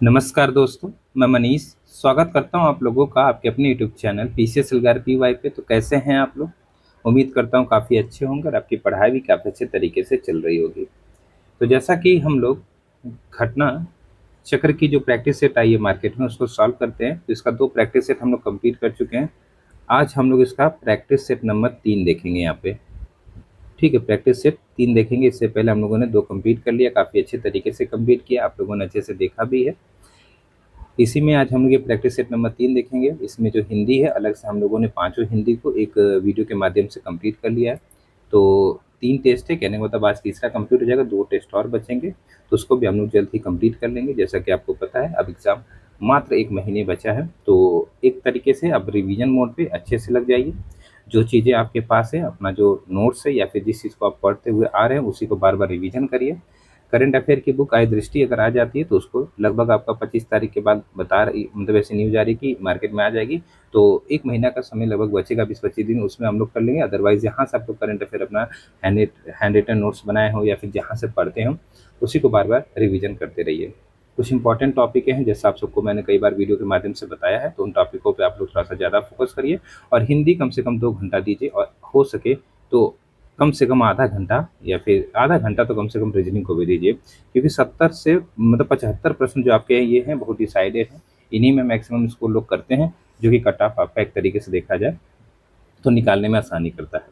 नमस्कार दोस्तों, मैं मनीष स्वागत करता हूं आप लोगों का आपके अपने यूट्यूब चैनल पीसीएस एल्गार पीवाई पे। तो कैसे हैं आप लोग? उम्मीद करता हूं काफ़ी अच्छे होंगे और आपकी पढ़ाई भी काफ़ी अच्छे तरीके से चल रही होगी। तो जैसा कि हम लोग घटना चक्र की जो प्रैक्टिस सेट आई है मार्केट में उसको सॉल्व करते हैं, तो इसका 2 प्रैक्टिस सेट हम लोग कंप्लीट कर चुके हैं। आज हम लोग इसका प्रैक्टिस सेट नंबर 3 देखेंगे यहाँ पे। ठीक है, प्रैक्टिस सेट 3 देखेंगे। इससे पहले हम लोगों ने 2 कंप्लीट कर लिया, काफ़ी अच्छे तरीके से कंप्लीट किया, आप लोगों ने अच्छे से देखा भी है। इसी में आज हम लोग ये प्रैक्टिस सेट नंबर 3 देखेंगे। इसमें जो हिंदी है अलग से हम लोगों ने पाँचों हिंदी को एक वीडियो के माध्यम से कंप्लीट कर लिया है। तो 3 टेस्ट है, कहने का मतलब आज तीसरा कंप्लीट हो जाएगा, 2 टेस्ट और बचेंगे, तो उसको भी हम लोग जल्द ही कंप्लीट कर लेंगे। जैसा कि आपको पता है अब एग्ज़ाम मात्र 1 महीने बचा है, तो एक तरीके से अब रिवीजन मोड पे अच्छे से लग जाइए। जो चीज़ें आपके पास है, अपना जो नोट्स है या फिर जिस चीज़ को आप पढ़ते हुए आ रहे हैं उसी को बार-बार रिवीजन करिए। करंट अफेयर की बुक आई दृष्टि अगर आ जाती है तो उसको लगभग आपका 25 तारीख के बाद बता रही, मतलब ऐसी न्यूज़ आ रही कि मार्केट में आ जाएगी। तो 1 महीना का समय लगभग बचेगा, 20-25 दिन, उसमें हम लोग कर लेंगे। अदरवाइज़ यहाँ से आप लोग करंट अफेयर अपना हैंड रिटन नोट्स बनाए हो या फिर जहाँ से पढ़ते हो उसी को बार-बार रिवीजन करते रहिए। कुछ इंपॉर्टेंट टॉपिक हैं जैसा आप सबको मैंने कई बार वीडियो के माध्यम से बताया है, तो उन टॉपिकों पे आप लोग थोड़ा-सा ज़्यादा फोकस करिए और हिंदी कम से कम 2 घंटा दीजिए और हो सके तो कम से कम आधा घंटा या फिर आधा घंटा तो कम से कम रीजनिंग को भी दीजिए, क्योंकि 70 से मतलब 75 प्रश्न जो आपके ये हैं बहुत डिसाइडेड हैं। इन्हीं में मैक्सिमम स्कोर लोग करते हैं, जो कि कट ऑफ आपका एक तरीके से देखा जाए तो निकालने में आसानी करता है।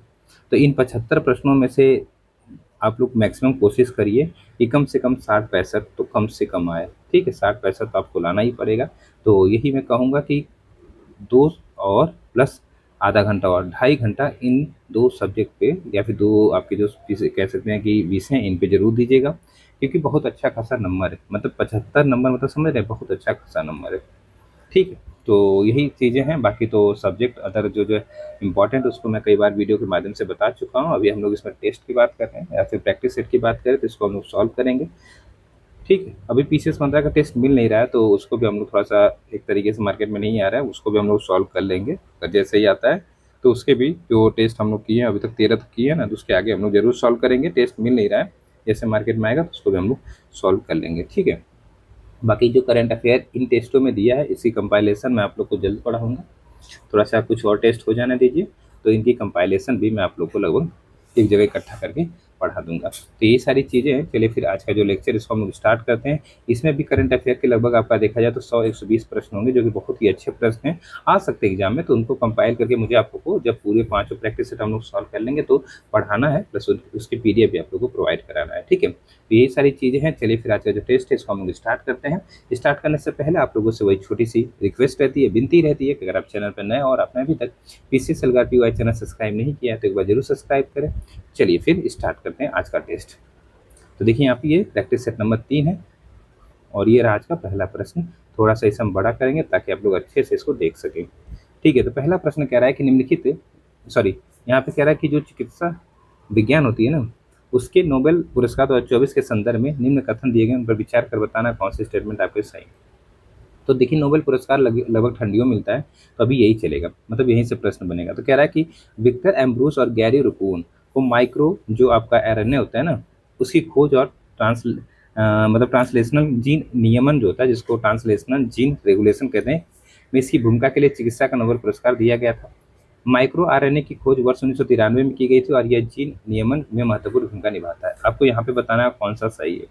तो इन 75 प्रश्नों में से आप लोग मैक्सिमम कोशिश करिए कि कम से कम 60-65 तो कम से कम आए। ठीक है, 60-65 तो आपको लाना ही पड़ेगा। तो यही मैं कहूँगा कि 2 और प्लस आधा घंटा और 2.5 घंटा इन 2 सब्जेक्ट पे या फिर 2 आपके जो जिसे कह सकते हैं कि विषय हैं, इन पे ज़रूर दीजिएगा, क्योंकि बहुत अच्छा खासा नंबर है। मतलब 75 नंबर, मतलब समझ रहे हैं, बहुत अच्छा खासा नंबर है। ठीक है, तो यही चीज़ें हैं। बाकी तो सब्जेक्ट अदर जो है इम्पोर्टेंट, उसको मैं कई बार वीडियो के माध्यम से बता चुका हूँ। अभी हम लोग इसमें टेस्ट की बात कर रहे हैं या फिर प्रैक्टिस सेट की बात करें तो इसको हम लोग सॉल्व करेंगे। ठीक है, अभी पीसीएस 15 का टेस्ट मिल नहीं रहा है, तो उसको भी हम लोग थोड़ा-सा एक तरीके से मार्केट में नहीं आ रहा है, उसको भी हम लोग सॉल्व कर लेंगे। अगर जैसे ही आता है, तो उसके भी जो टेस्ट हम लोग किए हैं, अभी तक 13 तो किए हैं ना, तो उसके आगे हम लोग ज़रूर सॉल्व करेंगे। टेस्ट मिल नहीं रहा है, जैसे मार्केट में आएगा तो उसको भी हम लोग सॉल्व कर लेंगे, ठीक है? बाकी जो करंट अफेयर इन टेस्टों में दिया है, इसकी कंपाइलेशन मैं आप लोग को जल्द पढ़ाऊँगा। थोड़ा-सा कुछ और टेस्ट हो जाने दीजिए, तो इनकी कंपाइलेशन भी मैं आप लोग को लगभग एक जगह इकट्ठा करके पढ़ा दूँगा। तो ये सारी चीज़ें हैं। चलिए फिर आज का जो लेक्चर इसको हम लोग स्टार्ट करते हैं। इसमें भी करंट अफेयर के लगभग आपका देखा जाए तो 100-120 प्रश्न होंगे, जो कि बहुत ही अच्छे प्रश्न हैं। आ सकते हैं एग्ज़ाम में, तो उनको कंपाइल करके मुझे आप लोग को जब पूरे पाँचों प्रैक्टिस सेट हम लोग सॉल्व कर लेंगे तो पढ़ाना है, प्लस उसकी पीडीएफ भी आप लोग को प्रोवाइड कराना है, ठीक है? तो यही सारी चीज़ें हैं। चलिए फिर आज का जो टेस्ट है इसको हम लोग स्टार्ट करते हैं। स्टार्ट करने से पहले आप लोगों से वही छोटी-सी रिक्वेस्ट रहती है, विनती रहती है कि अगर आप चैनल पर नए हैं और आपने अभी तक पीसीएस एल्गार पीवाई चैनल सब्सक्राइब नहीं किया है तो एक बार ज़रूर सब्सक्राइब करें। चलिए फिर स्टार्ट करते हैं आज का टेस्ट। तो देखिए यहाँ पे ये प्रैक्टिस सेट नंबर 3 है और ये रहा आज का पहला प्रश्न। थोड़ा-सा इसे हम बड़ा करेंगे ताकि आप लोग अच्छे से इसको देख सकें। ठीक है, तो पहला प्रश्न कह रहा है कि निम्नलिखित सॉरी यहाँ पे कह रहा है कि जो चिकित्सा विज्ञान होती है ना, उसके नोबेल पुरस्कार 2024 के संदर्भ में निम्न कथन दिए गए हैं, उन पर विचार कर बताना कौन सी स्टेटमेंट आपके सही है। तो देखिए नोबेल पुरस्कार लगभग ठंडियों में मिलता है, तो अभी यही चलेगा, मतलब यहीं से प्रश्न बनेगा। तो कह रहा है कि विक्टर एम्ब्रूस और गैरी रुकून को माइक्रो जो आपका आरएनए होता है ना, उसकी खोज और मतलब ट्रांसलेशनल जीन नियमन जो होता है, जिसको ट्रांसलेशनल जीन रेगुलेशन कहते हैं, में इसकी भूमिका के लिए चिकित्सा का नोबेल पुरस्कार दिया गया था। माइक्रो आरएनए की खोज वर्ष 1993 में की गई थी और यह जीन नियमन में महत्वपूर्ण भूमिका निभाता है। आपको यहाँ पे बताना है कौन सा सही है।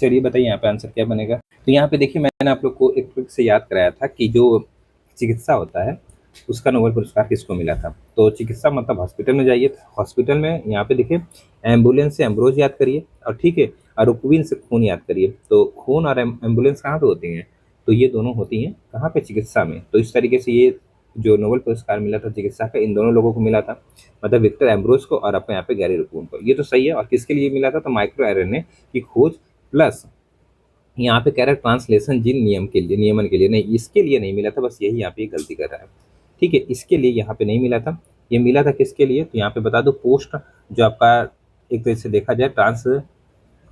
चलिए बताइए यहाँ पे आंसर क्या बनेगा। तो यहाँ पे देखिए मैंने आप लोग को एक ट्रिक से याद कराया था कि जो चिकित्सा होता है उसका नोबेल पुरस्कार किसको मिला था। तो चिकित्सा मतलब हॉस्पिटल में जाइए, हॉस्पिटल में यहाँ पे देखिए एम्बुलेंस से एम्ब्रोज याद करिए और ठीक है, और रुकविन से खून याद करिए। तो खून और एम्बुलेंस कहाँ पे होती हैं? तो ये दोनों होती हैं कहाँ पे? चिकित्सा में। तो इस तरीके से ये जो नोबेल पुरस्कार मिला था चिकित्सा का, इन दोनों लोगों को मिला था, मतलब विक्टर एम्ब्रोज को और अपने यहाँ पे गैरी रुकून को। ये तो सही है। और किसके लिए मिला था? तो माइक्रो आरएनए की खोज प्लस यहाँ पे कह रहा है ट्रांसलेशन जीन नियम के लिए, नियमन के लिए नहीं, इसके लिए नहीं मिला था, बस यही यहाँ पे गलती कर रहा है। ठीक है, इसके लिए यहाँ पे नहीं मिला था। ये मिला था किसके लिए? तो यहाँ पे बता दो, पोस्ट जो आपका एक तरह से देखा जाए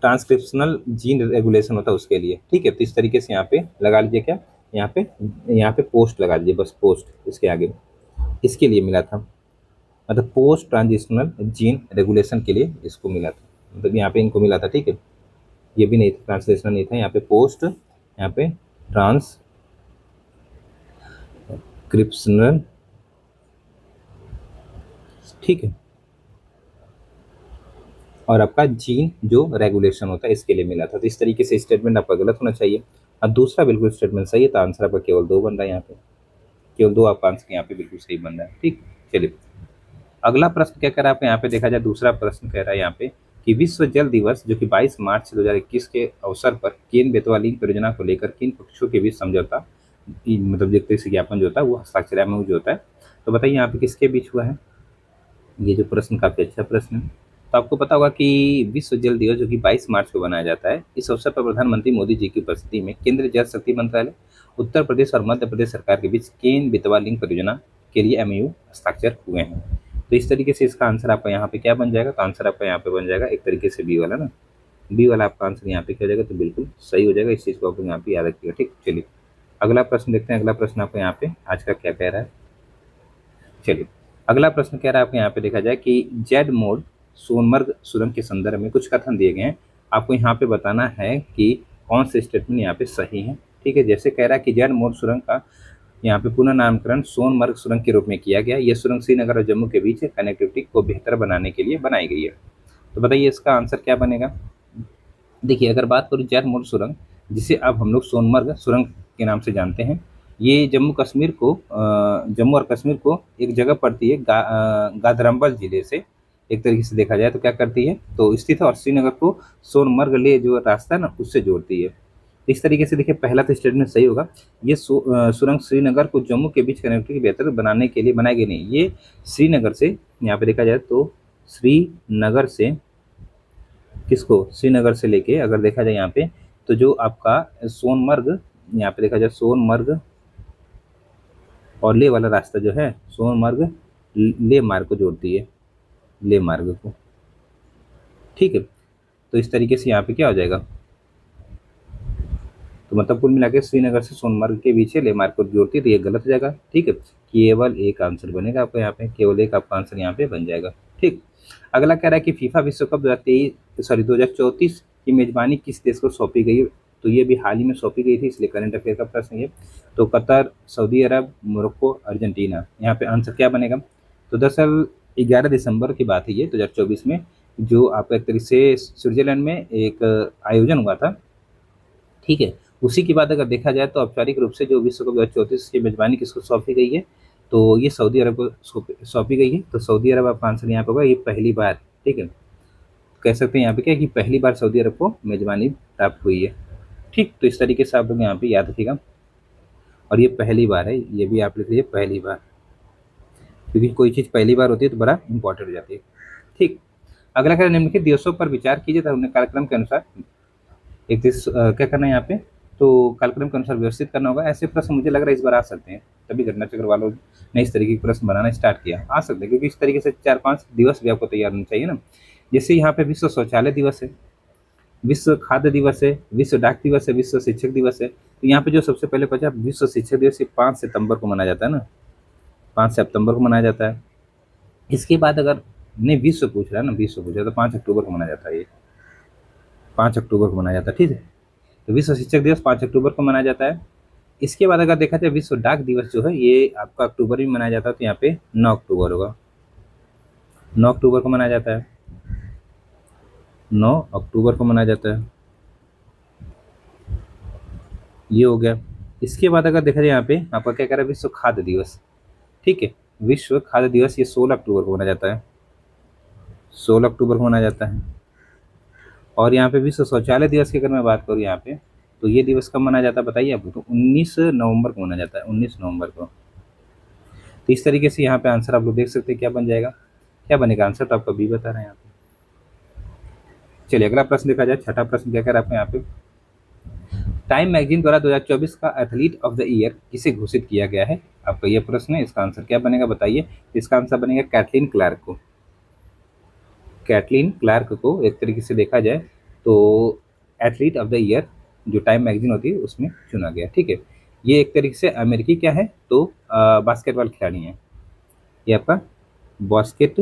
ट्रांसक्रिप्शनल जीन रेगुलेशन होता है उसके लिए। ठीक है, तो इस तरीके से यहाँ पे लगा लीजिए क्या, यहाँ पे पोस्ट लगा दीजिए, बस पोस्ट इसके आगे, इसके लिए मिला था, मतलब पोस्ट ट्रांजिशनल जीन रेगुलेशन के लिए इसको मिला था, मतलब यहाँ पे इनको मिला था। ठीक है, ये भी नहीं था, ट्रांसलेशन नहीं था, यहाँ पे पोस्ट, यहाँ पे ट्रांसक्रिप्शनल, ठीक है, और आपका जीन जो रेगुलेशन होता है इसके लिए मिला था। तो इस तरीके से स्टेटमेंट आपका गलत होना चाहिए और दूसरा बिल्कुल स्टेटमेंट सही है। तो आंसर आपका केवल 2 बन रहा है यहाँ पे, केवल 2 आपका आंसर यहाँ पे बिल्कुल सही बन रहा है। ठीक, चलिए अगला प्रश्न क्या कह रहा है आपको यहाँ पे देखा जाए। दूसरा प्रश्न कह रहा है यहाँ पे कि विश्व जल दिवस जो कि 22 मार्च 2021 के अवसर पर केन बेतवा लिंक परियोजना को लेकर किन पक्षों के बीच समझौता मतलब एक तरह से ज्ञापन जो होता है वो हस्ताक्षर एमओयू जो होता है, तो बताइए यहाँ पे किसके बीच हुआ है। ये जो प्रश्न काफी अच्छा प्रश्न है। तो आपको पता होगा कि विश्व जल दिवस जो कि 22 मार्च को मनाया जाता है, इस अवसर पर प्रधानमंत्री मोदी जी की उपस्थिति में केंद्रीय जल शक्ति मंत्रालय, उत्तर प्रदेश और मध्य प्रदेश सरकार के बीच केन बेतवा लिंक परियोजना के लिए एमओयू हस्ताक्षर हुए हैं। तो इस तरीके से इसका आंसर आपका यहाँ पे क्या बन जाएगा। तो आंसर आपका यहाँ पे बन जाएगा एक तरीके से बी वाला ना, बी वाला आपका आंसर यहाँ पे क्या हो जाएगा। तो बिल्कुल सही हो जाएगा। इस चीज को आप यहाँ पे याद रखिएगा। ठीक, चलिए अगला प्रश्न देखते हैं। अगला प्रश्न आपको यहाँ पे आज का क्या कह रहा है। चलिए अगला प्रश्न कह रहा है आपको यहाँ पे देखा जाए कि जेड मोड सोनमर्ग सुरंग के संदर्भ में कुछ कथन दिए गए हैं। आपको यहाँ पे बताना है कि कौन से स्टेटमेंट यहाँ पे सही है। ठीक है, जैसे कह रहा है कि जेड मोड सुरंग का यहाँ पे पुनः नामकरण सोनमर्ग सुरंग के रूप में किया गया। यह सुरंग श्रीनगर और जम्मू के बीच कनेक्टिविटी को बेहतर बनाने के लिए बनाई गई है। तो बताइए इसका आंसर क्या बनेगा। देखिए अगर बात करूँ जैद मोड सुरंग, जिसे अब हम लोग सोनमर्ग सुरंग के नाम से जानते हैं, ये जम्मू और कश्मीर को एक जगह पड़ती है गादरम्बल जिले से। एक तरीके से देखा जाए तो क्या करती है, तो स्थित है और श्रीनगर को सोनमर्ग ले जो रास्ता है ना उससे जोड़ती है। इस तरीके से देखिए पहला तो स्टेटमेंट सही होगा। ये सुरंग श्रीनगर को जम्मू के बीच कनेक्टिविटी बेहतर बनाने के लिए बनाई गई नहीं, ये श्रीनगर से यहाँ पे देखा जाए तो श्रीनगर से किसको, श्रीनगर से लेके अगर देखा जाए यहाँ पे तो जो आपका सोनमर्ग, यहाँ पे देखा जाए सोनमर्ग और ले वाला रास्ता जो है सोनमर्ग ले मार्ग को जोड़ती है, ले मार्ग को। ठीक है, तो इस तरीके से यहाँ पे क्या हो जाएगा, तो मतलब कुल मिला के श्रीनगर से सोनमर्ग के बीच ले मार्ग को जोड़ती है। तो ये गलत हो जाएगा। ठीक है, केवल एक आंसर बनेगा आपको यहाँ पे, केवल एक आपका आंसर यहाँ पे बन जाएगा। ठीक, अगला कह रहा है कि फीफा विश्व कप 2034 की मेजबानी किस देश को सौंपी गई। तो ये भी हाल ही में सौंपी गई थी, इसलिए करंट अफेयर का प्रश्न ये। तो कतर, सऊदी अरब, मोरक्को, अर्जेंटीना, यहाँ पे आंसर क्या बनेगा। तो दरअसल 11 दिसंबर की बात है ये 2024 में, जो आपका एक तरीके से स्विट्जरलैंड में एक आयोजन हुआ था। ठीक है, उसी की बात अगर देखा जाए तो औपचारिक रूप से जो विश्व कप 2034 की मेजबानी किसको सौंपी गई है, तो ये सऊदी अरब को सौंपी गई है। तो सऊदी अरब आपका आंसर यहाँ पे होगा, ये पहली बार। ठीक है, कह सकते हैं यहाँ पे क्या कि पहली बार सऊदी अरब को मेजबानी प्राप्त हुई है। ठीक, तो इस तरीके से आप लोग यहाँ पे याद रखिएगा। और ये पहली बार है, ये भी आप लिख लीजिए पहली बार, क्योंकि कोई चीज़ पहली बार होती है तो बड़ा इंपॉर्टेंट हो जाती है। ठीक, अगला क्या, निम्नलिखित दिवसों पर विचार कीजिए तथा उन्हें कार्यक्रम के अनुसार एक दिवस क्या करना है यहाँ पे, तो कार्यक्रम के अनुसार व्यवस्थित करना होगा। ऐसे प्रश्न मुझे लग रहा है इस बार आ सकते हैं, तभी घटना चक्र वालों ने इस तरीके के प्रश्न बनाना स्टार्ट किया। आ सकते हैं क्योंकि इस तरीके से 4-5 दिवस भी आपको तैयार होना चाहिए ना। जैसे यहाँ पे विश्व शौचालय दिवस है, विश्व खाद्य दिवस है, विश्व डाक दिवस है, विश्व शिक्षक दिवस है। तो यहाँ पे जो सबसे पहले पता विश्व शिक्षक दिवस 5 सितंबर को मनाया जाता है ना, 5 सितंबर को मनाया जाता है। इसके बाद अगर नहीं विश्व पूछ रहा है ना, विश्व पूछ रहा है तो 5 अक्टूबर को मनाया जाता है। ये 5 अक्टूबर को मनाया जाता है। ठीक है, तो विश्व शिक्षक दिवस 5 अक्टूबर को मनाया जाता है। इसके बाद अगर देखा जाए विश्व डाक दिवस जो है ये आपका अक्टूबर में मनाया जाता है। तो यहाँ पे 9 अक्टूबर होगा, 9 अक्टूबर को मनाया जाता है, 9 अक्टूबर को मनाया जाता है। ये हो गया। इसके बाद अगर देखा जाए यहाँ पे आपका क्या कह रहा है विश्व खाद्य दिवस। ठीक है, विश्व खाद्य दिवस ये 16 अक्टूबर को मनाया जाता है, 16 अक्टूबर को मनाया जाता है। और यहाँ पे विश्व शौचालय दिवस की अगर मैं बात करूँ यहाँ पे, तो ये दिवस कब मनाया जाता है बताइए आपको, तो 19 नवंबर को मनाया जाता है, 19 नवंबर को। तो इस तरीके से यहाँ पे आंसर आप लोग देख सकते हैं क्या बन जाएगा, क्या बनेगा आंसर, तो आपका बी बता रहे हैं यहाँ पे। चलिए अगला प्रश्न देखा जाए। छठा प्रश्न क्या कह रहा है आपको यहाँ पे, टाइम मैगजीन द्वारा 2024 का एथलीट ऑफ द ईयर किसे घोषित किया गया है। आपका ये प्रश्न है, इसका आंसर क्या बनेगा बताइए। इसका आंसर बनेगा कैथलीन क्लार्क को। कैथलीन क्लार्क को एक तरीके से देखा जाए तो एथलीट ऑफ द ईयर जो टाइम मैगजीन होती है उसमें चुना गया। ठीक है, ये एक तरीके से अमेरिकी क्या है तो बास्केटबॉल खिलाड़ी हैं। ये आपका बास्केट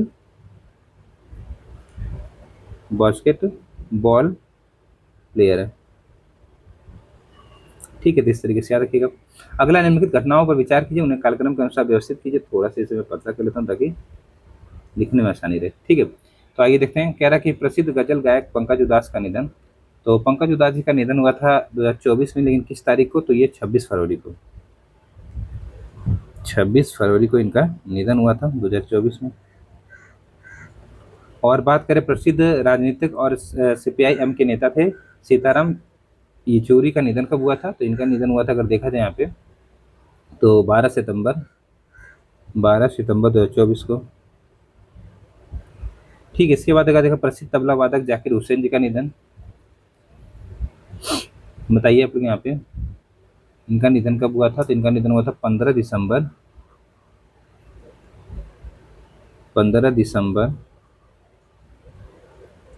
बॉल प्लेयर है। ठीक है, तो इस तरीके से याद रखिएगा। अगला, निम्नलिखित घटनाओं पर विचार कीजिए, उन्हें कालक्रम के अनुसार व्यवस्थित कीजिए। थोड़ा सा इसे मैं पतला कर लेता हूँ ताकि लिखने में आसानी रहे। ठीक है, तो आइए देखते हैं। कह रहा कि प्रसिद्ध गजल गायक पंकज उदास का निधन। तो पंकज उदास जी का निधन हुआ था 2024 में, लेकिन किस तारीख को? तो ये 26 फरवरी को। 26 फरवरी को इनका निधन हुआ था 2024 में। और बात करें, प्रसिद्ध राजनीतिक और सीपीआई एम के नेता थे सीताराम येचुरी का निधन कब हुआ था? तो इनका निधन हुआ था, अगर देखा जाए यहाँ पे, तो 12 सितंबर 2024 को। ठीक है, इसके बाद अगर देखा, प्रसिद्ध तबला वादक जाकिर हुसैन जी का निधन। बताइए आप लोग यहाँ पे इनका निधन कब हुआ था? तो इनका निधन हुआ था 15 दिसंबर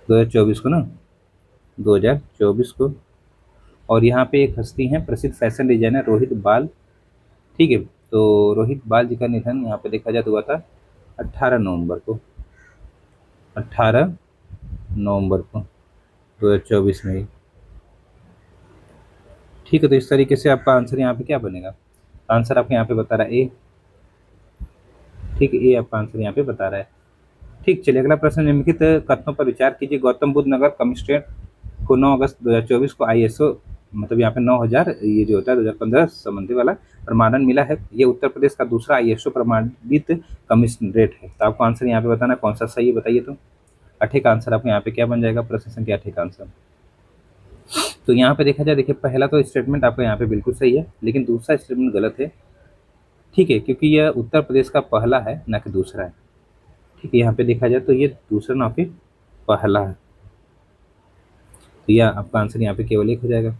2024 को ना, 2024 को। और यहाँ पे एक हस्ती हैं, प्रसिद्ध फैशन डिजाइनर रोहित बाल। ठीक है, तो रोहित बाल जी का निधन यहाँ पे देखा जाए तो हुआ था 18 नवंबर को, 18 नवंबर को 2024 में ही। ठीक है, तो इस तरीके से आपका आंसर यहाँ पे क्या बनेगा? आंसर आपको यहाँ पे बता रहा है ए। ठीक है, ए आपका आंसर यहाँ पे बता रहा है। ठीक, चलिए अगला प्रश्न, निम्नलिखित कथनों पर विचार कीजिए। गौतम बुद्ध नगर कमिश्नरेट को 9 अगस्त 2024 को आईएसओ, मतलब यहाँ पे 9000, ये जो होता है 2015 संबंधी वाला प्रमाणन मिला है। ये उत्तर प्रदेश का दूसरा आईएसओ प्रमाणित कमिश्नरेट है। तो आपको आंसर यहाँ पे बताना कौन सा सही है, बताइए। तो ठीक आंसर आपको यहाँ पे क्या बन जाएगा? प्रश्न संख्या ठीक आंसर। तो यहाँ पे देखा जाए, देखिए पहला तो स्टेटमेंट आपका यहाँ पे बिल्कुल सही है, लेकिन दूसरा स्टेटमेंट गलत है। ठीक है, क्योंकि यह उत्तर प्रदेश का पहला है, ना कि दूसरा है। ठीक है, यहाँ पे देखा जाए तो ये दूसरा ना कि पहला है, तो यह आपका आंसर यहाँ पे केवल एक हो जाएगा।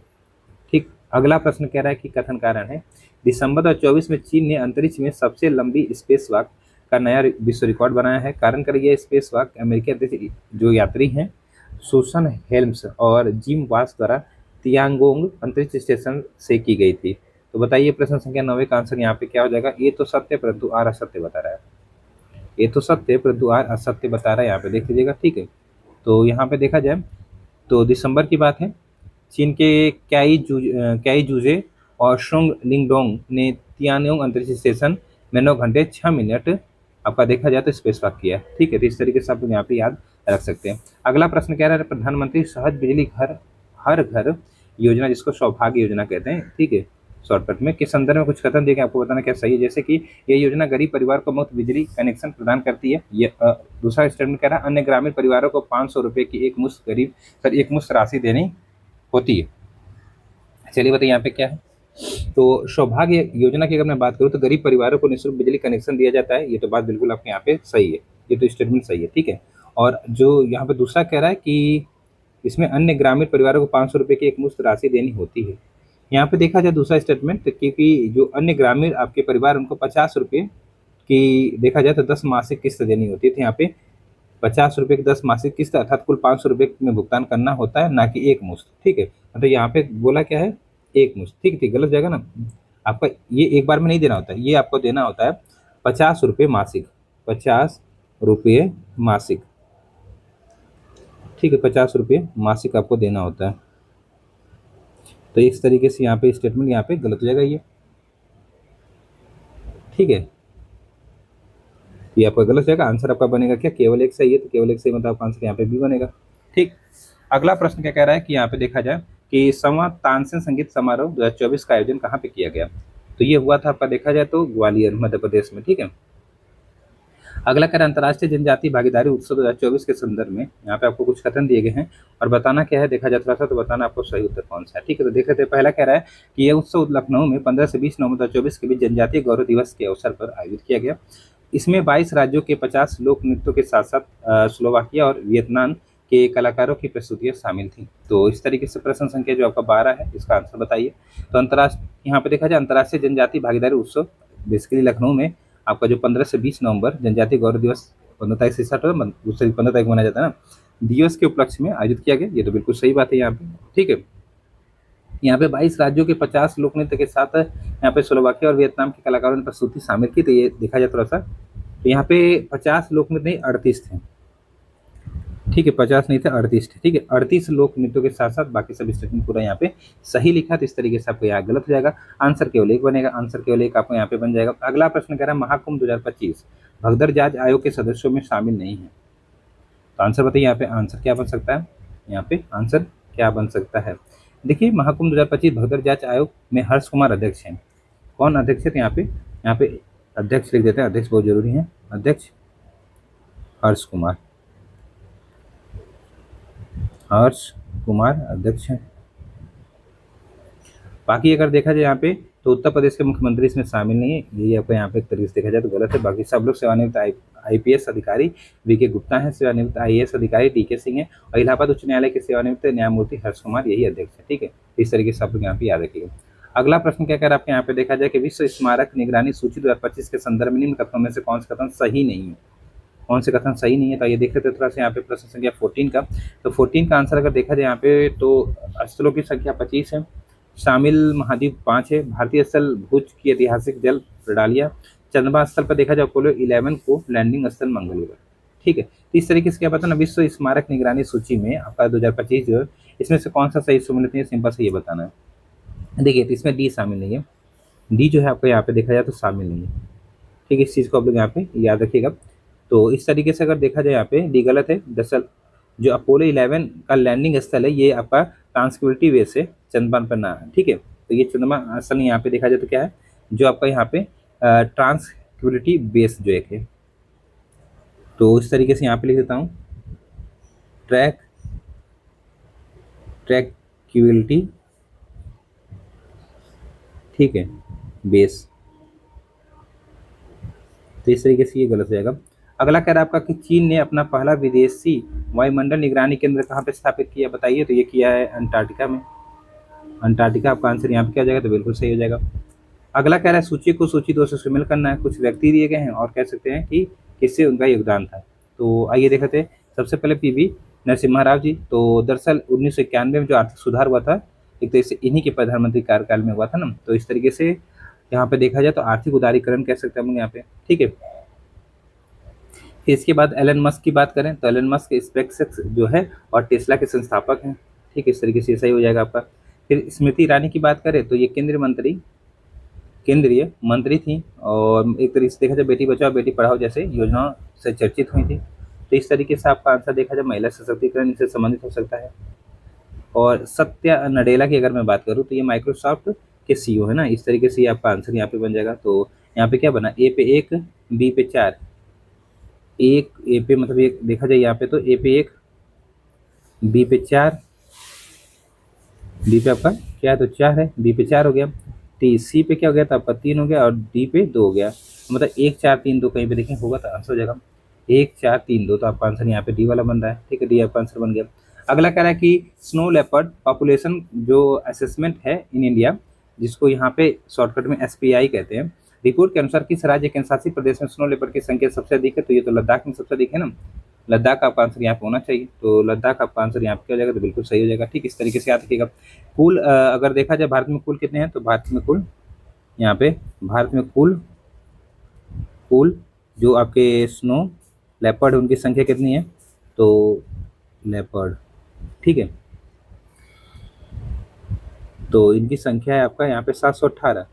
ठीक, अगला प्रश्न कह रहा है कि कथन कारण है, दिसंबर 2024 में चीन ने अंतरिक्ष में सबसे लंबी स्पेस वॉक का नया विश्व रिकॉर्ड बनाया है। कारण कर यह स्पेस वॉक अमेरिकी अंतरिक्ष जो यात्री हैं सुसन हेल्म्स और जिम वास द्वारा तियांगोंग अंतरिक्ष स्टेशन से की गई थी। तो बताइए प्रश्न संख्या 9 का आंसर यहाँ पे क्या हो जाएगा? ये तो सत्य परंतु आर असत्य बता रहा है। ये तो सत्य परंतु आर असत्य बता रहा है, यहाँ पे देख लीजिएगा। ठीक है, तो यहाँ पे देखा जाए तो दिसंबर की बात है, चीन के क्याई जूजे और शुंग लिंगडोंग ने तियानयोंग अंतरिक्ष स्टेशन में 9 घंटे 6 मिनट आपका देखा जाए तो स्पेस वॉक किया। ठीक है, तो इस तरीके से आप लोग यहाँ पे याद रख सकते हैं। अगला प्रश्न कह रहा है, प्रधानमंत्री सहज बिजली घर हर घर योजना, जिसको सौभाग्य योजना कहते हैं, ठीक है, शॉर्टकट में, के संदर्भ में कुछ कथन देके आपको बताना क्या सही है। जैसे कि यह योजना गरीब परिवार को मुफ्त बिजली कनेक्शन प्रदान करती है। ये दूसरा स्टेटमेंट कह रहा है, अन्य ग्रामीण परिवारों को 500 रुपये की एक मुश्त राशि देनी होती है। चलिए बताइए यहाँ पे क्या है। तो सौभाग्य योजना की अगर मैं बात करूँ तो गरीब परिवारों को निःशुल्क बिजली कनेक्शन दिया जाता है। ये तो बात बिल्कुल आपके यहाँ पे सही है, ये तो स्टेटमेंट सही है। ठीक है, और जो यहाँ पे दूसरा कह रहा है कि इसमें अन्य ग्रामीण परिवारों को 500 रुपये की एक मुश्त राशि देनी होती है। यहाँ पे देखा जाए दूसरा स्टेटमेंट, क्योंकि जो अन्य ग्रामीण आपके परिवार उनको 50 रुपये की देखा जाए तो 10 मासिक किस्त देनी होती है। तो यहाँ पे 50 रुपये की 10 मासिक किस्त अर्थात कुल 500 रुपये में भुगतान करना होता है, ना कि एक मुश्त। ठीक है, मतलब यहाँ पे बोला क्या है? एक मुश्त। ठीक ठीक, गलत जाएगा ना आपका, ये एक बार में नहीं देना होता है, ये आपको देना होता है 50 रुपये मासिक, 50 रुपये मासिक। ठीक है, 50 रुपये मासिक आपको देना होता है। तो इस तरीके से यहाँ पे स्टेटमेंट यहाँ पे गलत हो जाएगा ये। ठीक है, ये आपका गलत जाएगा। आंसर आपका बनेगा क्या? केवल एक सही है, तो केवल एक सही मतलब आपका आंसर यहाँ पे भी बनेगा। ठीक, अगला प्रश्न क्या कह रहा है कि यहाँ पे देखा जाए कि संवा तानसेन संगीत समारोह 2024 का आयोजन कहाँ पे किया गया? तो ये हुआ था आपका देखा जाए तो ग्वालियर मध्य प्रदेश में। ठीक है, अगला कह रहा है, अंतर्राष्ट्रीय जनजातीय भागीदारी उत्सव 2024 के संदर्भ में यहाँ पे आपको कुछ कथन दिए गए हैं और बताना क्या है, देखा जाए थोड़ा सा, तो बताना आपको सही उत्तर कौन सा है। ठीक है, तो देख लेते हैं। पहला कह रहा है कि यह उत्सव लखनऊ में 15 से 20 नवंबर 2024 के बीच जनजातीय गौरव दिवस के अवसर पर आयोजित किया गया। इसमें 22 राज्यों के 50 लोक नृत्यों के साथ साथ स्लोवाकिया और वियतनाम के कलाकारों की प्रस्तुतियां शामिल थी। तो इस तरीके से प्रश्न संख्या जो आपका 12 है, इसका आंसर बताइए। तो अंतर्राष्ट्रीय यहाँ पे देखा जाए अंतर्राष्ट्रीय जनजातीय भागीदारी उत्सव बेसिकली लखनऊ में आपका जो 15 से 20 नवंबर जनजातीय गौरव दिवस 15 तारीख से स्टार्ट होगा, दूसरे 15 तारीख मनाया जाता है ना, दिवस के उपलक्ष्य में आयोजित किया गया। ये तो बिल्कुल सही बात है यहाँ पे। ठीक है, यहाँ पे 22 राज्यों के 50 लोक नृत्य के साथ यहाँ पे स्लोवाकिया और वियतनाम के कलाकारों ने प्रस्तुति शामिल की। तो ये देखा जाए थोड़ा सा, तो यहाँ पे 50 लोक नृत्य नहीं 38 थे। ठीक है, 50 नहीं थे, 38 थे। ठीक है, 38 लोक नृत्यों के साथ साथ बाकी सब स्टेटमेंट पूरा यहाँ पे सही लिखा, तो इस तरीके से आपको यहाँ गलत हो जाएगा। आंसर केवल एक बनेगा, आंसर केवल एक आपको यहाँ पे बन जाएगा। अगला प्रश्न कह रहा है महाकुंभ 2025 भगदड़ जांच आयोग के सदस्यों में शामिल नहीं है, तो आंसर बताइए यहाँ पे आंसर क्या बन सकता है। यहाँ पे आंसर क्या बन सकता है। देखिए, महाकुंभ 2025 भगदड़ जांच आयोग में हर्ष कुमार अध्यक्ष हैं। कौन अध्यक्ष है, तो यहाँ पे अध्यक्ष लिख देते हैं, अध्यक्ष बहुत जरूरी है। अध्यक्ष हर्ष कुमार, हर्ष कुमार अध्यक्ष हैं। बाकी अगर देखा जाए यहाँ पे, तो उत्तर प्रदेश के मुख्यमंत्री इसमें शामिल नहीं है, यही आपको यहाँ पे एक तरीके से देखा जाए तो गलत है। बाकी सब लोग सेवानिवृत्त आईपीएस अधिकारी वीके गुप्ता है, सेवानिवृत्त आईएएस अधिकारी डीके सिंह है, और इलाहाबाद उच्च न्यायालय के सेवानिवृत्त न्यायमूर्ति हर्ष कुमार यही अध्यक्ष है। ठीक है, इस तरीके से आप लोग यहाँ पे याद रखिएगा। अगला प्रश्न क्या कह रहा है आपके यहाँ पे देखा जाए कि विश्व स्मारक निगरानी सूची 2025 के संदर्भ में निम्न कथनों में से कौन सा कथन सही नहीं है। कौन से कथन सही नहीं है, तो ये देख लेते हैं थोड़ा सा यहाँ पे प्रश्न संख्या 14 का। तो 14 का आंसर अगर देखा जाए यहाँ पे, तो स्थलों की संख्या 25 है, शामिल महाद्वीप 5 है, भारतीय स्थल भुज की ऐतिहासिक जल प्रणालियाँ, चंद्रमा स्थल पर देखा जाए अपोलो 11 को लैंडिंग स्थल मंगलवार। ठीक है, तो इस तरीके से क्या बताना, विश्व स्मारक निगरानी सूची में आपका 2025 जो है, इसमें से कौन सा सही सम्मिलित है, सिंपल से ये बताना है। देखिए, तो इसमें डी शामिल नहीं है, डी जो है आपको यहाँ पे देखा जाए तो शामिल नहीं है। ठीक है, इस चीज़ को आप लोग यहाँ पे याद रखिएगा। तो इस तरीके से अगर देखा जाए यहाँ पे डी गलत है। दरअसल जो अपोलो 11 का लैंडिंग स्थल है, ये आपका ट्रांसक्विलिटी बेस है, चंद्रमा पर ना है। ठीक है, तो ये चंद्रमा असल यहाँ पे देखा जाए तो क्या है, जो आपका यहाँ पे ट्रांसक्विलिटी बेस जो एक है, तो इस तरीके से यहाँ पे लिख देता हूँ, ट्रैक्विलिटी, ठीक है, बेस। तो इस तरीके से ये गलत हो जाएगा। अगला कह रहा है आपका कि चीन ने अपना पहला विदेशी वायुमंडल निगरानी केंद्र कहाँ पे स्थापित किया, बताइए। तो ये किया है अंटार्कटिका में। अंटार्कटिका आपका आंसर यहाँ पे क्या हो जाएगा, तो बिल्कुल सही हो जाएगा। अगला कह रहा है सूची को सूची 2 से शामिल करना है, कुछ व्यक्ति दिए गए हैं और कह सकते हैं कि किससे उनका योगदान था। तो आइए देखते हैं। सबसे पहले पीवी नरसिम्हा राव जी। तो दरअसल 1991 में जो आर्थिक सुधार हुआ था, एक तरह से इन्हीं के प्रधानमंत्री कार्यकाल में हुआ था ना, तो इस तरीके से यहाँ पे देखा जाए तो आर्थिक उदारीकरण कह सकते हैं हम यहाँ पे। ठीक है, फिर इसके बाद एलन मस्क की बात करें, तो एलन मस्क स्पेसएक्स जो है और टेस्ला के संस्थापक हैं। ठीक है, इस तरीके से सही हो जाएगा आपका। फिर स्मृति ईरानी की बात करें, तो ये केंद्रीय मंत्री थी, और एक तरीके से देखा जाए बेटी बचाओ बेटी पढ़ाओ जैसे योजनाओं से चर्चित हुई थी। तो इस तरीके से आपका आंसर देखा जाए महिला सशक्तिकरण से संबंधित हो सकता है। और सत्या नडेला की अगर मैं बात करूँ, तो ये माइक्रोसॉफ्ट के सीईओ है ना, इस तरीके से आपका आंसर यहाँ पे बन जाएगा। तो यहाँ पे क्या बना, ए पे 1 बी पे 4, एक ए पे मतलब ये देखा जाए यहाँ पे, तो ए पे 1 बी पे 4, बी पे आपका क्या है, तो 4 है, बी पे 4 हो गया। टी सी पे क्या हो गया, तो आपका 3 हो गया, और डी पे 2 हो गया। मतलब 1 4 3 2 कहीं पे देखें होगा तो आंसर हो जाएगा 1 4 3 2, तो आपका आंसर यहाँ पे डी वाला बन रहा है। ठीक है, डी आपका आंसर बन गया। अगला कह रहा है कि स्नो लेपर्ड पॉपुलेशन जो असेसमेंट है इन इंडिया, जिसको यहाँ पे शॉर्टकट में एसपीआई कहते हैं, रिपोर्ट के अनुसार किस राज्य केंद्र शासित प्रदेश में स्नो लेपर्ड की संख्या सबसे अधिक है, तो ये तो लद्दाख में सबसे अधिक है ना, लद्दाख आपका आंसर यहाँ पे होना चाहिए। तो लद्दाख आपका आंसर यहाँ पे क्या हो जाएगा, तो बिल्कुल सही हो जाएगा। ठीक, इस तरीके से याद रखिएगा। कुल अगर देखा जाए भारत में कुल कितने हैं, तो भारत में कुल यहाँ पे भारत में कुल कुल जो आपके स्नो लेपर्ड उनकी संख्या कितनी है, तो लेपर्ड, ठीक है, तो इनकी संख्या है आपका यहाँ पे 718।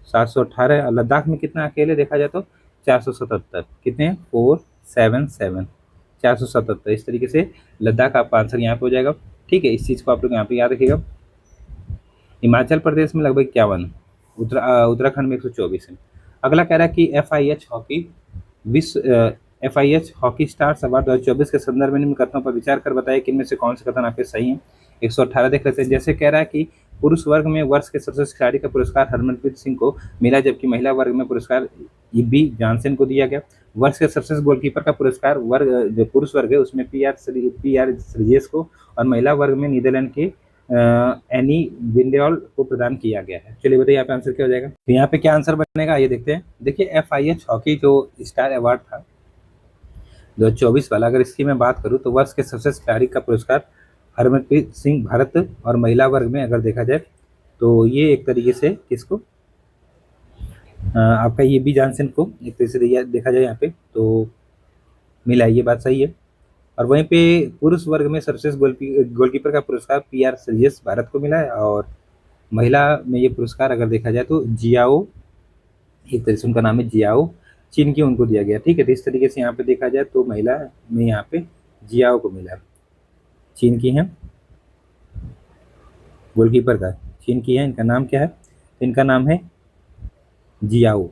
718 है। लद्दाख में कितना अकेले देखा जाए तो 477, कितने हैं 477, 477। इस तरीके से लद्दाख आपका आंसर यहाँ पे हो जाएगा। ठीक है, इस चीज़ को आप लोग यहाँ पे याद रखिएगा। हिमाचल प्रदेश में लगभग 51, उत्तराखंड में 124 है। अगला कह रहा है कि FIH हॉकी स्टार्स अवार्ड 2024 के संदर्भ में निम्न कथनों पर विचार कर बताइए कि इनमें से कौन से कथन आपके सही हैं। 118 देख लेते हैं। जैसे कह रहा है कि पुरुष वर्ग में वर्ष के सर्वश्रेष्ठ खिलाड़ी का पुरस्कार हरमनप्रीत सिंह को मिला, जबकि महिला वर्ग में पुरस्कार बी जॉनसन को दिया गया। वर्ष के सर्वश्रेष्ठ गोलकीपर का पुरस्कार जो पुरुष वर्ग है उसमें पी आर श्रीजेश को, और महिला वर्ग में नीदरलैंड के एनी विंडेल को प्रदान किया गया है। चलिए बताइए यहाँ पे आंसर क्या हो जाएगा। तो यहाँ पे क्या आंसर बनेगा ये देखते हैं। देखिए, FIH हॉकी जो स्टार अवार्ड था 2024 वाला, अगर इसकी मैं बात करूँ तो वर्ष के सर्वश्रेष्ठ खिलाड़ी का पुरस्कार हरमनप्रीत सिंह भारत, और महिला वर्ग में अगर देखा जाए तो ये एक तरीके से किसको आपका ये बी जॉनसन को एक तरीके से देखा जाए यहाँ पे तो मिला, ये बात सही है। और वहीं पे पुरुष वर्ग में सर्वश्रेष्ठ गोलकीपर का पुरस्कार पीआर श्रेयस भारत को मिला है। और महिला में ये पुरस्कार अगर देखा जाए तो जियाओ, एक तरह से उनका नाम है जियाओ, चीन की, उनको दिया गया। ठीक है, तो इस तरीके से यहाँ पे देखा जाए तो महिला में यहाँ पे जियाओ को मिला, चीन की है, गोलकीपर का चीन की है। इनका नाम क्या है? इनका नाम है जियाओ,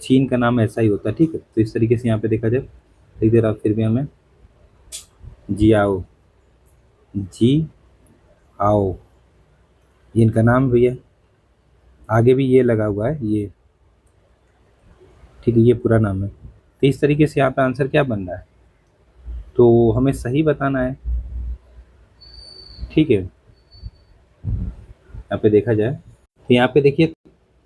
चीन का नाम ऐसा ही होता है। ठीक है, तो इस तरीके से यहाँ पे देखा जाए, लिख दे रहा फिर भी हमें जियाओ, जी आओ, ये इनका नाम भी है, आगे भी ये लगा हुआ है ये। ठीक है, ये पूरा नाम है। तो इस तरीके से यहाँ पे आंसर क्या बन रहा है, तो हमें सही बताना है। ठीक है, यहाँ पे देखा जाए तो यहाँ पे देखिए,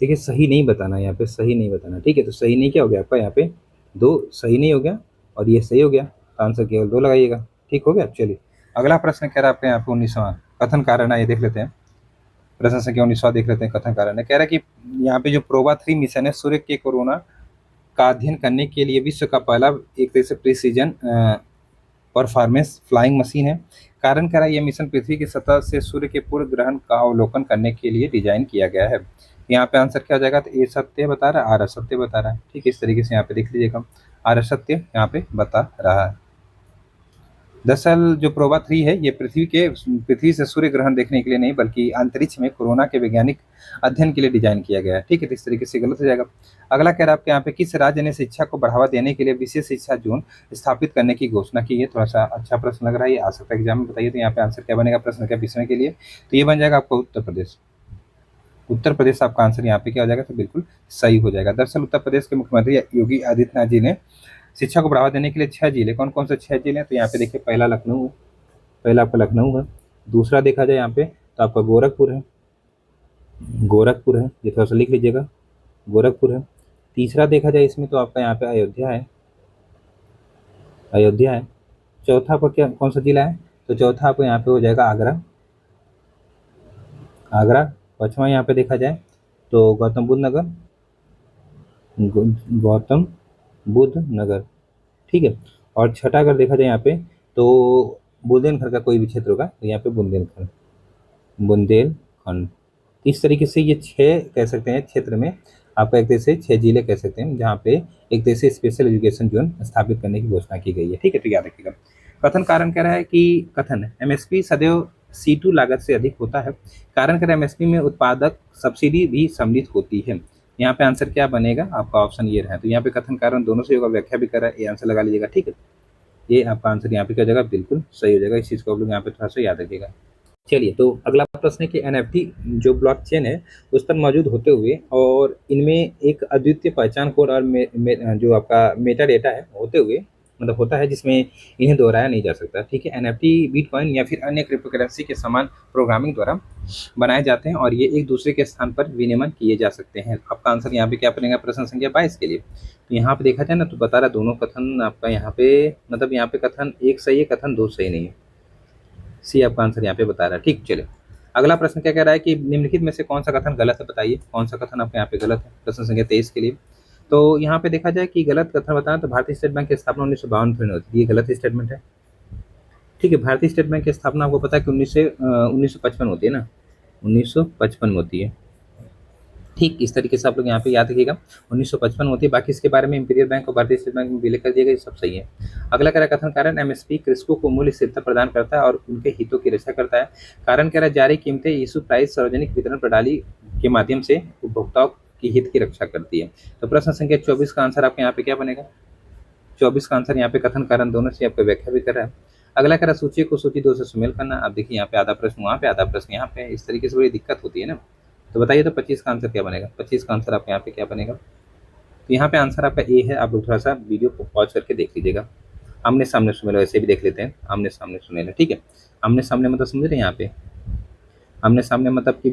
देखिए सही नहीं बताना है, यहाँ पे सही नहीं बताना। ठीक है, तो सही नहीं क्या हो गया आपका, यहाँ पे 2 सही नहीं हो गया और ये सही हो गया, तो आंसर केवल 2 लगाइएगा। ठीक हो गया। चलिए अगला प्रश्न कह रहा है आपके यहाँ पे 19वां, कथन कारण है, ये देख लेते हैं। प्रश्न संख्या 19वां देख लेते हैं, कथन कारण है। कह रहा है कि यहाँ पे जो प्रोवा 3 मिशन है, सूर्य के कोरोना का अध्ययन करने के लिए विश्व का पहला एक तरह से प्रिसीजन परफॉर्मेंस फ्लाइंग मशीन है। कारण कह रहा है यह मिशन पृथ्वी की सतह से सूर्य के पूर्ण ग्रहण का अवलोकन करने के लिए डिजाइन किया गया है। यहाँ पे आंसर क्या हो जाएगा, तो ए सत्य बता रहा है, आर असत्य बता रहा है। ठीक है, इस तरीके से यहाँ पे देख लीजिएगा, आर असत्य यहाँ पे बता रहा है। दरअसल जो प्रोवा 3 है ये पृथ्वी से सूर्य ग्रहण देखने के लिए नहीं, बल्कि अंतरिक्ष में कोरोना के वैज्ञानिक अध्ययन के लिए डिजाइन किया गया है। ठीक है, तो इस तरीके से गलत हो जाएगा। अगला कह रहा है आपके यहाँ पे, किस राज्य ने शिक्षा को बढ़ावा देने के लिए विशेष शिक्षा जोन स्थापित करने की घोषणा की है? थोड़ा सा अच्छा प्रश्न लग रहा है, ये आ सकता है एग्जाम में, बताइए। तो यहाँ पे आंसर क्या बनेगा प्रश्न के विषय के लिए, तो ये बन जाएगा आपका उत्तर प्रदेश। उत्तर प्रदेश आपका आंसर यहाँ पे क्या हो जाएगा, तो बिल्कुल सही हो जाएगा। दरअसल उत्तर प्रदेश के मुख्यमंत्री योगी आदित्यनाथ जी ने शिक्षा को बढ़ावा देने के लिए 6 जिले, कौन कौन से 6 जिले हैं, तो यहाँ पे देखिए पहला लखनऊ है, पहला आपका लखनऊ है। दूसरा देखा जाए यहाँ पे तो आपका गोरखपुर है, गोरखपुर है, ये थोड़ा सा लिख लीजिएगा, गोरखपुर है। तीसरा देखा जाए इसमें तो आपका यहाँ पे अयोध्या है, अयोध्या है। चौथा आपका क्या, कौन सा जिला है, तो चौथा आपको यहाँ पे हो जाएगा आगरा, आगरा। पाँचवा यहाँ पे देखा जाए तो गौतम बुद्ध नगर, गौतम बुद्ध नगर। ठीक है, और छठा अगर देखा जाए यहाँ पे तो बुंदेलखंड का कोई भी क्षेत्र होगा, तो यहाँ पे बुंदेलखंड, बुंदेलखंड। इस तरीके से ये 6 कह सकते हैं क्षेत्र में, आपका एक तरह से 6 जिले कह सकते हैं, जहाँ पे एक तरह से स्पेशल एजुकेशन जोन स्थापित करने की घोषणा की गई है। ठीक है, तो याद रखिएगा। कथन कारण कह रहा है कि कथन एमएसपी सदैव C2 लागत से अधिक होता है। कारण कह रहा है एमएसपी में उत्पादक सब्सिडी भी सम्मिलित होती है। यहाँ पे आंसर क्या बनेगा, आपका ऑप्शन ये रहा, तो यहाँ पे कथन कारण दोनों से होगा, व्याख्या भी कर रहा है, ये आंसर लगा लीजिएगा। ठीक है, ये आपका आंसर यहाँ पे क्या हो जाएगा, बिल्कुल सही हो जाएगा। इस चीज़ को आप लोग यहाँ पे थोड़ा सा याद रखिएगा। चलिए, तो अगला प्रश्न है कि एनएफटी जो ब्लॉकचेन है उस पर मौजूद होते हुए और इनमें एक अद्वितीय पहचान कोड और जो आपका मेटा डेटा है होते हुए, मतलब होता है, जिसमें इन्हें दोहराया नहीं जा सकता। ठीक है, एनएफटी बिटकॉइन या फिर अन्य क्रिप्टो करेंसी के समान प्रोग्रामिंग द्वारा बनाए जाते हैं और ये एक दूसरे के स्थान पर विनिमय किए जा सकते हैं। आपका आंसर यहाँ पे क्या बनेगा प्रश्न संख्या 22 के लिए, तो यहाँ पे देखा जाए ना तो बता रहा दोनों कथन आपका यहाँ पे, मतलब यहाँ पे कथन 1 सही है, कथन 2 सही नहीं है। सी आपका आंसर यहाँ पे बता रहा है। ठीक, चलिए अगला प्रश्न क्या कह रहा है कि निम्नलिखित में से कौन सा कथन गलत है, बताइए कौन सा कथन आपके यहाँ पे गलत है, प्रश्न संख्या 23 के लिए। तो यहाँ पे देखा जाए कि गलत कथन बताना, तो भारतीय स्टेट बैंक की स्थापना 1952 में होती है, ये गलत स्टेटमेंट है। ठीक है, भारतीय स्टेट बैंक की स्थापना आपको पता है कि 1955 होती है ना, 1955 में होती है। ठीक, इस तरीके से आप लोग यहाँ पे याद रखिएगा, 1955 होती है। बाकी इसके बारे में इंपीरियल बैंक और भारतीय स्टेट बैंक में विलय कर दिया गया, सब सही है। अगला कह रहा है कथन कारण एमएसपी कृषकों को मूल्य स्थिरता प्रदान करता है और उनके हितों की रक्षा करता है। कारण कह रहा है जारी कीमतें इशू प्राइस सार्वजनिक वितरण प्रणाली के माध्यम से उपभोक्ताओं की हित की रक्षा करती है। तो प्रश्न संख्या 24 का आंसर आपके यहाँ पे क्या बनेगा, 24 का आंसर यहाँ पे कथन कारण दोनों से आपको व्याख्या भी कर रहा है। अगला कह रहा सूची को सूची 2 से सुमेल करना। आप देखिए यहाँ पे आधा प्रश्न वहाँ पे, आधा प्रश्न यहाँ पे, इस तरीके से बड़ी दिक्कत होती है ना। तो बताइए तो 25 का आंसर क्या बनेगा, 25 का आंसर आपके यहाँ पे क्या बनेगा, तो यहाँ पे आंसर आपका ए है। आप लोग थोड़ा सा वीडियो को पॉज करके देख लीजिएगा। आमने सामने सुमेल वैसे भी देख लेते हैं, आमने सामने सुमेल है। ठीक है, आमने सामने मतलब समझ रहे हैं यहाँ पे, आमने सामने मतलब कि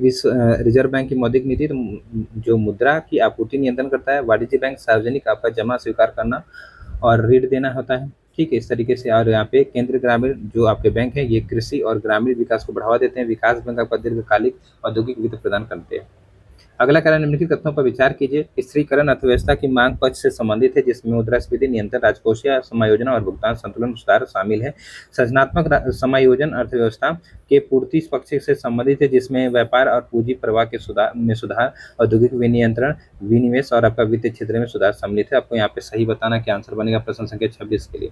रिजर्व बैंक की मौद्रिक नीति तो जो मुद्रा की आपूर्ति नियंत्रण करता है, वाणिज्य बैंक सार्वजनिक आपका जमा स्वीकार करना और ऋण देना होता है। ठीक है, इस तरीके से। और यहाँ पे केंद्रीय ग्रामीण जो आपके बैंक है ये कृषि और ग्रामीण विकास को बढ़ावा देते हैं। विकास बैंक आपका दीर्घकालिक औद्योगिक वित्त प्रदान करते हैं। अगला कह रहा है निम्नलिखित तथ्यों पर विचार कीजिए। स्थिरीकरण अर्थव्यवस्था की मांग पक्ष से संबंधित है, जिसमें मुद्रास्फीति नियंत्रण, राजकोषीय समायोजन और भुगतान संतुलन सुधार शामिल है। सृजनात्मक समायोजन अर्थव्यवस्था के पूर्ति पक्ष से संबंधित है, जिसमें व्यापार और पूंजी प्रवाह के सुधार, औद्योगिक विनियंत्रण, विनिवेश और आपका वित्त क्षेत्र में सुधार सम्मिलित है। आपको यहाँ पे सही बताना क्या आंसर बनेगा प्रश्न संख्या 26 के लिए।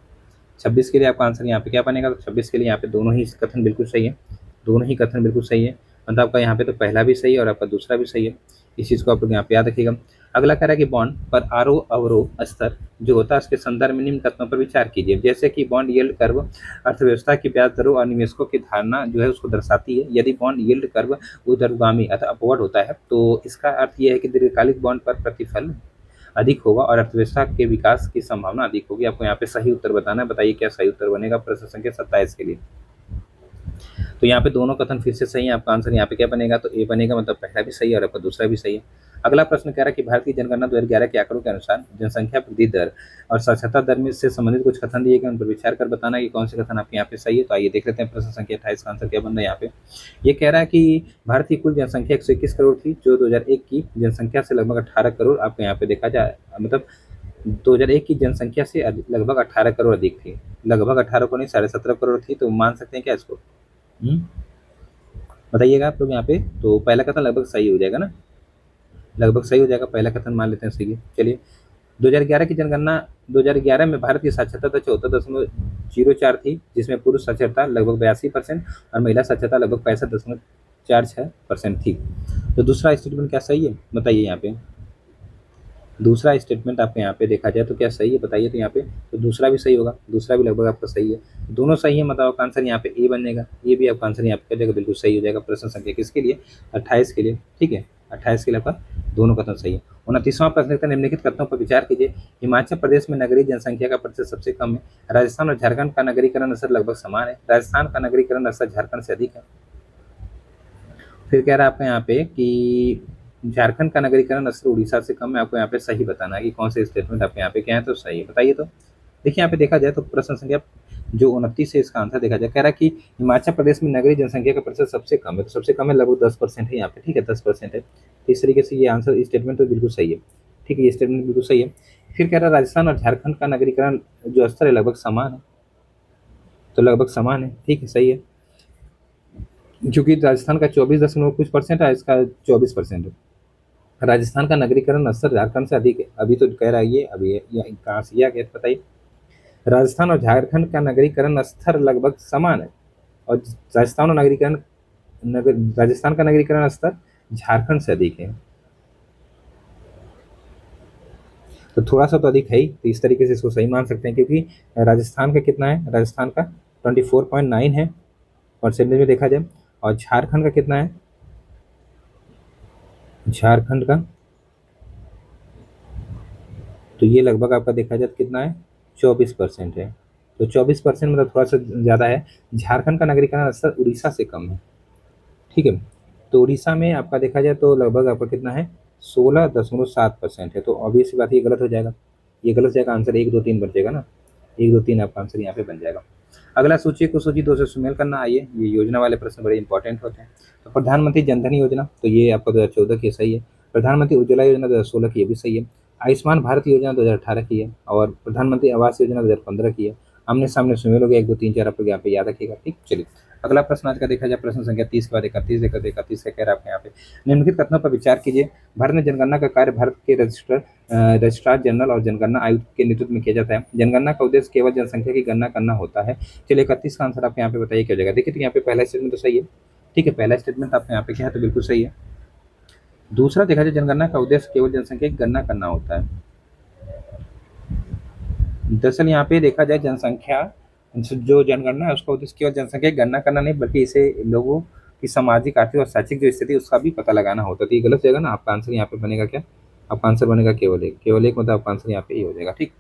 26 के लिए आपका आंसर यहाँ पे क्या बनेगा, तो 26 के लिए यहाँ पे दोनों ही कथन बिल्कुल सही है, दोनों ही कथन बिल्कुल सही है। मतलब आपका यहाँ पे तो पहला भी सही है और आपका दूसरा भी सही है। इस चीज़ को आप लोग यहाँ पे याद रखिएगा। अगला कह रहा है कि बॉन्ड पर आरोह अवरोह स्तर जो होता है उसके संदर्भ में निम्न तत्वों पर विचार कीजिए। जैसे कि बॉन्ड यील्ड कर्व अर्थव्यवस्था की ब्याज दरों और निवेशकों की धारणा जो है उसको दर्शाती है। यदि बॉन्ड यील्ड कर्व ऊर्ध्वगामी अथवा अपवर्ड होता है तो इसका अर्थ यह है कि दीर्घकालिक बॉन्ड पर प्रतिफल अधिक होगा और अर्थव्यवस्था के विकास की संभावना अधिक होगी। आपको यहाँ पे सही उत्तर बताना है। बताइए क्या सही उत्तर बनेगा प्रश्न संख्या 27 के लिए। तो यहाँ पे दोनों कथन फिर से सही है। आपका आंसर यहाँ पे क्या बनेगा, तो ए बनेगा, मतलब पहला भी सही है और आपका दूसरा भी सही है। अगला प्रश्न कह रहा है कि भारत की जनगणना 2011 के आंकड़ों के अनुसार जनसंख्या वृद्धि दर और साक्षरता दर में से संबंधित कुछ कथन दिए गए, उन पर विचार कर बताना कि कौन से कथन आपके यहाँ पे सही है। तो आइए देख लेते हैं प्रश्न संख्या 28 का आंसर क्या बन रहा है यहाँ पे। ये कह रहा है कि भारत की कुल जनसंख्या 121 करोड़ थी, जो 2001 की जनसंख्या से लगभग 18 करोड़ आपको यहाँ पे देखा जाए, मतलब 2001 की जनसंख्या से लगभग 18 करोड़ अधिक थी। लगभग 18 को नहीं, 17.5 करोड़ थी। तो मान सकते हैं क्या इसको? बताइएगा आप लोग यहाँ पे। तो पहला कथन लगभग सही हो जाएगा ना, लगभग सही हो जाएगा, पहला कथन मान लेते हैं सही है। चलिए 2011 की जनगणना, 2011 में भारत की साक्षरता दर 74.04 थी, जिसमें पुरुष साक्षरता लगभग 82% और महिला साक्षरता लगभग 65.46% थी। तो दूसरा स्टेटमेंट क्या सही है बताइए यहाँ पे। दूसरा स्टेटमेंट आपके यहाँ पे देखा जाए तो क्या सही है बताइए। तो यहाँ पे तो दूसरा भी सही होगा, दूसरा भी लगभग आपका सही है, दोनों सही है, मतलब आपका आंसर यहाँ पे ए बनेगा। ये भी आपका आंसर यहाँ पे क्या जाएगा, बिल्कुल सही हो जाएगा। प्रश्न संख्या किसके लिए, 28 के लिए। ठीक है, 28 के लिए आपका दोनों कथन सही है। 29वां प्रश्न लिखता है निम्नलिखित कथनों पर विचार कीजिए। हिमाचल प्रदेश में नगरीय जनसंख्या का प्रतिशत सबसे कम है। राजस्थान और झारखंड का नगरीकरण स्तर लगभग समान है। राजस्थान का नगरीकरण स्तर झारखंड से अधिक है। फिर कह रहा है आपका यहाँ पे कि झारखंड का नगरीकरण स्तर उड़ीसा से कम है। आपको यहाँ पे सही बताना है कि कौन से स्टेटमेंट आपके यहाँ पे क्या है, तो सही है बताइए। तो देखिए यहाँ पे देखा जाए तो प्रश्न संख्या जो 29 है इसका आंसर देखा जाए, कह रहा है कि हिमाचल प्रदेश में नगरीय जनसंख्या का प्रतिशत सबसे कम है। तो सबसे कम है, लगभग 10% है यहाँ पे। ठीक है, 10% है। तो इस तरीके से ये आंसर स्टेटमेंट तो बिल्कुल सही है। ठीक है, ये स्टेटमेंट बिल्कुल सही है। फिर कह रहा है राजस्थान और झारखंड का नगरीकरण जो स्तर है लगभग समान है। तो लगभग समान है, ठीक है, सही है, क्योंकि राजस्थान का 24.कुछ% है, इसका 24% है। राजस्थान का नगरीकरण स्तर झारखंड से अधिक है। अभी तो कह रहा है ये, अभी ये कहाँ से आ गया बताइए। राजस्थान और झारखंड का नगरीकरण स्तर लगभग समान है और राजस्थान का नगरीकरण स्तर झारखंड से अधिक है। तो थोड़ा सा तो अधिक है ही, तो इस तरीके से इसको सही मान सकते हैं, क्योंकि राजस्थान का कितना है, राजस्थान का 24.9 है परसेंटेज में देखा जाए, और झारखंड का कितना है, झारखंड का तो ये लगभग आपका देखा जाए तो कितना है, 24% है। तो 24% मतलब थोड़ा सा ज़्यादा है। झारखंड का नागरिकता स्तर उड़ीसा से कम है। ठीक है, तो उड़ीसा में आपका देखा जाए तो लगभग आपका कितना है, 16.7% है। तो ऑब्वियस बात ये गलत हो जाएगा, ये गलत हो जाएगा, आंसर 1 2 3 बन जाएगा ना, 1 2 3 आपका आंसर यहाँ पे बन जाएगा। अगला सूची को सूची 2 से सुमेल करना। आइए, ये योजना वाले प्रश्न बड़े इंपॉर्टेंट होते हैं। तो प्रधानमंत्री जनधन योजना, तो ये आपका 2014 की सही है। प्रधानमंत्री उज्ज्वला योजना 2016 की, ये भी सही है। आयुष्मान भारत योजना 2018 की है, और प्रधानमंत्री आवास योजना 2015 की है। आमने सामने सुमेल हो गया, 1 2 3 4 आप लोग यहाँ पे याद रखिएगा। ठीक, चलिए अगला प्रश्न आज का देखा जाए, प्रश्न संख्या 30 के बाद 31 का कह रहा है आपके यहाँ पे निम्नलिखित कथनों पर विचार कीजिए। भारत में जनगणना का कार्य भारत के रजिस्ट्रार जनरल और जनगणना आयुक्त के नेतृत्व में किया जाता है। जनगणना का उद्देश्य केवल जनसंख्या की गणना करना होता है। चलिए 31 का आंसर आप यहाँ पे बताइए क्या हो जाएगा। देखिए तो यहाँ पे पहला स्टेटमेंट तो सही है। ठीक है, पहला स्टेटमेंट आपके यहाँ पे क्या है, तो बिल्कुल सही है। दूसरा देखा जाए, जनगणना का उद्देश्य केवल जनसंख्या की गणना करना होता है। दरअसल यहाँ पे देखा जाए जनसंख्या जो जनगणना है उसका उद्देश्य केवल जनसंख्या की गणना करना नहीं, बल्कि इसे लोगों की सामाजिक, आर्थिक और शैक्षिक जो स्थिति है उसका भी पता लगाना होता है। तो ये गलत जगह ना, आपका आंसर यहाँ पे बनेगा क्या, आपका आंसर बनेगा केवल एक, मतलब आपका आंसर यहाँ पे ये हो जाएगा। ठीक,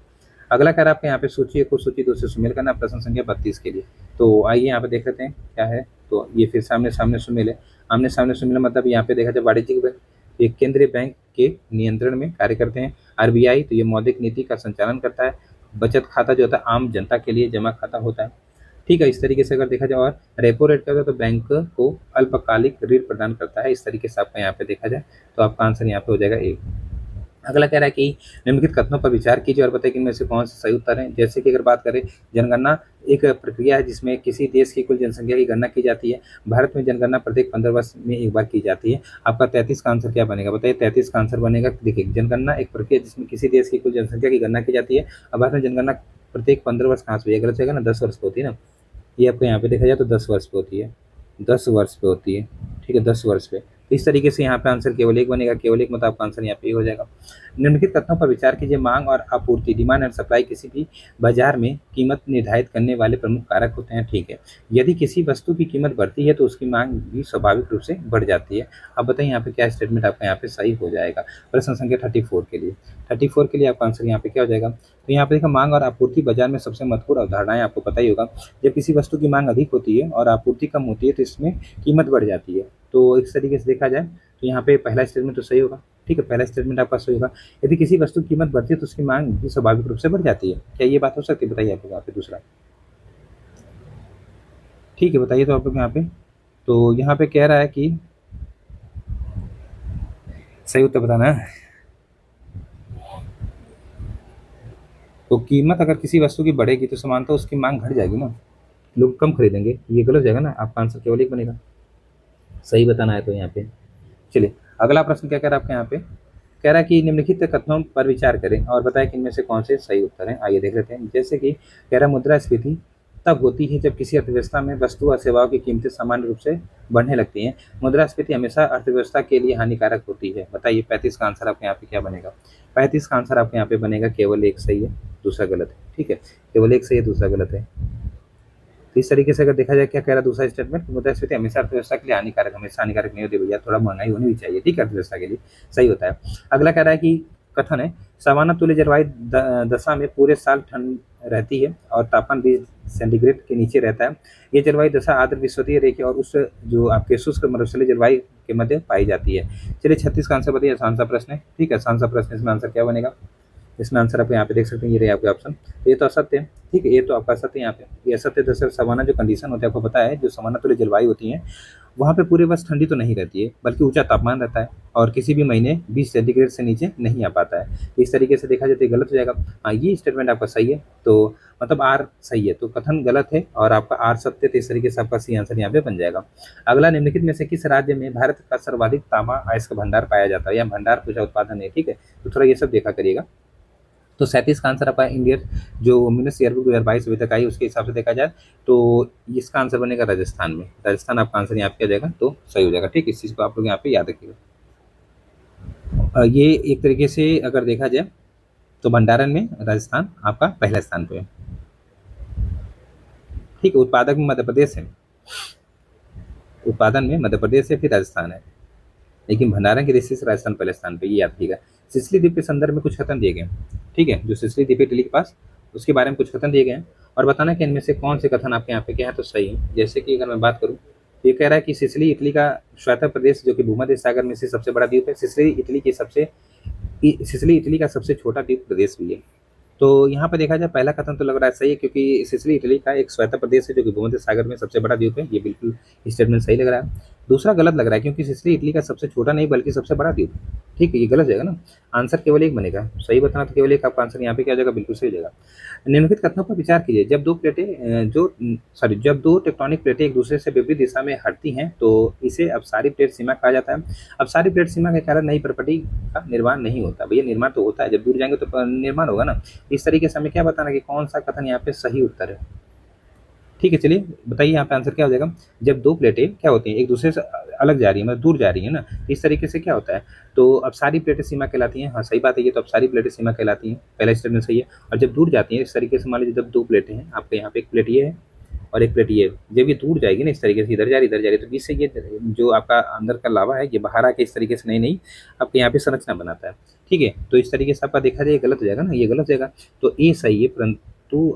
अगला कह रहा है आपके यहाँ पे सूची को सूची 2 से सुमेल करना, प्रश्न संख्या 32 के लिए। तो आइए यहाँ पे देख लेते हैं क्या है। तो ये फिर सामने सामने सुमेल है। आमने सामने सुमेल मतलब यहाँ पे देखा जाए वाणिज्यिक बैंक, एक केंद्रीय बैंक के नियंत्रण में कार्य करते हैं। आरबीआई, तो ये मौद्रिक नीति का संचालन करता है। बचत खाता जो होता है आम जनता के लिए जमा खाता होता है। ठीक है, इस तरीके से अगर देखा जाए। और रेपो रेट क्या होता है, तो बैंक को अल्पकालिक ऋण प्रदान करता है। इस तरीके से आपका यहाँ पे देखा जाए तो आपका आंसर यहाँ पे हो जाएगा ए। अगला कह रहा है कि निम्नलिखित कथनों पर विचार कीजिए और बताइए कि इनमें से कौन सा सही उत्तर है। जैसे कि अगर बात करें, जनगणना एक प्रक्रिया है जिसमें किसी देश की कुल जनसंख्या की गणना की जाती है। भारत में जनगणना प्रत्येक 15 वर्ष में एक बार की जाती है। आपका 33 का आंसर क्या बनेगा, बताइए। 33 का आंसर बनेगा, देखिए, जनगणना एक प्रक्रिया जिसमें किसी देश की कुल जनसंख्या की गणना की जाती है। अब भारत में जनगणना प्रत्येक 15 वर्ष कहाँ से हुई है, गलत जाएगा ना, 10 वर्ष पे होती है ना। ये आपको यहाँ पे देखा जाए तो 10 वर्ष पे होती है, 10 वर्ष पे होती है। ठीक है, 10 वर्ष पे। इस तरीके से यहाँ पे आंसर केवल एक बनेगा, केवल एक, मतलब आपका आंसर यहाँ पे हो जाएगा। निम्नलिखित कथनों पर विचार कीजिए। मांग और आपूर्ति, डिमांड एंड सप्लाई, किसी भी बाजार में कीमत निर्धारित करने वाले प्रमुख कारक होते हैं। ठीक है, यदि किसी वस्तु की कीमत बढ़ती है तो उसकी मांग भी स्वाभाविक रूप से बढ़ जाती है। अब बताइए यहाँ पे क्या स्टेटमेंट आपका यहाँ पे सही हो जाएगा। प्रश्न संख्या 34 के लिए, 34 के लिए आपका आंसर यहाँ पे क्या हो जाएगा। तो यहाँ पे देखा, मांग और आपूर्ति बाजार में सबसे महत्वपूर्ण अवधारणाएं, आपको पता ही होगा। जब किसी वस्तु की मांग अधिक होती है और आपूर्ति कम होती है तो इसमें कीमत बढ़ जाती है। तो इस तरीके से देखा जाए तो यहाँ पे पहला स्टेटमेंट तो सही होगा। ठीक है, पहला स्टेटमेंट आपका सही होगा। यदि किसी वस्तु की कीमत बढ़ती है तो उसकी मांग भी स्वाभाविक रूप से बढ़ जाती है। क्या ये बात हो सकती है, बताइए आप लोग यहाँ पे दूसरा। ठीक है, बताइए तो आप लोग यहाँ पे। तो यहाँ पे कह रहा है कि सही उत्तर बताना है। तो कीमत अगर किसी वस्तु की बढ़ेगी तो समानतः उसकी मांग घट जाएगी ना, लोग कम खरीदेंगे। ये गलत हो जाएगा ना, आपका आंसर केवल एक बनेगा। सही बताना है तो यहाँ पे। चलिए, अगला प्रश्न क्या कह रहा है आपके यहाँ पे। कह रहा है कि निम्नलिखित कथनों पर विचार करें और बताएं कि इनमें से कौन से सही उत्तर हैं। आइए देख लेते हैं। जैसे कि कह रहा है, मुद्रास्फीति तब होती है जब किसी अर्थव्यवस्था में वस्तु और सेवाओं की कीमतें सामान्य रूप से बढ़ने लगती हैं। मुद्रास्फीति हमेशा अर्थव्यवस्था के लिए हानिकारक होती है। बताइए 35 का आंसर आपके यहाँ पे क्या बनेगा। 35 का आंसर आपके यहाँ पे बनेगा, केवल एक सही है, दूसरा गलत है। ठीक है, केवल एक सही है, दूसरा गलत है। तो इस तरीके से अगर देखा जाए, क्या कह रहा है दूसरा स्टेटमेंट, मुद्रास्फीति हमेशा अर्थव्यवस्था के लिए हानिकारक, हमेशा हानिकारक नहीं होती भैया, थोड़ा महंगाई होनी भी चाहिए। ठीक है, अर्थव्यवस्था के लिए सही होता है। अगला कह रहा है कि कथन है, सामान्य तुल्य जलवायु दशा में पूरे साल ठंड रहती है और तापमान 20 सेंटीग्रेड के नीचे रहता है। ये जलवायु दशा आर्द्र विषुवतीय रेखा और उस जो आपके शुष्क मरुस्थलीय जलवायु के मध्य पाई जाती है। चलिए 36 का आंसर बताइए, आसान सा प्रश्न है। ठीक है, आसान सा प्रश्न, इसमें आंसर क्या बनेगा। इसमें आंसर आप यहाँ पे देख सकते हैं, ये रहे आपके ऑप्शन। तो ये तो असत्य है। ठीक है, ये तो आपका असत्य है यहाँ पे, ये असत्य। दरअसल सामान्य जो कंडीशन होता है, आपको पता है, जो सामान्य तुल्य जलवायु होती है वहाँ पे पूरे वर्ष ठंडी तो नहीं रहती है, बल्कि ऊंचा तापमान रहता है और किसी भी महीने 20 सेंटीग्रेड से नीचे नहीं आ पाता है। इस तरीके से देखा जाए तो ये गलत हो जाएगा। हाँ, ये स्टेटमेंट आपका सही है, तो मतलब आर सही है, तो कथन गलत है और आपका आर सत्य। तो इस तरीके से आपका सी आंसर यहाँ पे बन जाएगा। अगला, निम्नलिखित में से किस राज्य में भारत का सर्वाधिक तांबा अयस्क भंडार पाया जाता है, या भंडार पूजा उत्पादन है। ठीक है, तो थोड़ा ये सब देखा करिएगा। तो 37 का आंसर आपका इंडियन जो वुमेन्स ईयरबुक 2022 अभी तक आई उसके हिसाब से देखा जाए तो इसका आंसर बनेगा राजस्थान में। राजस्थान आपका आंसर यहाँ पे आ जाएगा, तो सही हो जाएगा। ठीक, इस चीज़ को आप लोग यहाँ पे याद रखिएगा। ये एक तरीके से अगर देखा जाए तो भंडारण में राजस्थान आपका पहले स्थान पे है। ठीक है, उत्पादक में मध्य प्रदेश है, उत्पादन में मध्य प्रदेश है, फिर राजस्थान है, लेकिन भंडारण की दृष्टि से राजस्थान पहले स्थान पे, ये याद रखिएगा। सिसली द्वीप के संदर्भ में कुछ कथन दिए गए हैं। ठीक है, जो सिसली द्वीप है इटली के पास, उसके बारे में कुछ कथन दिए गए हैं और बताना कि इनमें से कौन से कथन आपके यहाँ पे क्या है तो सही है। जैसे कि अगर मैं बात करूँ तो ये कह रहा है कि सिसली इटली का श्वेत प्रदेश जो कि भूमध्य सागर में से सबसे बड़ा द्वीप है। सिसली इटली का सबसे छोटा द्वीप प्रदेश भी है। तो यहाँ पे देखा जाए पहला कथन तो लग रहा है सही है, क्योंकि सिसिली इटली का एक स्वतंत्र प्रदेश है जो कि भूमध्य सागर में सबसे बड़ा द्वीप है। ये बिल्कुल स्टेटमेंट सही लग रहा है। दूसरा गलत लग रहा है, क्योंकि सिसिली इटली का सबसे छोटा नहीं बल्कि सबसे बड़ा द्वीप है। ठीक है, ये गलत जाएगा ना, आंसर केवल एक बनेगा। सही बताना तो केवल एक, आपका आंसर यहाँ पे क्या हो जाएगा, बिल्कुल सही हो जाएगा। निम्नलिखित कथनों पर विचार कीजिए। जब दो टेक्टोनिक प्लेटें एक दूसरे से विपरीत दिशा में हटती हैं तो इसे अपसारी प्लेट सीमा कहा जाता है। अपसारी प्लेट सीमा के कारण नई प्रॉपर्टी का निर्माण नहीं होता। भैया निर्माण तो होता है, जब दूर जाएंगे तो निर्माण होगा ना। इस तरीके से हमें क्या बताना कि कौन सा कथन यहाँ पे सही उत्तर है। ठीक है, चलिए बताइए यहाँ पे आंसर क्या हो जाएगा। जब दो प्लेटें क्या होती हैं एक दूसरे से अलग जा रही है, मतलब दूर जा रही है ना, इस तरीके से क्या होता है, तो अब सारी प्लेटें सीमा कहलाती हैं। हाँ सही बात है, ये तो अब सारी प्लेटें सीमा कहलाती हैं, पहला स्टेटमेंट सही है। और जब दूर जाती हैं इस तरीके से, मान लीजिए जब दो प्लेटें हैं आपके यहाँ पे, एक प्लेट ये है और एक प्लेट ये है, जब ये दूर जाएगी ना इस तरीके से, इधर जा रही इधर जा रही, तो इससे ये जो आपका अंदर का लावा है ये बाहर आके इस तरीके से नई नई आपके यहाँ पे संरचना बनाता है। ठीक है, तो इस तरीके से आपका देखा जाए गलत हो जाएगा ना, ये गलत हो जाएगा। तो ए सही है, परंतु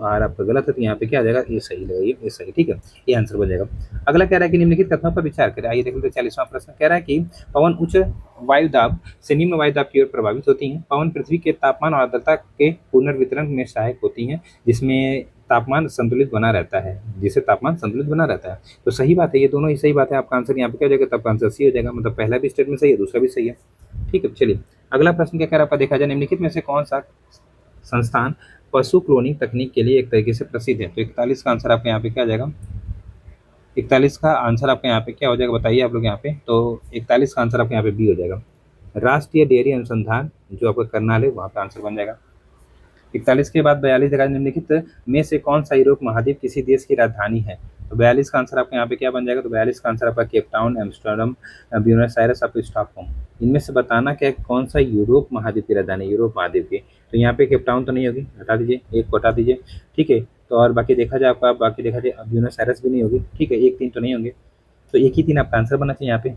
आर आपका गलत है, तो यहाँ पे क्या आ जाएगा, ये सही लगेगा, ये सही। ठीक है, ये आंसर बन जाएगा। अगला कह रहा है कि निम्नलिखित कथनों पर विचार करें। आइए देख लेते हैं 40वां प्रश्न। कह रहा है कि पवन उच्च वायु दाब से निम्न वायु दाब की ओर प्रभावित होती हैं। पवन पृथ्वी के तापमान और आर्द्रता के पुनर्वितरण में सहायक होती हैं, जिसमें तापमान संतुलित बना रहता है, जिससे तापमान संतुलित बना रहता है। तो सही बात है, ये दोनों ही सही बात है। आपका आंसर यहाँ पे क्या हो जाएगा, तब आंसर सी हो जाएगा। मतलब पहला भी स्टेटमेंट सही है, दूसरा भी सही है। ठीक है, चलिए अगला प्रश्न क्या कह रहा है, आपका देखा जाए निम्नलिखित में से कौन सा संस्थान पशु क्लोनिंग तकनीक के लिए एक तरीके से प्रसिद्ध है। तो 41 का आंसर आपका यहाँ पे क्या आ जाएगा, 41 का आंसर आपका यहाँ पे क्या हो जाएगा, बताइए आप लोग यहाँ पे। तो 41 का आंसर आपका यहाँ पे बी हो जाएगा, राष्ट्रीय डेयरी अनुसंधान जो आपका करनाल है वहाँ पे आंसर बन जाएगा। 41 के बाद 42 देखा जाए निम्नलिखित में से कौन सा यूरोप महाद्वीप किसी देश की राजधानी है। तो 42 का आंसर आपका यहाँ पे क्या बन जाएगा, तो 42 का आंसर आपका Cape Town, Amsterdam, Buenos Aires, आपको स्टॉकहोम। इनमें से बताना क्या है, कौन सा यूरोप महाद्वीप की राजधानी, यूरोप महाद्वीप की। तो यहाँ पे केप टाउन तो नहीं होगी, हटा दीजिए, एक को हटा दीजिए। ठीक है, तो और बाकी देखा जाए आपका, बाकी देखा जाए ब्यूनस आयरस भी नहीं होगी। ठीक है, एक तीन तो नहीं होंगे, तो एक ही तीन आपका आंसर बनना चाहिए यहाँ पे।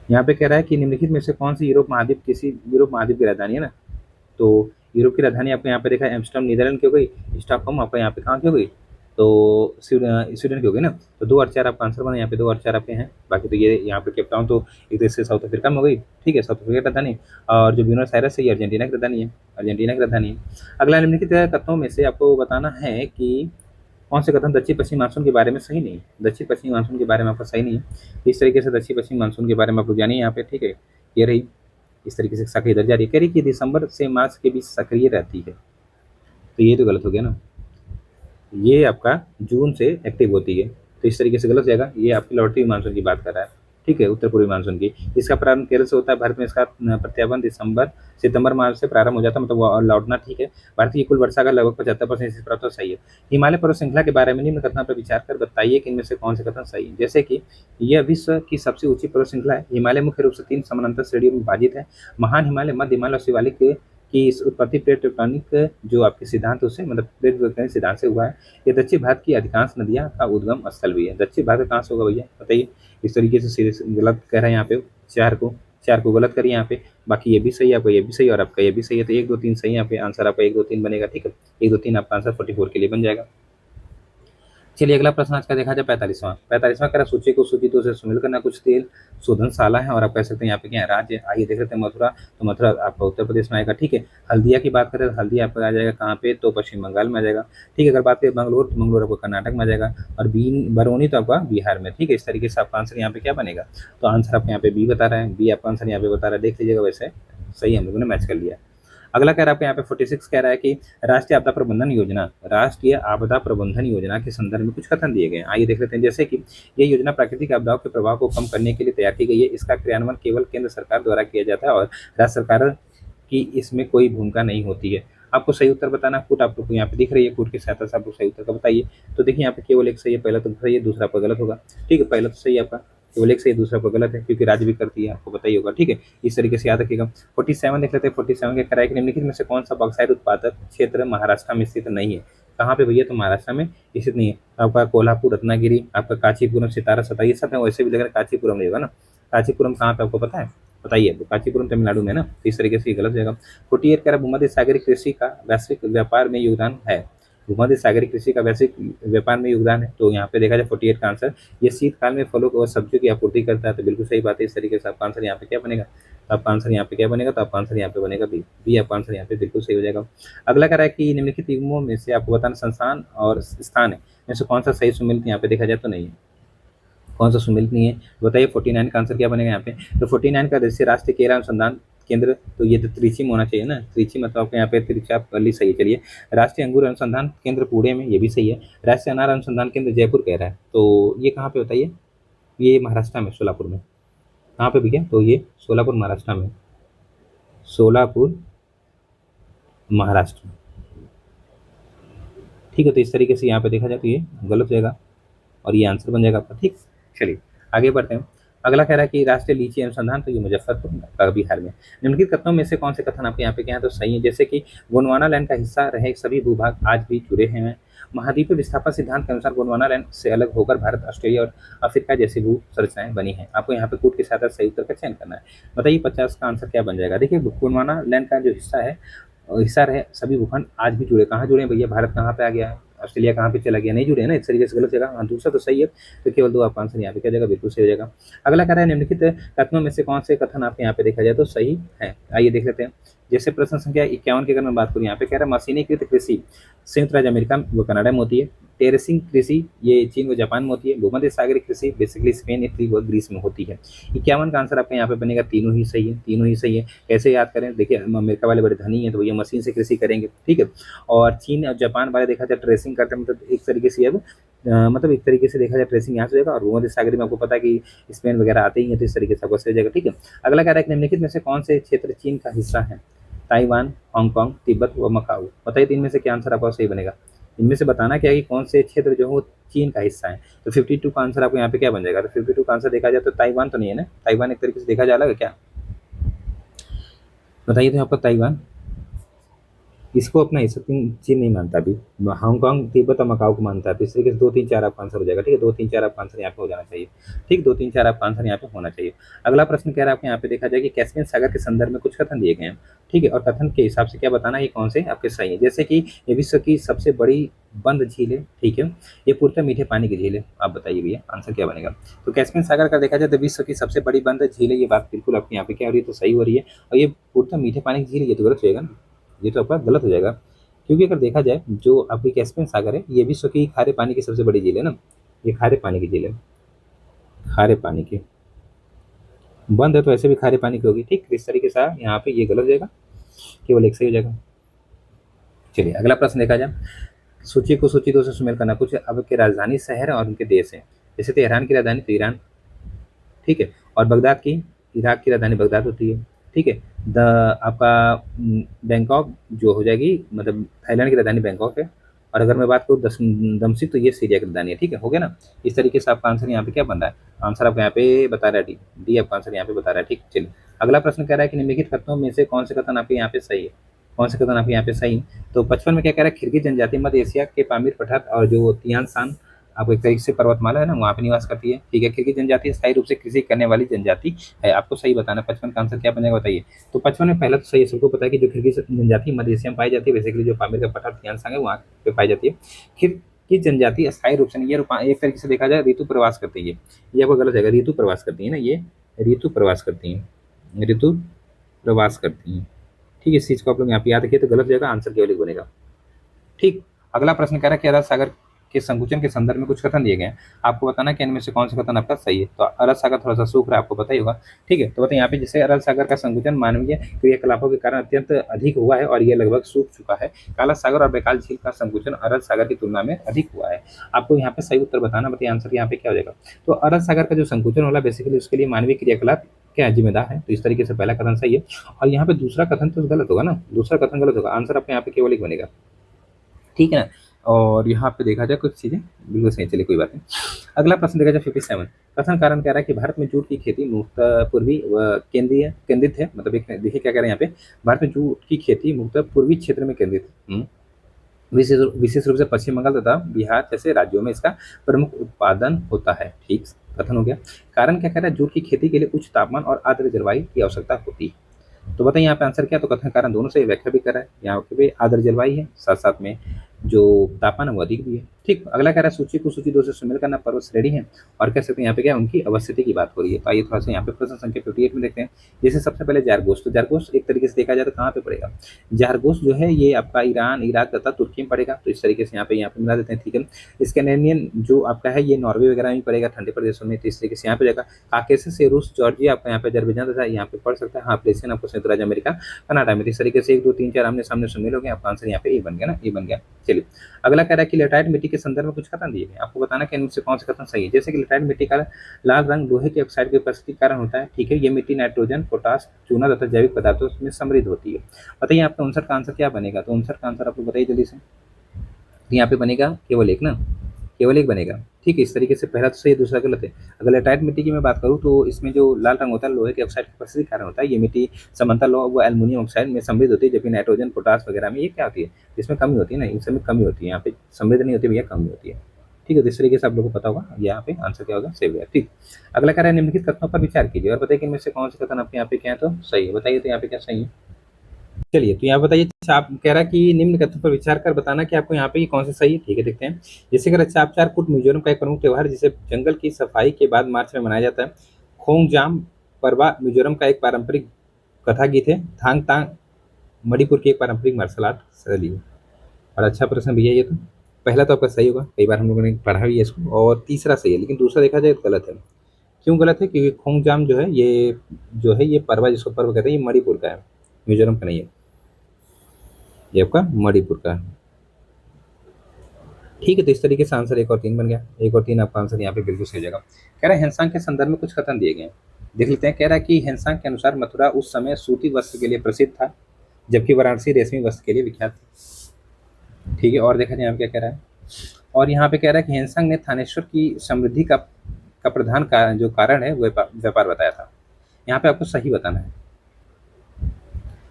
यहाँ पे कह रहा है कि निम्नलिखित में से कौन सी यूरोप महाद्वीप किसी यूरोप महाद्वीप की राजधानी है ना। तो यूरोप की राजधानी आपको यहाँ पे देखा है एम्स्टर्डम नीदरलैंड की हो गई, स्टॉकहोम आपका यहाँ पे कहाँ की हो गई, तो स्वीडन की हो गई ना। तो 2 और 4 आपका आंसर बना, यहाँ पे 2 और 4 आपके हैं। बाकी तो ये यहाँ पे केप टाउन तो एक देश से साउथ अफ्रीका में हो गई। ठीक है, साउथ अफ्रीका की राजधानी। और जो ब्यूनस आयरस है ये अर्जेंटीना की राजधानी है, अर्जेंटीना की राजधानी है। अगला निम्नलिखित कथनों में से आपको बताना है कि कौन से कथन दक्षिण पश्चिम मानसून के बारे में सही नहीं है। दक्षिण पश्चिम मानसून के बारे में आपका सही नहीं है। इस तरीके से दक्षिण पश्चिम मानसून के बारे में आप लोग जानिए यहाँ पे। ठीक है, ये रही इस तरीके से सक्रिय दर जारी कह रही कि दिसंबर से मार्च के बीच सक्रिय रहती है। तो ये तो गलत हो गया ना, ये आपका जून से एक्टिव होती है। तो इस तरीके से गलत जाएगा, ये आपकी लौटती हुई मानसून की बात कर रहा है। ठीक है, उत्तर पूर्वी मानसून की। इसका प्रारंभ केरल से होता है। भारत में इसका प्रत्यावर्तन सितंबर मार्च से प्रारंभ हो जाता है, मतलब वो लौटना। ठीक है, भारत की कुल वर्षा का लगभग 75% इसी प्राप्त सही है। हिमालय पर्वत श्रृंखला के बारे में निम्न कथनों पर विचार कर बताइए कि इनमें से कौन से कथन सही है। जैसे कि यह विश्व की सबसे ऊंची पर्वत श्रृंखला है। हिमालय मुख्य रूप से 3 समानांतर श्रेणियों में विभाजित है। महान हिमालय, मध्य हिमालय और शिवालिक की इस उत्पत्ति प्लेट टेक्टोनिक जो आपके सिद्धांत उससे, मतलब प्लेट टेक्टोनिक सिद्धांत से हुआ है। ये दक्षिण भारत की अधिकांश नदियां का उद्गम स्थल भी है। दक्षिण भारत कहाँ से होगा भैया, बताइए। इस तरीके से सीधे गलत कह रहे हैं यहाँ पे, चार को गलत करिए यहाँ पे। बाकी ये भी सही है, आपका ये भी सही और आपका ये भी सही है। तो 1 2 3 सही है, यहाँ पे आंसर आपका 1 2 3 बनेगा। ठीक है, 1 2 3 आपका आंसर 44 के लिए बन जाएगा। चलिए अगला प्रश्न आज का देखा जाए 45वां कह रहा सूची को सूची 2 से शामिल करना। कुछ तेल शोधनशाला है और आप कह सकते हैं यहाँ पे क्या है, राज्य। आइए देख लेते हैं मथुरा। तो मथुरा आपका उत्तर प्रदेश में आएगा। ठीक है, हल्दिया की बात करें तो हल्दिया आपका आ जाएगा कहाँ पे, तो पश्चिम बंगाल में आ जाएगा। ठीक है, अगर बात करें मंगलोर तो मंगलोर आपको कर्नाटक में आ जाएगा। और बरौनी तो आपका बिहार में। ठीक है, इस तरीके से आपका आंसर यहाँ पे क्या बनेगा, तो आंसर आपका यहाँ पे बी बता रहा है। बी आपका आंसर यहाँ पे बता रहा है, देख लीजिएगा। वैसे सही हम लोगों ने मैच कर लिया। अगला कह रहा है आपको यहाँ पे 46 कह रहा है कि राष्ट्रीय आपदा प्रबंधन योजना के संदर्भ में कुछ कथन दिए गए हैं। आइए देख लेते हैं। जैसे कि ये योजना प्राकृतिक आपदाओं के प्रभाव को कम करने के लिए तैयार की गई है। इसका क्रियान्वयन केवल केंद्र सरकार द्वारा किया जाता है और राज्य सरकार की इसमें कोई भूमिका नहीं होती है। आपको सही उत्तर बताना। कूट आप लोग को यहाँ पे दिख रही है, कूट की सहायता से आप लोग सही उत्तर का बताइए। तो देखिए यहाँ पे केवल एक सही है, पहला तो सही है, दूसरा आपका गलत होगा। ठीक है, पहला तो सही है आपका, केवल एक सही, दूसरा आपका गलत है क्योंकि राज्य भी करती है, आपको पता ही होगा। ठीक है, इस तरीके से याद रखिएगा। 47 देख लेते हैं। 47 के कराए कि निम्नलिखित में से कौन सा बॉक्साइट उत्पादक क्षेत्र महाराष्ट्र में स्थित नहीं है। कहाँ पे भैया, तो महाराष्ट्र में स्थित नहीं है। आपका कोल्हापुर, रत्नागिरी, आपका कांचीपुरम, सितारा सता, ये सब है। वैसे भी लग रहा है कांचीपुरम नहीं होगा ना। कांचीपुरम कहाँ पे आपको पता है, बताइए। तो कांचीपुरम तमिलनाडु में ना, तो इस तरीके से गलत हो जाएगा। 48 कह रहा भूमध्य सागरीय कृषि का वैश्विक व्यापार में योगदान है। भूमध्य सागरीय कृषि का वैश्विक व्यापार में योगदान है। तो यहाँ पे देखा जाए 48 का आंसर, ये शीतकाल में फलों और सब्जियों की आपूर्ति करता है। तो बिल्कुल सही बात है। इस तरीके से आपका आंसर यहाँ पे क्या बनेगा, तो आपका आंसर यहाँ पे क्या बनेगा, तो आपका आंसर यहाँ पे बनेगा बी। बी आपका आंसर यहाँ पे बिल्कुल सही हो जाएगा। अगला कह रहा है कि निम्नलिखित युग्मों में से आपको बताना संस्थान और स्थान है में से कौन सा सही सुमिलित यहाँ पे देखा जाए तो नहीं है। कौन सा सुमिलित नहीं है बताइए। 49 का आंसर क्या बनेगा यहाँ पे, तो 49 का जैसे राष्ट्रीय केरा अनुसंधान केंद्र, तो ये तो त्रिची में होना चाहिए ना। त्रिची मतलब आपको यहाँ पे तिरुचिरापल्ली सही है। चलिए, राष्ट्रीय अंगूर अनुसंधान केंद्र पुणे में, ये भी सही है। राष्ट्रीय अनार अनुसंधान केंद्र जयपुर कह रहा है, तो ये कहाँ पे बताइए, ये महाराष्ट्र में, सोलापुर में। कहाँ पे भैया, तो ये सोलापुर महाराष्ट्र में, सोलापुर महाराष्ट्र। ठीक है, तो इस तरीके से यहाँ पे देखा जाए तो ये गलत हो जाएगा और ये आंसर बन जाएगा आपका। ठीक, चलिए आगे बढ़ते हैं। अगला कह रहा है कि राष्ट्रीय लीची अनुसंधान, तो ये मुजफ्फरपुर का बिहार में। निम्नलिखित कथनों में से कौन से कथन आपके यहाँ पे क्या है, तो सही है। जैसे कि गोंडवाना लैंड का हिस्सा रहे सभी भूभाग आज भी जुड़े हैं। महाद्वीपीय विस्थापन सिद्धांत के अनुसार गोंडवाना लैंड से अलग होकर भारत, ऑस्ट्रेलिया और अफ्रीका जैसी भू संरचनाएं बनी हैं। आपको यहाँ पे कूट के साथ सही उत्तर का चयन करना है। बताइए 50 का आंसर क्या बन जाएगा। देखिए, गोंडवाना लैंड का जो हिस्सा रहे सभी भूखंड आज भी जुड़े। कहाँ जुड़े हैं भैया, भारत कहाँ पे आ गया है, ऑस्ट्रेलिया कहाँ पे चला गया, नहीं जुड़े हैं ना। इस तरीके से गलत जगह। हाँ, दूसरा तो सही है, तो केवल 2 आपका आंसर यहाँ पे क्या जाएगा, बिल्कुल सही हो जाएगा। अगला कह रहा है निम्नलिखित कथनों में से कौन से कथन आपके यहाँ पे देखा जाए तो सही है। आइए देख लेते हैं। जैसे प्रश्न संख्या 51 की अगर मैं बात करूँ, यहाँ पे कह रहा है मशीनीकृत कृषि संयुक्त राज्य अमेरिका व कनाडा में होती है। टेरेसिंग कृषि ये चीन व जापान में होती है। भूमध्य सागरीय कृषि बेसिकली स्पेन, इटली व ग्रीस में होती है। 51 का आंसर आपका यहाँ पे बनेगा, तीनों ही सही है, तीनों ही सही है। कैसे याद करें, देखिए अमेरिका वाले बड़े धनी हैं तो ये मशीन से कृषि करेंगे, ठीक है। और चीन और जापान वाले देखा जाए ट्रेसिंग करते हैं, मतलब एक तरीके से अब मतलब एक तरीके से देखा जाए ट्रेसिंग यहाँ से होगा। और भूमध्य सागरीय में आपको पता है कि स्पेन वगैरह आते ही हैं, तो इस तरीके से आपको सही हो जाएगा, ठीक है। अगला कह रहा है कि निम्नलिखित में से कौन से क्षेत्र चीन का हिस्सा है? ताइवान, हांगकांग, तिब्बत व मकाऊ। बताइए तीन में से क्या आंसर आपका सही बनेगा? इनमें से बताना क्या है कि कौन से क्षेत्र जो है वो चीन का हिस्सा है। तो 52 का आंसर आपको यहाँ पे क्या बन जाएगा? तो 52 का आंसर देखा जाए तो ताइवान तो नहीं है ना, ताइवान एक तरीके से देखा जा रहा है क्या? बताइए तो आपका ताइवान इसको अपना हिस्सा चीन नहीं मानता अभी, हांगकांग, तिब्बत और मकाऊ को मानता है। तो इस तरीके से 2 3 4 आपका आंसर हो जाएगा, ठीक है। 2 3 4 आपका आंसर यहाँ पे हो जाना चाहिए, ठीक। 2 3 4 आपका आंसर यहाँ पे होना चाहिए। अगला प्रश्न कह रहा है आपको यहाँ पे देखा जाए कि कैस्पियन सागर के संदर्भ में कुछ कथन दिए गए हैं, ठीक है। और कथन के हिसाब से क्या बताना है कौन से आपके सही है। जैसे कि ये विश्व की सबसे बड़ी बंद झील है, ठीक है। ये पूर्णतः मीठे पानी की झील है। आप बताइए भैया आंसर क्या बनेगा? तो कैस्पियन सागर का देखा जाए तो विश्व की सबसे बड़ी बंद झील है, ये बात बिल्कुल आपके यहाँ पे क्या हो रही है, तो सही हो रही है। और ये पूर्णतः मीठे पानी की झील है, ये तो गलत हो जाएगा ना, ये तो आपका गलत हो जाएगा। क्योंकि अगर देखा जाए जो आपकी कैस्पियन सागर है ये विश्व की खारे पानी की सबसे बड़ी झील है ना, ये खारे पानी की झील है, खारे पानी की। बंद है तो ऐसे भी खारे पानी की होगी, ठीक। इस तरीके से यहाँ पे ये गलत हो जाएगा, केवल एक सही हो जाएगा। चलिए अगला प्रश्न देखा जाए, सूची को सूची दो से सुमेल करना। कुछ अब के राजधानी शहर और उनके देश हैं, जैसे तेहरान की राजधानी तो ईरान, ठीक है। और बगदाद की, इराक की राजधानी बगदाद होती है, ठीक है। द आपका बैंकॉक जो हो जाएगी, मतलब थाईलैंड की राजधानी बैंकॉक है। और अगर मैं बात करूँ दमसिक तो ये सीरिया की राजधानी है, ठीक है। हो गया ना। इस तरीके से आपका आंसर यहाँ पे क्या बन रहा है? आंसर आपको यहाँ पे बता रहा है डी, डी आपका आंसर यहाँ पे बता रहा है, ठीक। चलिए अगला प्रश्न कह रहा है कि निम्नलिखित कथनों में से कौन से कथन आपके यहाँ पे सही है? कौन से कथन आपके यहाँ पे सही है? तो 55 में क्या कह रहा है, खिरकी जनजाति मध्य एशिया के पामीर पठार और जो तियान शान आपको एक तरीके से पर्वतमाला है ना, वहाँ पे निवास करती है, ठीक है। खिरकी जनजाति स्थायी रूप से कृषि करने वाली जनजाति है। आपको सही बताना, 55 का आंसर क्या बनेगा बताइए। तो 55 में पहला तो सही है, सबको पता है कि जो खिरकी जनजाति मध्य एशिया में पाई जाती है, बेसिकली जो पामीर का पठार तियान सांग है वहाँ पे पाई जाती है। खिरकी जनजाति स्थायी रूप से नहीं, ये एक तरीके से देखा जाए ऋतु प्रवास करती है, ये आपको गलत है। ऋतु प्रवास करती है ना, ये ऋतु प्रवास करती है, ऋतु प्रवास करती है, ठीक है। इस चीज को आप लोग यहाँ पे याद रखिए, तो गलत जगह आंसर केवल बनेगा, ठीक। अगला प्रश्न कह रहा है कि अरब सागर के संकुचन के संदर्भ में कुछ कथन दिए गए हैं, आपको बताना कि इनमें से कौन सा कथन आपका सही है। तो अरब सागर थोड़ा सा सूख रहा है, आपको पता ही होगा, ठीक है। तो बताइए यहाँ पे जैसे अरब सागर का संकुचन मानवीय क्रियाकलापों के कारण अत्यंत अधिक हुआ है और ये लगभग सूख चुका है। काला सागर और बैकाल झील का संकुचन अरब सागर की तुलना में अधिक हुआ है। आपको यहाँ पे सही उत्तर बताना, बताइए आंसर यहाँ पे क्या हो जाएगा। तो अरब सागर का जो संकुचन होला बेसिकली उसके लिए मानवीय क्रियाकलाप क्या जिम्मेदार है, तो इस तरीके से पहला कथन सही है। और यहाँ पे दूसरा कथन तो गलत होगा ना, दूसरा कथन गलत होगा, आंसर आपका यहाँ पे केवल एक बनेगा, ठीक है ना। और यहाँ पे देखा जाए कुछ चीजें बिल्कुल सही, चलिए कोई बात नहीं। अगला प्रश्न देखा जाए 57, कथन कारण कह रहा है कि भारत में जूट की खेती मुख्यतः पूर्वी व केंद्रीय केंद्रित है। मतलब एक देखिए क्या कह रहे हैं यहाँ पे, भारत में जूट की खेती मुख्यतः पूर्वी क्षेत्र में केंद्रित है। विशेष रूप से पश्चिम बंगाल तथा बिहार जैसे राज्यों में इसका प्रमुख उत्पादन होता है, ठीक। कथन हो गया। कारण क्या कह रहा है, जूट की खेती के लिए उच्च तापमान और आर्द्र जलवायु की आवश्यकता होती है। तो बताइए यहाँ पे आंसर क्या, तो कथन कारण दोनों से व्याख्या भी कर रहा है। यहाँ पे आर्द्र जलवायु है, साथ साथ में जो तापमान है वो अधिक भी है, ठीक। अगला कह रहा है सूची को सूची दो से शामिल करना, पर्वत श्रेणी है और कह सकते हैं यहाँ पे क्या उनकी अवस्थिति की बात हो रही है। तो आइए थोड़ा सा यहाँ पे प्रश्न संख्या 58 में देखते हैं। जैसे सबसे पहले जारगोस, तो जारगोस एक तरीके से देखा जाए तो कहाँ पे पड़ेगा, जारगोस जो है ये आपका ईरान, इराक तथा तुर्की में पड़ेगा। तो इस तरीके से यहाँ पे मिला देते हैं, ठीक है। स्कैंडिनेवियन जो आपका है ये नॉर्वे वगैरह में पड़ेगा, ठंडे प्रदेशों में, तो इस तरीके से यहाँ पे जाएगा। काकेशस से रूस, जॉर्जिया आपका यहाँ पे अजरबैजान तथा यहाँ पे पड़ सकता है। हाँ प्लेसियन आपको संयुक्त राज्य अमेरिका कनाडा में। इस तरीके से 1 2 3 4 आमने सामने शामिल हो गए, आपका आंसर यहाँ पे ए बन गया ना, ए बन गया। चलिए अगला कह रहा है कि लेटराइट मिट्टी के संदर्भ में कुछ कथन दिए गए, आपको बताना कि इनमें से कौन सा कथन सही है। जैसे कि लेटराइट मिट्टी का लाल रंग लोहे के ऑक्साइड की उपस्थिति के कारण होता है, ठीक है। ये मिट्टी नाइट्रोजन, पोटास, चूना तथा जैविक पदार्थों में समृद्ध होती है। बताइए आपका 59 का आंसर क्या बनेगा। तो 59 का आंसर आपको बताइए जल्दी से। यहाँ पे बनेगा केवल एक ना, केवल एक बनेगा, ठीक है। इस तरीके से पहला तो सही है, दूसरा गलत है। अगर लेटराइट मिट्टी की मैं बात करूँ तो इसमें जो लाल रंग होता है लोहे के ऑक्साइड की उपस्थिति के कारण होता है। ये मिट्टी समानता लोहा व एल्युमिनियम ऑक्साइड में समृद्ध होती है, जबकि नाइट्रोजन, पोटास वगैरह में ये क्या होती है, इसमें कमी होती है ना, इनसे में कमी होती है। यहाँ पे समृद्ध नहीं होती भैया, कमी होती है, ठीक है। तो इस तरीके से आप लोगों को पता होगा यहाँ पे आंसर क्या होगा, सही है, ठीक। अगला कह रहा है निम्नलिखित कथनों पर विचार कीजिए और बताइए कि इनमें से कौन से कथन आपके यहाँ पे क्या है तो सही है। बताइए तो यहाँ पे क्या सही है। चलिए तो यहाँ बताइए, आप कह रहा है कि निम्न कथन पर विचार कर बताना कि आपको यहाँ पे ये कौन सा सही है, ठीक है। देखते हैं जैसे कि चापचार कूट मिजोरम का एक प्रमुख त्योहार जिसे जंगल की सफाई के बाद मार्च में मनाया जाता है। खोंगजाम परवा मिजोरम का एक पारंपरिक कथा गीत है। थांग तांग मणिपुर की एक पारंपरिक मार्शल आर्ट शैली है। और अच्छा प्रश्न भैया ये तो। पहला तो आपका सही होगा, कई बार हम लोगों ने पढ़ा भी है इसको, और तीसरा सही है, लेकिन दूसरा देखा जाए तो गलत है। क्यों गलत है? क्योंकि खोंगजाम जो है ये पर्वत, जिसको पर्व कहते हैं, ये मणिपुर का है, मिजोरम का नहीं है। ये आपका मणिपुर का है। ठीक है, तो इस तरीके से आंसर 1 और 3 बन गया। 1 और 3 आपका आंसर यहाँ पे बिल्कुल सही जगह। कह रहा है हेनसांग के संदर्भ में कुछ कथन दिए गए हैं। देख लेते हैं। कह रहा है कि हेनसांग के अनुसार मथुरा उस समय सूती वस्त्र के लिए प्रसिद्ध था, जबकि वाराणसी रेशमी वस्त्र के लिए विख्यात थी। ठीक है, और देखा जाए यहाँ पे क्या कह रहा है। और यहाँ पे कह रहा है कि हेनसांग ने थानेश्वर की समृद्धि का प्रधान कारण, जो कारण है, व्यापार बताया था। यहाँ पे आपको सही बताना है।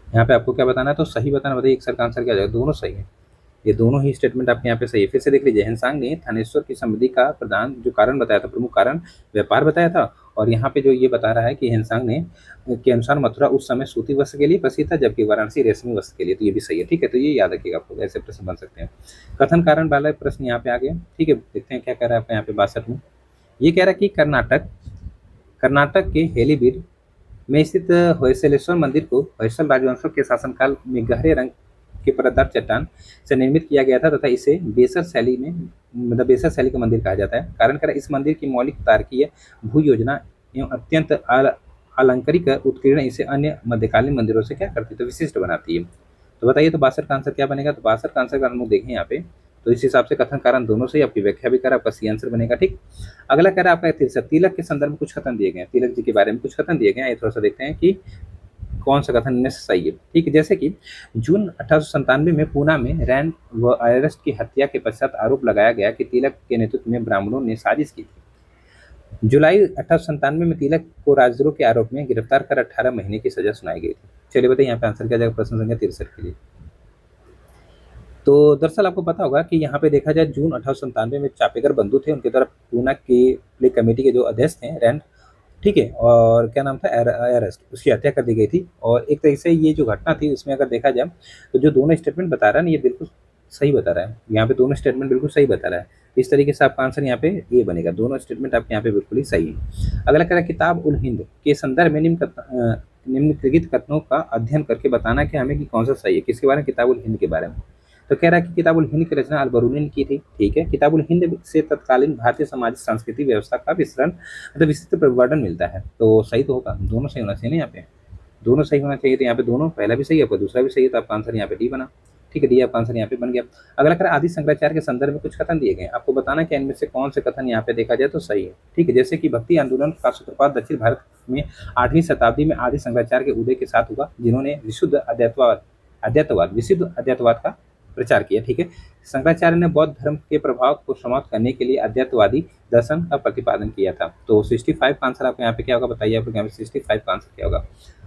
यहाँ पे आपको क्या बताना है? तो सही बताना। बताइए एक सर का आंसर क्या जाएगा? दोनों सही है। ये दोनों ही स्टेटमेंट आपके यहाँ पे सही है। फिर से देख लीजिए। हेनसांग ने थानेश्वर की समृद्धि का प्रधान जो कारण बताया था, प्रमुख कारण व्यापार बताया था। और यहाँ पे जो ये बता रहा है कि हेनसांग ने के अनुसार मथुरा उस समय सूती वस्त्र के लिए प्रसिद्ध था, जबकि वाराणसी रेशमी वस्त्र के लिए। तो ये भी सही है। ठीक है, तो ये याद रखिएगा, आपको ऐसे प्रश्न बन सकते हैं। कथन कारण वाला प्रश्न यहाँ पे आ गया। ठीक है, देखते हैं क्या कह रहा है आपका यहाँ पे 62 में। ये कह रहा है कि कर्नाटक कर्नाटक के हेलीबीर में स्थित होयसलेश्वर मंदिर को होयसल राजवंशों के शासनकाल में गहरे रंग के परतदार चट्टान से निर्मित किया गया था, तथा इसे बेसर शैली का मंदिर कहा जाता है। कारण कर इस मंदिर की मौलिक तारकीय भू योजना एवं अत्यंत अलंकारिक उत्कीर्ण इसे अन्य मध्यकालीन मंदिरों से क्या करती है? तो विशिष्ट बनाती है। तो बताइए, तो 62 का आंसर क्या बनेगा? तो 62 का आंसर हम लोग देखें यहाँ पे, तो इस हिसाब से कथन कारण दोनों से आपकी व्याख्या भी करा, आपका सी आंसर बनेगा। ठीक। अगला कह रहा है आपका 63, तिलक के संदर्भ में कुछ कथन दिए गए हैं। तिलक जी के बारे में कुछ कथन दिए गए हैं, ये थोड़ा सा देखते हैं कि कौन सा कथन इनमें से सही है। ठीक है, जैसे कि जून 1897 में पूना में रैन व अरेस्ट की हत्या के पश्चात आरोप लगाया गया कि तिलक के नेतृत्व में ब्राह्मणों ने साजिश की थी। जुलाई 1897 में तिलक को राजद्रोह के आरोप में गिरफ्तार कर 18 महीने की सजा सुनाई गई थी। चलिए बताइए यहाँ पे आंसर क्या जाएगा प्रश्न संख्या 63 के लिए। तो दरअसल आपको पता होगा कि यहाँ पे देखा जाए जून 1897 में चापेकर बंधु थे, उनके द्वारा पूना की प्ले कमेटी के जो अध्यक्ष थे रैंड, ठीक है, और क्या नाम था, अरेस्ट, उसकी हत्या कर दी गई थी। और एक तरीके से ये जो घटना थी उसमें अगर देखा जाए तो जो दोनों स्टेटमेंट बता रहा है ना, ये बिल्कुल सही बता रहा है। यहाँ पे दोनों स्टेटमेंट बिल्कुल सही बता रहा है। इस तरीके से आपका आंसर यहाँ पे ये बनेगा। दोनों स्टेटमेंट आपके यहाँ पे बिल्कुल ही सही है। अगला कह रहा है किताब उल हिंद के संदर्भ में निम्नलिखित कथनों का अध्ययन करके बताना कि हमें कि कौन सा सही है। किसके बारे में? किताब उल हिंद के बारे में। तो कह रहा है कि किताब उल हिंद की रचना अल-बरूनी ने की थी। ठीक है, किताब उल हिंद से तत्कालीन भारतीय सामाजिक सांस्कृतिक व्यवस्था का विस्तरण मतलब विस्तृत वर्णन मिलता है। तो सही तो होगा, दोनों सही होना चाहिए ना यहाँ पे, दोनों सही होना चाहिए। तो यहाँ पे दोनों, पहला भी सही है, आपका दूसरा भी सही है, तो आपका आंसर यहाँ पे डी बना। ठीक है, डी आपका आंसर यहाँ पे बन गया। अगला करें आदि शंकराचार्य के संदर्भ में कुछ कथन दिए गए हैं। आपको बताना कि इनमें से कौन से कथन यहाँ पे देखा जाए तो सही है। ठीक है, जैसे कि भक्ति आंदोलन का सूत्रपात दक्षिण भारत में 8वीं शताब्दी में आदि शंकराचार्य के उदय के साथ हुआ, जिन्होंने विशुद्ध अद्वैतवाद का प्रचार किया। ठीक है, शंकराचार्य ने बौद्ध धर्म के प्रभाव को समाप्त करने के लिए अद्वैतवादी दर्शन का प्रतिपादन किया था। तो 65 का आंसर आपको यहाँ पे क्या होगा? बताइए, आपको यहाँ पे 65 का आंसर क्या होगा?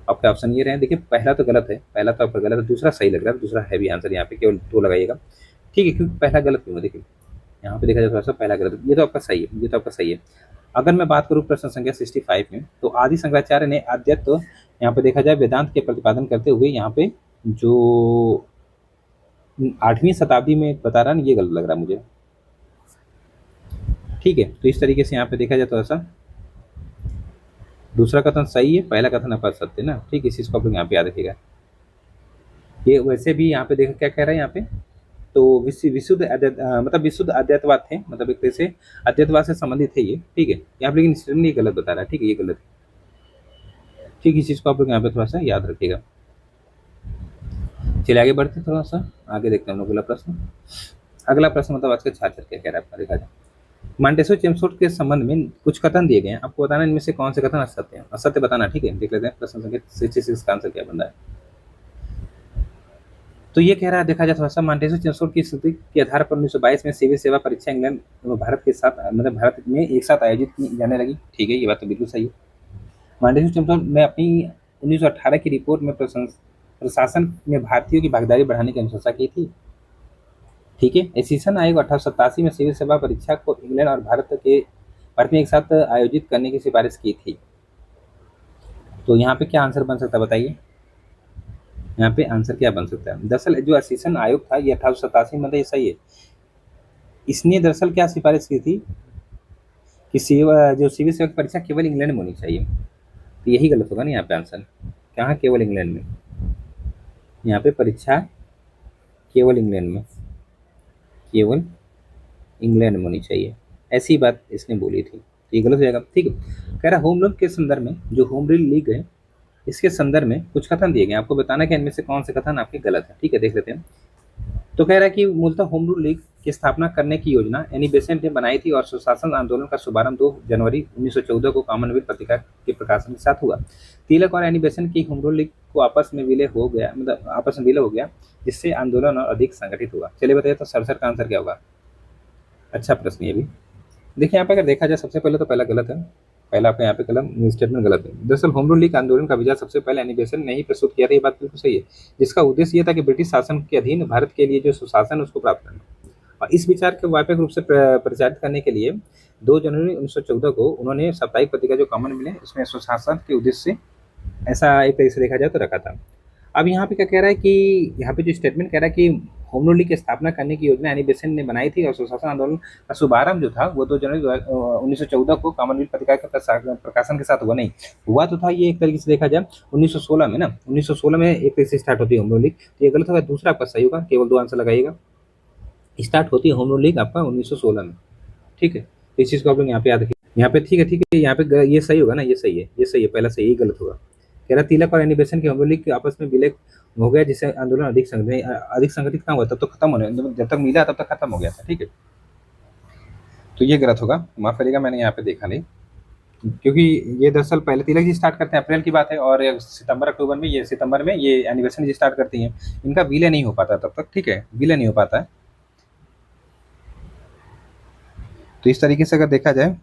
आपके ऑप्शन ये रहे। देखिए पहला तो गलत है, पहला तो आपका गलत है, दूसरा सही लग रहा है, दूसरा है भी आंसर। यहाँ पे केवल 2 लगाइएगा। ठीक है, क्योंकि पहला गलत क्यों है? देखिए यहाँ पे देखा जाए थोड़ा सा पहला गलत है। ये तो आपका सही है, ये तो आपका सही है। अगर मैं बात करूँ प्रश्न संख्या 65 में, तो आदि शंकराचार्य ने अद्वैत, यहाँ पे देखा जाए वेदांत के प्रतिपादन करते हुए यहाँ पे जो 8वीं शताब्दी में बता रहा है, ये गलत लग रहा है मुझे। ठीक है, तो इस तरीके से यहाँ पे देखा जाए तो ऐसा दूसरा कथन सही है, पहला कथन आपका सत्य ना। ठीक है, इस चीज को आप लोग यहाँ पे याद रखिएगा। ये वैसे भी यहाँ पे देखो क्या कह रहा है यहाँ पे, तो मतलब विशुद्ध अद्वैतवाद थे, मतलब एक तरह से अद्वैतवाद से संबंधित है ये। ठीक है, यहाँ पे लेकिन स्टेटमेंट ये गलत बता रहा है। ठीक है, ये गलत है। ठीक है, इस चीज को आप लोग यहाँ पे थोड़ा सा याद रखिएगा। चलिए आगे बढ़ते, थोड़ा सा आगे देखते हैं हम लोग अगला प्रश्न। अगला प्रश्न मतलब आज का छात्र क्या कह रहा है आपका, देखा जाए। मांटेसो चेमसोट के संबंध में कुछ कथन दिए गए हैं, आपको बताना इनमें से कौन से कथन असत्य हैं। असत्य बताना। ठीक है, देख लेते हैं प्रश्न संख्या 66 का आंसर क्या बन रहा है। तो ये कह रहा है, देखा जाए थोड़ा सा, मांटेसो चेमसोट की स्थिति के आधार पर 1922 में सिविल सेवा परीक्षा इंग्लैंड एवं भारत के साथ मतलब भारत में एक साथ आयोजित की जाने लगी। ठीक है, ये बात तो बिल्कुल सही है। मांटेसो चेमसोट ने अपनी 1918 की रिपोर्ट में प्रशासन में भारतीयों की भागीदारी बढ़ाने की अनुशंसा की थी। ठीक है, एशियन आयोग 1887 में सिविल सेवा परीक्षा को इंग्लैंड और भारत में एक साथ आयोजित करने की सिफारिश की थी। तो यहाँ पे क्या आंसर बन सकता है बताइए, यहाँ पे आंसर क्या बन सकता है? दरअसल जो एशियन आयोग था ये 1887 में, ये सही है। इसने दरअसल क्या सिफारिश की थी कि जो सिविल सेवा की परीक्षा केवल इंग्लैंड में होनी चाहिए। तो यही गलत होगा ना यहाँ पे आंसर, कहाँ केवल इंग्लैंड में। यहाँ पे परीक्षा केवल इंग्लैंड में, केवल इंग्लैंड में होनी चाहिए, ऐसी बात इसने बोली थी। तो ये गलत हो जाएगा। ठीक है, कह रहा होम रूल के संदर्भ में, जो होम रूल लीग है इसके संदर्भ में कुछ कथन दिए गए, आपको बताना कि इनमें से कौन से कथन आपके गलत है। ठीक है, देख लेते हैं। तो कह रहा है कि मूलतः होम रूल लीग की स्थापना करने की योजना एनी बेसेंट ने बनाई थी और सुशासन आंदोलन का शुभारंभ 2 जनवरी 1914 को कॉमनवेल्थ पत्रिका के प्रकाशन के साथ हुआ। तिलक और एनी बेसेंट की होम रूल लीग को आपस में विलय हो गया, मतलब आपस में विलय हो गया, जिससे आंदोलन और अधिक संगठित हुआ। चलिए बताइए तो सर का आंसर क्या होगा। अच्छा प्रश्न ये भी। देखिए यहाँ पे अगर देखा जाए सबसे पहले तो पहला गलत है, पहला आपका यहाँ पे कलम स्टेटमेंट गलत है। दरअसल होम रूल लीग आंदोलन का विचार सबसे पहले एनी बेसेंट ने ही प्रस्तुत किया था, ये बात बिल्कुल सही है, जिसका उद्देश्य ये था कि ब्रिटिश शासन के अधीन भारत के लिए जो सुशासन है उसको प्राप्त करना। और इस विचार को व्यापक रूप से प्रचारित करने के लिए 2 जनवरी 1914 को उन्होंने साप्ताहिक पत्रिका जो कॉमन मिले उसमें सुशासन के उद्देश्य से ऐसा एक तरीके से देखा जाए तो रखा था। अब यहाँ पे क्या कह रहा है कि यहाँ पे जो स्टेटमेंट कह रहा है कि होम रूल लीग की स्थापना करने की योजना एनी बेसेंट ने बनाई थी और सुशासन आंदोलन का शुभारंभ जो था वो 2 जनवरी 1914 को कॉमनवेल्थ पत्रिका के प्रकाशन के साथ हुआ, नहीं हुआ तो था ये एक तरीके से देखा जाए 1916 में ना, 1916 में एक तरीके से स्टार्ट होती है होम रूल लीग। तो ये गलत होगा, दूसरा आपका सही होगा, केवल 2 आंसर लगाइएगा। स्टार्ट होती है होम रूल लीग आपका 1916 में। ठीक है, तो इस चीज़ को आप लोग यहाँ पे याद रखिए। यहाँ पे ठीक है, ठीक है, यहाँ पे ये सही होगा ना, ये सही है, ये सही है, पहला सही, ये गलत होगा। कह रहा तिलक और एनी बेसेंट की होम रूल लीग के आपस में विलय हो गया, जिससे आंदोलन अधिक संगठित कहाँ हुआ, तब तो खत्म होने, जब तक मिला तब तक खत्म हो गया था। ठीक है, तो ये गलत होगा, माफ करिएगा, मैंने यहाँ पे देखा नहीं, क्योंकि ये दरअसल पहले तिलक जी स्टार्ट करते हैं, अप्रैल की बात है, और सितंबर अक्टूबर में ये एनिवर्सरी जी स्टार्ट करती हैं, इनका विलय नहीं हो पाता तब तक। ठीक है, विलय नहीं हो पाता है। तो इस तरीके से अगर देखा जाए,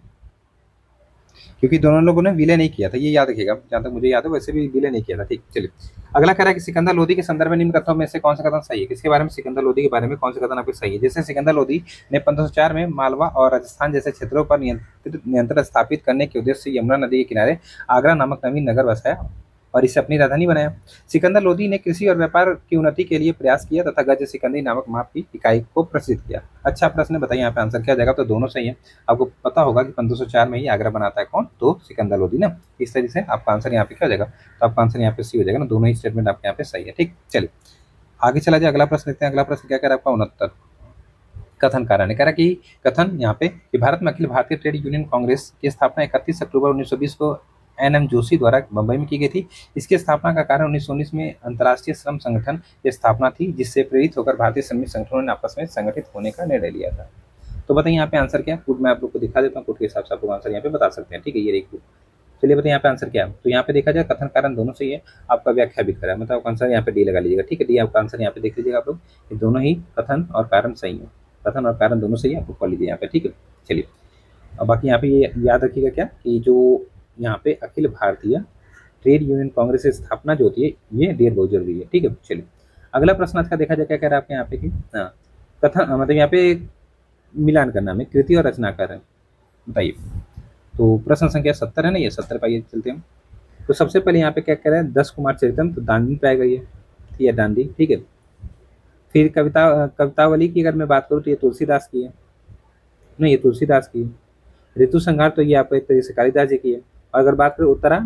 क्योंकि दोनों लोगों ने विलय नहीं किया था, ये याद रखिएगा, जहाँ तक मुझे याद है वैसे भी विलय नहीं किया था। ठीक, चलिए अगला कह रहा है कि सिकंदर लोधी के संदर्भ में निम्न कथनों में से कौन सा कथन सही है। किसके बारे में, सिकंदर लोधी के बारे में कौन सा कथन आपको सही है। जैसे सिकंदर लोधी ने 1504 में मालवा और राजस्थान जैसे क्षेत्रों पर नियंत्रण स्थापित करने के उद्देश्य से यमुना नदी के किनारे आगरा नामक नवीन नगर बसाया और इसे अपनी राजधानी बनाया। सिकंदर लोधी ने कृषि और व्यापार की उन्नति के लिए प्रयास किया तथा गज सिकंदरी नामक माप की इकाई को प्रसिद्ध किया। अच्छा प्रश्न, बताइए यहाँ पे आंसर क्या जाएगा। तो दोनों सही है, आपको पता होगा कि 1504 में ही आगरा बनाता है कौन, तो सिकंदर लोधी ना। इस तरीके से आपका आंसर यहाँ पे क्या हो जाएगा, तो आपका आंसर यहाँ पे सी हो जाएगा ना, दोनों ही स्टेटमेंट आपके यहाँ पे सही है। ठीक, चलिए आगे चला जाए, अगला प्रश्न देखते हैं। अगला प्रश्न क्या कह रहा है आपका 69 कथन कारण है। कह रहा कि कथन यहाँ पे कि भारत में अखिल भारतीय ट्रेड यूनियन कांग्रेस की स्थापना 31 अक्टूबर 1920 को एन जोशी द्वारा मुंबई में की गई थी। इसकी स्थापना का कारण 1919 में अंतर्राष्ट्रीय श्रम संगठन की स्थापना थी, जिससे प्रेरित होकर भारतीय श्रमिक संगठनों ने आपस में संगठित होने का निर्णय लिया था। तो बताइए यहाँ पे आंसर क्या है, कोड मैं आप लोग को दिखा देता हूँ, कोड के हिसाब से आप लोग आंसर यहाँ पे बता सकते हैं। ठीक है, ये देखिए, चलिए बताइए यहाँ पे आंसर क्या है। तो यहाँ पे देखा जाए कथन कारण दोनों सही है, आपका व्याख्या भी करा है, मतलब आंसर यहाँ पे डी लगा लीजिएगा। ठीक है, डी आपका आंसर यहाँ पे देख लीजिएगा आप लोग, ये दोनों ही कथन और कारण सही है, कथन और कारण दोनों सही है, आपको पढ़ लीजिए यहाँ पे। ठीक है, चलिए अब बाकी यहाँ पे ये याद रखिएगा क्या कि जो यहाँ पे अखिल भारतीय ट्रेड यूनियन कांग्रेस की स्थापना जो होती है ये डेढ़ बहुत जरूरी है। ठीक है, चलिए अगला प्रश्न आज का देखा जाए क्या कह रहा है आपके यहाँ पे कि हाँ कथन, मतलब यहाँ पे मिलान करना में कृति और रचनाकार है, बताइए। तो प्रश्न संख्या 70 है ना, ये 70 पाइए चलते हैं। तो सबसे पहले यहाँ पे क्या कह रहा है, 10 कुमार चरितम, तो दांडी पे आएगा ये दांडी। ठीक है, फिर कवितावली की अगर मैं बात करूँ तो ये तुलसीदास की है, नहीं ये तुलसीदास की है। ऋतु संहार तो ये आपको एक तरीके से कालिदास जी की है। और अगर बात करें उत्तरा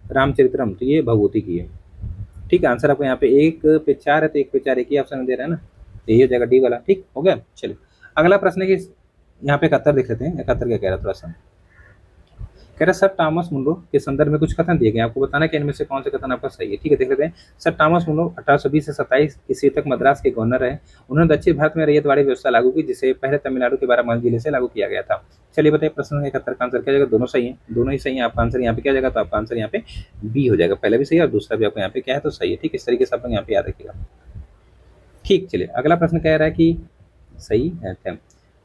रामचरित्रम तो ये भगवती की है। ठीक है, आंसर आपको यहाँ पे 1 पे 4 है, तो 1 पे 4 एक ही ऑप्शन दे रहा है ना, तो यही हो जाएगा डी वाला। ठीक हो गया, चलिए अगला प्रश्न है कि यहाँ पे 71 देख लेते हैं। 71 क्या कह रहा है थोड़ा सा, कह रहा है सर टॉमस मुनरो के संदर्भ में कुछ कथन दिए गए, आपको बताना कि इनमें से कौन से कथन आपका सही है। ठीक है, देख लेते हैं। सर टॉमस मुनरो 1820 से 27 ईस्वी तक मद्रास के गवर्नर रहे। उन्होंने दक्षिण भारत में रैयतवाड़ी व्यवस्था लागू की, जिसे पहले तमिलनाडु के बारामूला जिले से लागू किया गया था। चलिए बताइए प्रश्न 71 का आंसर क्या जाएगा, दोनों सही है, दोनों ही सही है, आपका आंसर यहाँ पे क्या जाएगा, तो आपका आंसर यहाँ पे बी हो जाएगा, पहले भी सही है और दूसरा भी आपको यहाँ पे क्या है तो सही है। ठीक, इस तरीके से आप लोग यहाँ पे याद रखिएगा। ठीक, चलिए अगला प्रश्न कह रहा है कि सही है,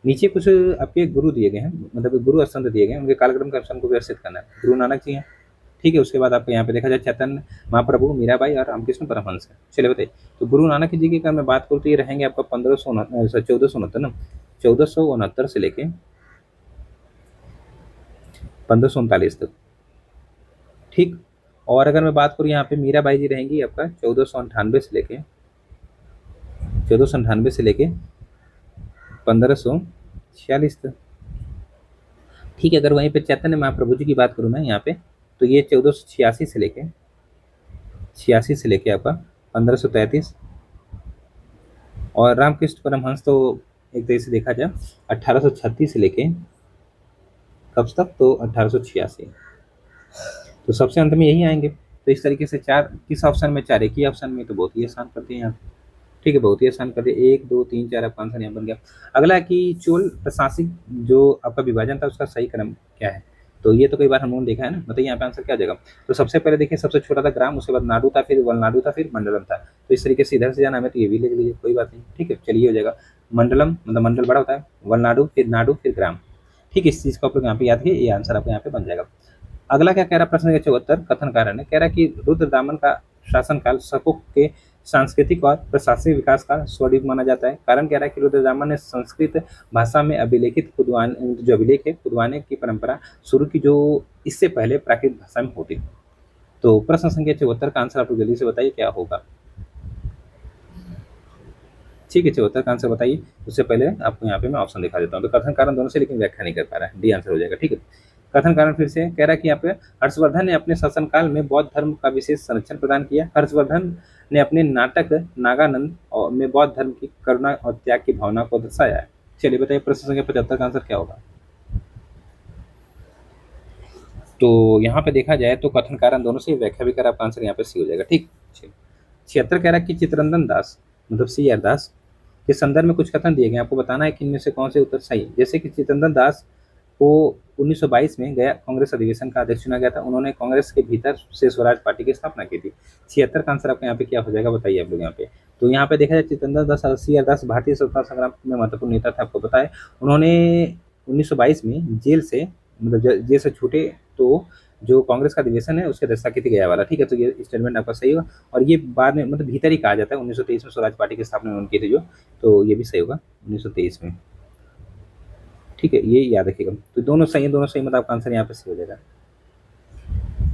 नीचे कुछ आपके गुरु दिए गए हैं, मतलब गुरु संत दिए गए हैं, उनके कालक्रम के अनुसार को व्यवस्थित करना है। गुरु नानक जी हैं। ठीक है, उसके बाद आपको यहाँ पे देखा जाए चैतन्य महाप्रभु, मीराबाई और रामकृष्ण परमहंस है। चलिए बताइए, तो गुरु नानक जी की अगर मैं बात करूँ तो ये रहेंगे आपका 1469 ना, 1469 से लेके 1539 तक। ठीक, और अगर मैं बात करूँ यहाँ पे मीराबाई जी रहेंगी आपका 1498 से लेके 1546 तक। ठीक है, अगर वहीं पे चैतन्य महाप्रभु जी की बात करूँ मैं यहाँ पे, तो ये 1486 से लेके आपका 1533। और रामकृष्ण परमहंस तो एक तरह से देखा जाए 1836 से लेके कब तक, तो 1886। तो सबसे अंत में यही आएंगे। तो इस तरीके से चार किस ऑप्शन में, चार एक ही ऑप्शन में, तो बहुत ही आसान करते हैं यहाँ। ठीक है, बहुत ही आसान कर दिया, 1 2 3 4 आपका आंसर यहाँ बन गया। अगला कि चोल प्रशासनिक जो आपका विभाजन था उसका सही क्रम क्या है। तो ये तो कई बार हम लोगों ने देखा है ना, बताइए यहाँ पे आंसर क्या आ जाएगा। तो सबसे पहले देखिए, सबसे छोटा था ग्राम, उसके बाद नाडु था, फिर वलनाडु था, फिर मंडलम था। तो इस तरीके से इधर से जाना हमें, तो ये भी लिख लीजिए, कोई बात नहीं। ठीक है, चलिए हो जाएगा। मंडलम मतलब मंडल बड़ा होता है, वलनाडु फिर नाडु फिर ग्राम। ठीक है, इस चीज़ को आप लोग यहाँ पे याद किए, ये आंसर आपको यहाँ पे बन जाएगा। अगला क्या कह रहा, प्रश्न के 74 कथन कारण है, कह रहा कि रुद्रदामन का शासनकाल शकों के सांस्कृतिक और प्रशासनिक विकास का स्वर्णिम माना जाता है। कारण कह रहा है कि रुद्रदामन ने संस्कृत भाषा में अभिलेखित खुदवाने, जो अभिलेख है खुदवाने की परंपरा शुरू की, जो इससे पहले प्राकृत भाषा में होती। तो प्रश्न संख्या 74 का आंसर आप लोग जल्दी से बताइए क्या होगा। ठीक है, 74 का आंसर बताइए। उससे पहले आपको यहाँ पे मैं ऑप्शन दिखा देता हूँ। तो कथन कारण दोनों से, लेकिन व्याख्या नहीं कर पा रहा है, डी आंसर हो जाएगा। ठीक है, कथन कारण फिर से कह रहा है कि यहाँ पे हर्षवर्धन ने अपने शासनकाल में बौद्ध धर्म का विशेष संरक्षण प्रदान किया। हर्षवर्धन ने अपने नाटक नागानंद में बौद्ध धर्म की करुणा और त्याग की भावना को दर्शाया है। चलिए बताइए, प्रश्न संख्या 75 का आंसर क्या होगा। तो यहाँ पे देखा जाए तो कथन कारण दोनों से व्याख्या भी कर, आपका आंसर यहाँ पे सी हो जाएगा। ठीक, 76 कह रहा है कि चित्रंदन दास मतलब सी आर दास के संदर्भ में कुछ कथन दिए गए, आपको बताना है कि इनमें से कौन से उत्तर सही है। जैसे कि चित्रंदन दास को 1922 में गया कांग्रेस अधिवेशन का अध्यक्ष चुना गया था। उन्होंने कांग्रेस के भीतर से स्वराज पार्टी की स्थापना की थी। 76 का आंसर आपका यहाँ पे क्या हो जाएगा, बताइए आप लोग यहाँ पे। तो यहाँ पे देखा जाए, चित्रंदन दास सी आर दास भारतीय स्वतंत्रता संग्राम में महत्वपूर्ण नेता थे, आपको पता है। उन्होंने 1922 में जेल से मतलब जेल से छूटे, तो जो कांग्रेस का अधिवेशन है उसके अध्यक्षता की थी गया वाला। ठीक है, तो ये स्टेटमेंट आपका सही होगा। और ये बाद में मतलब भीतर ही कहा जाता है, 1923 में स्वराज पार्टी की स्थापना उन्होंने की थी जो, तो ये भी सही होगा 1923 में। ठीक है, ये याद रखिएगा। तो दोनों सही है, दोनों सही, मतलब आपका आंसर यहाँ पे सही हो जाएगा।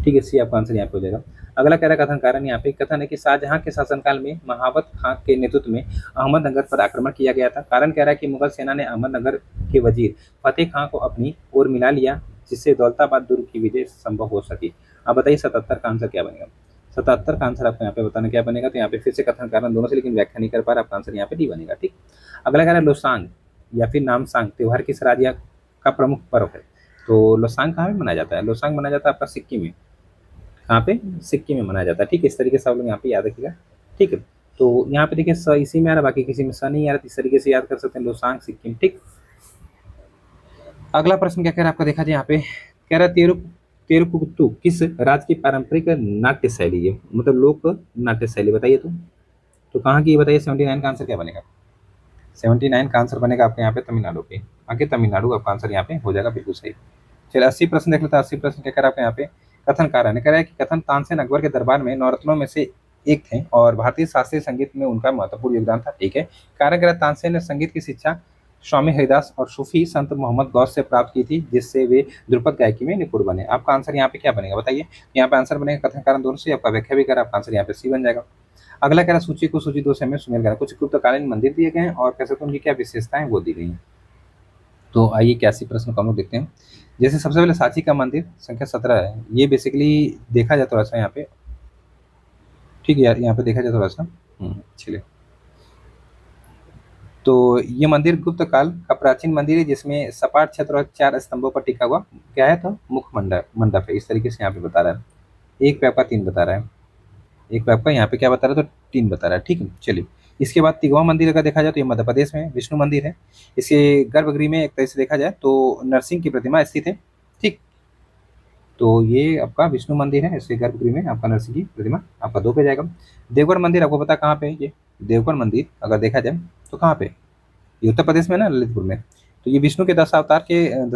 ठीक है, सी आपका आंसर यहाँ पे हो जाएगा। अगला कह रहा है कथन कारण, यहाँ पे कथन है कि शाहजहां के शासनकाल में महावत खां के नेतृत्व में अहमदनगर पर आक्रमण किया गया था। कारण कह रहा है कि मुगल सेना ने अहमदनगर के वजीर फतेह खां को अपनी ओर मिला लिया, जिससे दौलताबाद दुर्ग की विजय संभव हो सकी। अब बताइए 77 का आंसर क्या बनेगा। 77 का आंसर आपको यहाँ पे बताना क्या बनेगा। तो यहाँ पे फिर से कथन कारण दोनों से, लेकिन व्याख्या नहीं कर पा रहा, आपका आंसर यहाँ पे डी बनेगा। ठीक, अगला कह रहा है लोसांग या फिर नामसांग त्योहार किस राज्य का प्रमुख पर्व है। तो लोसांग कहाँ में मनाया जाता है, लोसांग मनाया जाता है आपका सिक्किम में। कहाँ पे, सिक्किम में मनाया जाता है। ठीक है, इस तरीके से आप लोग यहाँ पे याद रखिएगा। ठीक है, तो यहाँ पे देखिए स इसी में आ रहा, बाकी किसी में स नहीं आ रहा, इस तरीके से याद कर सकते हैं, लोसांग सिक्किम। ठीक, अगला प्रश्न क्या कह रहा है आपका, देखा जाए यहाँ पे कह रहा है तेरुकुत्तु किस राज्य की पारंपरिक नाट्य शैली है, मतलब लोक नाट्य शैली, बताइए। तो कहाँ की ये बताइए। 79 का आंसर क्या बनेगा। 79 का आंसर बनेगा आपके यहाँ पे तमिलनाडु के, आगे तमिलनाडु आपका आंसर यहाँ पे हो जाएगा, बिल्कुल सही। चलिए 80 प्रश्न देख लेते हैं। 80 प्रश्न क्या कह रहा है आपके यहाँ पे, कथन कारण है, कह रहा है कि कथन तानसेन अकबर के दरबार में नवरत्नों में से एक थे और भारतीय शास्त्रीय संगीत में उनका महत्वपूर्ण योगदान था। ठीक है, कारण कह रहा है तानसेन ने संगीत की शिक्षा स्वामी हरिदास और सूफी संत मोहम्मद गौस से प्राप्त की थी, जिससे वे ध्रुपद गायकी में निपुण बने। आपका आंसर यहाँ पे क्या बनेगा, बताइए। यहाँ पे आंसर बनेगा कथन कारण दोनों से, आपका व्याख्या भी करा, आपका आंसर यहाँ पे सी बन जाएगा। अगला कह रहा है सूची को सूची 2 से हमें सुमेल करा, कुछ गुप्तकालीन मंदिर दिए गए हैं और कह सकते हैं उनकी क्या विशेषताएं वो दी गई हैं। तो आइए 81 प्रश्न को हम लोग देखते हैं। जैसे सबसे पहले सांची का मंदिर संख्या 17 है, ये बेसिकली देखा जाए थोड़ा सा यहाँ पे। ठीक है यार, यहाँ पे देखा जाए थोड़ा सा। चलिए, तो ये मंदिर गुप्त काल का प्राचीन मंदिर है, जिसमें सपाट छत्र और 4 स्तंभों पर टिका हुआ क्या है, तो मुख मंडप है। इस तरीके से यहाँ पे बता रहा है। एक पे आपका 3 बता रहा है, एक पे आपका यहाँ पे क्या बता रहा है, तो 3 बता रहा है। ठीक है, चलिए। इसके बाद तिगवा मंदिर अगर देखा जाए तो ये मध्य प्रदेश में विष्णु मंदिर है। इसके गर्भगृह में एक तरह से देखा जाए तो नरसिंह की प्रतिमा स्थित है। ठीक, तो ये आपका विष्णु मंदिर है, इसके गर्भगृह में आपका नरसिंह की प्रतिमा आपका 2 पे जाएगा। देवगढ़ मंदिर आपको पता कहाँ पे है, ये देवगढ़ मंदिर अगर देखा जाए तो कहाँ पे, ये उत्तर प्रदेश में ना, ललितपुर में। तो ये विष्णु के 10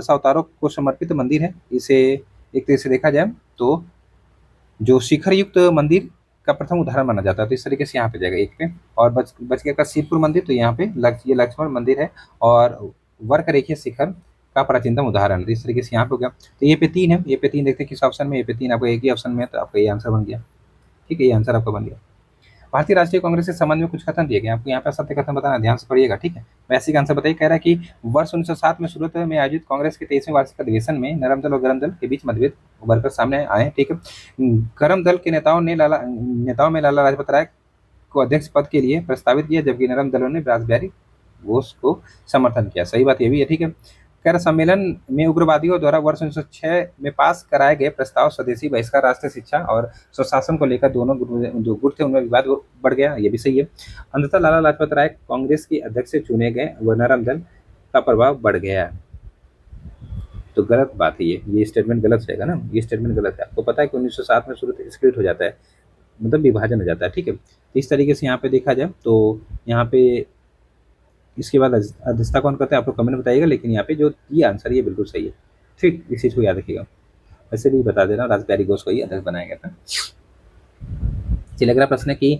अवतारों को समर्पित मंदिर है। इसे एक तरह से देखा जाए तो जो शिखर युक्त मंदिर का प्रथम उदाहरण माना जाता है। तो इस तरीके से यहाँ पे जाएगा एक पे। और बच गया का शिवपुर मंदिर, तो यहाँ पे ये लक्ष्मण मंदिर है और वर्क रेखीय शिखर का प्राचीनतम उदाहरण। तो इस तरीके से यहाँ पे हो गया। तो ये पे 3 है, ये पे 3 देखते हैं किस ऑप्शन में, ये पे 3 आपको एक ही ऑप्शन में है, तो आपका ये आंसर बन गया। ठीक है, ये आंसर आपका बन गया। भारतीय राष्ट्रीय कांग्रेस के संबंध में कुछ कथन दिए गए, आपको यहाँ पे सत्य कथन बताना, ध्यान से पढ़िएगा। ठीक है, वैसे का आंसर बताइए। कह रहा है कि वर्ष 1907 में सूरत में आयोजित कांग्रेस के 23वें वार्षिक अधिवेशन में नरम दल और गरम दल के बीच मतभेद उभर कर सामने आए। ठीक है, गरम दल के नेताओं में लाला लाजपत राय को अध्यक्ष पद के लिए प्रस्तावित किया, जबकि नरम दलों ने रासबिहारी घोष को समर्थन किया। सही बात ये भी है, ठीक है। कह रहा सम्मेलन में उग्रवादियों द्वारा वर्ष 1906 में पास कराए गए प्रस्ताव स्वदेशी बहिष्कार, राष्ट्रीय शिक्षा और स्वशासन को लेकर दोनों जो गुट थे उनमें विवाद बढ़ गया। ये भी सही है। अंततः लाला लाजपत राय कांग्रेस के अध्यक्ष से चुने गए व नरम दल का प्रभाव बढ़ गया। तो गलत बात है ये स्टेटमेंट गलत रहेगा ना, ये स्टेटमेंट गलत है। आपको पता है कि 1907 में सूरत स्प्लिट हो जाता है, मतलब विभाजन हो जाता है, ठीक है। तो इस तरीके से यहाँ पे देखा जाए तो यहाँ पे इसके बाद अध्यक्षता कौन करता है, आप लोग कमेंट बताइएगा। लेकिन यहाँ पे जो ये आंसर ये बिल्कुल सही है, ठीक। इस चीज़ को याद रखिएगा। वैसे भी बता दे रहा हूँ, रासबिहारी घोष को ही अध्यक्ष बनाया गया था। चलिए अगला प्रश्न है कि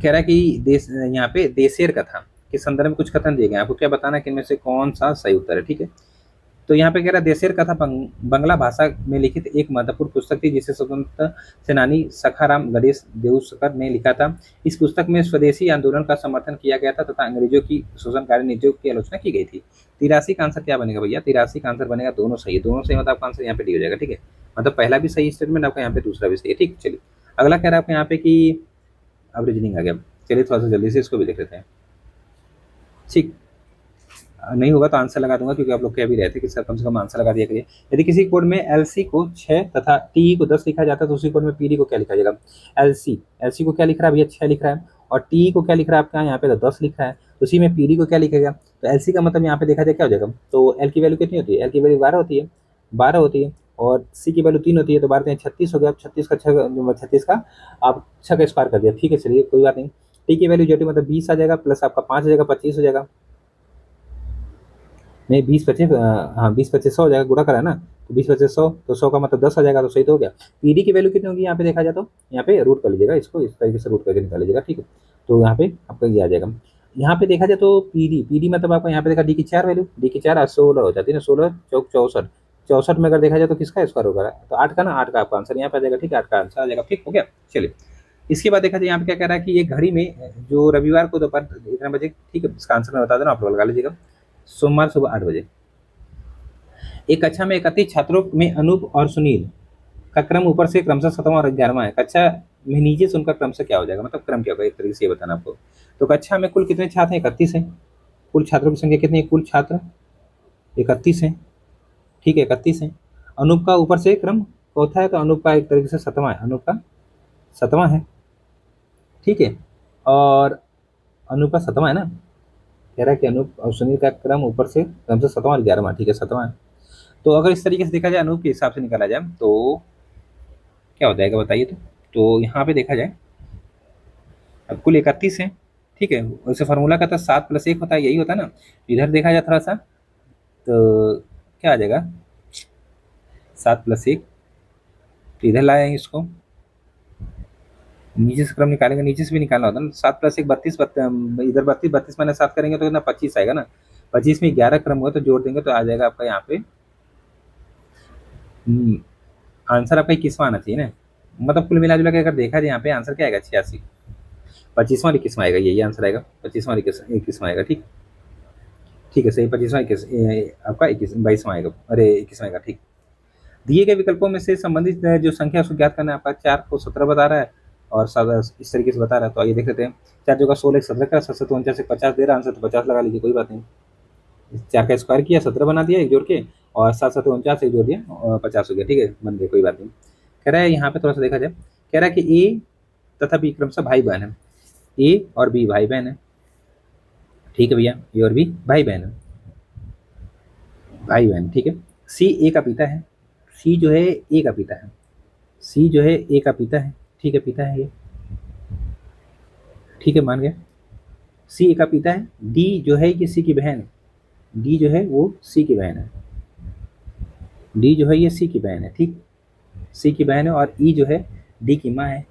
कह रहा है कि देश यहाँ पे देशेर कथा के संदर्भ में कुछ कथन दिए गए, आपको क्या बताना है कि इनमें से कौन सा सही उत्तर है, ठीक है। तो यहाँ पे कह रहा है देशेर कथा बंगला भाषा में लिखित एक महत्वपूर्ण पुस्तक थी जिसे स्वतंत्र सेनानी सखाराम गणेश देउस्कर ने लिखा था। इस पुस्तक में स्वदेशी आंदोलन का समर्थन किया गया था तथा अंग्रेजों की शोषणकारी नीतियों की आलोचना की गई थी। 83 का आंसर क्या बनेगा भैया, 83 का आंसर बनेगा दोनों सही है, दोनों सही मतलब आपका आंसर यहाँ पे डी हो जाएगा, ठीक है। मतलब पहला भी सही स्टेटमेंट आपका, यहाँ पे दूसरा भी सही है, ठीक। चलिए अगला कह रहा है आपका यहाँ पे कि अब रीजनिंग आ गया। चलिए थोड़ा सा जल्दी से इसको भी देख लेते हैं, ठीक। नहीं होगा तो आंसर लगा दूंगा, क्योंकि आप लोग कह भी रहे थे कि सर कम से कम आंसर लगा दिया करिए। यदि किसी कोड में एलसी को 6 तथा टीई को 10 लिखा जाता है तो उसी कोड में पीडी को क्या लिखा जाएगा। एलसी को क्या लिख रहा है भैया, 6 लिख रहा है, और टीई को क्या लिख रहा है आपका यहाँ पे तो 10 लिख रहा है, तो उसी में पीडी को क्या लिखेगा। तो एलसी का मतलब यहाँ पे देखा जाए क्या हो जाएगा, तो एल की वैल्यू कितनी होती है, एल की वैल्यू 12 होती है, 12 होती है, और सी की वैल्यू 3 होती है, तो 12 36 हो गया। 36 का 36 का आप 6 का स्क्वायर कर दिया, ठीक है। चलिए कोई बात नहीं। टी की वैल्यू जो मतलब 20 आ जाएगा, प्लस आपका 5 हो जाएगा, 25 हो जाएगा। नहीं 20 25 हाँ 20 25 100 हो जाएगा, गुणा करा है ना, तो 20 25 100, तो 100 का मतलब 10 आ जाएगा, तो सही तो हो गया। पीडी की वैल्यू कितनी होगी यहाँ पे देखा जाए तो, यहाँ पे रूट कर लीजिएगा इसको, इस तरीके से रूट करके निकाल लीजिएगा, ठीक है। तो यहाँ पे आपका ये आ जाएगा। यहाँ पे देखा जाए तो पीडी मतलब आपका यहाँ पे देखा डी की 4 वैल्यू, डी की 4 16 हो जाती है ना, 16 चौक 64, 64 में अगर देखा जाए तो किसका स्क्वायर होगा, तो 8 का ना, 8 का आपका आंसर यहाँ पे आ जाएगा, ठीक है। 8 का आंसर आ जाएगा, ठीक हो गया। चलिए इसके बाद देखा जाए यहाँ पे क्या कह रहा है कि ये घड़ी में जो रविवार को दोपहर इतना बजे, ठीक है, इसका आंसर मैं बता देना, आप लोग लगा लीजिएगा। सोमवार सुबह 8 बजे एक कक्षा में 31 छात्रों में अनूप और सुनील का क्रम ऊपर से क्रमशः 7वां और 11वां है। कक्षा में नीचे से उनका क्रमशः क्या हो जाएगा, मतलब क्रम क्या होगा, एक तरीके से ये बताना आपको। तो कक्षा में कुल कितने छात्र हैं, 31 हैं। कुल छात्रों की संख्या कितनी है, कुल छात्र 31 हैं, ठीक है, 31 हैं। अनूप का ऊपर से क्रम चौथा है, तो अनूप का एक तरीके से 7वां है, अनूप का 7वां है, ठीक है। और अनूप का 7वां है ना, कह रहा है कि अनूप और सुनील का क्रम ऊपर से क्रमशः 7वां और 11वां, ठीक है, 7वां है। तो अगर इस तरीके से देखा जाए, अनूप के हिसाब से निकाला जाए तो क्या हो जाएगा बताइए। तो यहाँ पे देखा जाए अब कुल 31 है, ठीक है। वैसे फार्मूला का था 7 + 1 होता है, यही होता है ना। इधर देखा जाए थोड़ा सा तो क्या आ जाएगा, 7 + 1, तो इधर लाए इसको, नीचे से क्रम निकालेंगे, नीचे से भी निकालना होता है ना। 7 + 1 32, इधर 32, 32 मैंने 7 करेंगे तो कितना 25 आएगा ना। 25 में 11 क्रम हुआ तो जोड़ देंगे तो आ जाएगा आपका यहाँ पे आंसर आपका 21वां आना चाहिए ना। मतलब कुल मिला जुला के अगर देखा जाए यहाँ पे आंसर क्या आएगा, 86। 25वां 21वां आएगा, यही आंसर आएगा, 25वां 21वां आएगा, ठीक, ठीक है सही। 25वां 21 आपका 21 22वां आएगा, अरे 21वां आएगा, ठीक। दिए गए विकल्पों में से संबंधित जो संख्या उसको ज्ञात करना है। आपका 4 को 17 बता रहा है और 7 इस तरीके से बता रहा है, तो आइए देख लेते हैं। 4 जगह 16 17 का 7 49 से 50 दे रहा आंसर, तो 50 लगा लीजिए, कोई बात नहीं। 4 का स्क्वायर किया, 17 बना दिया एक जोड़ के, और 7 7 49 एक जोड़ दिया और 50 हो गया, ठीक है, बन गया, कोई बात नहीं। कह रहा है यहाँ पे थोड़ा सा देखा जाए, कह रहा है कि ए तथा बी क्रमशः भाई बहन है, ए और बी भाई बहन है, ठीक है भैया, ए और बी भाई बहन है, भाई बहन, ठीक है। सी ए का पिता है, सी जो है ए का पिता है, सी जो है ए का पिता है, ठीक है, पिता है ये, ठीक है, मान गया। सी ए का पिता है, डी जो है ये सी की बहन है, डी जो है वो सी की बहन है, डी जो है ये सी की बहन है, ठीक, सी की बहन है। और ई जो है डी की माँ है,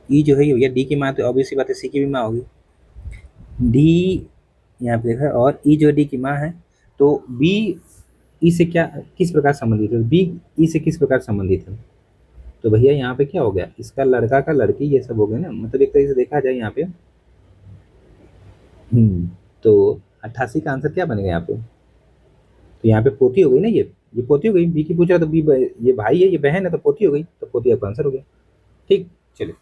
ई जो है ये भैया डी की माँ, तो ऑब्वियसली बात है सी की भी माँ होगी। डी यहाँ पे देखा, और ई जो डी की माँ है, तो बी ई से क्या किस प्रकार संबंधित है, बी ई से किस प्रकार संबंधित है। तो भैया यहाँ पे क्या हो गया, इसका लड़का का लड़की ये सब हो गया ना, मतलब एक तरीके से देखा जाए यहाँ पे। तो 88 का आंसर क्या बनेगा यहाँ पे, तो यहाँ पे पोती हो गई ना, ये पोती हो गई, बी की पूछ रहा तो बी, ये भाई है ये बहन है तो पोती हो गई, तो पोती आपका आंसर हो गया, ठीक। चलिए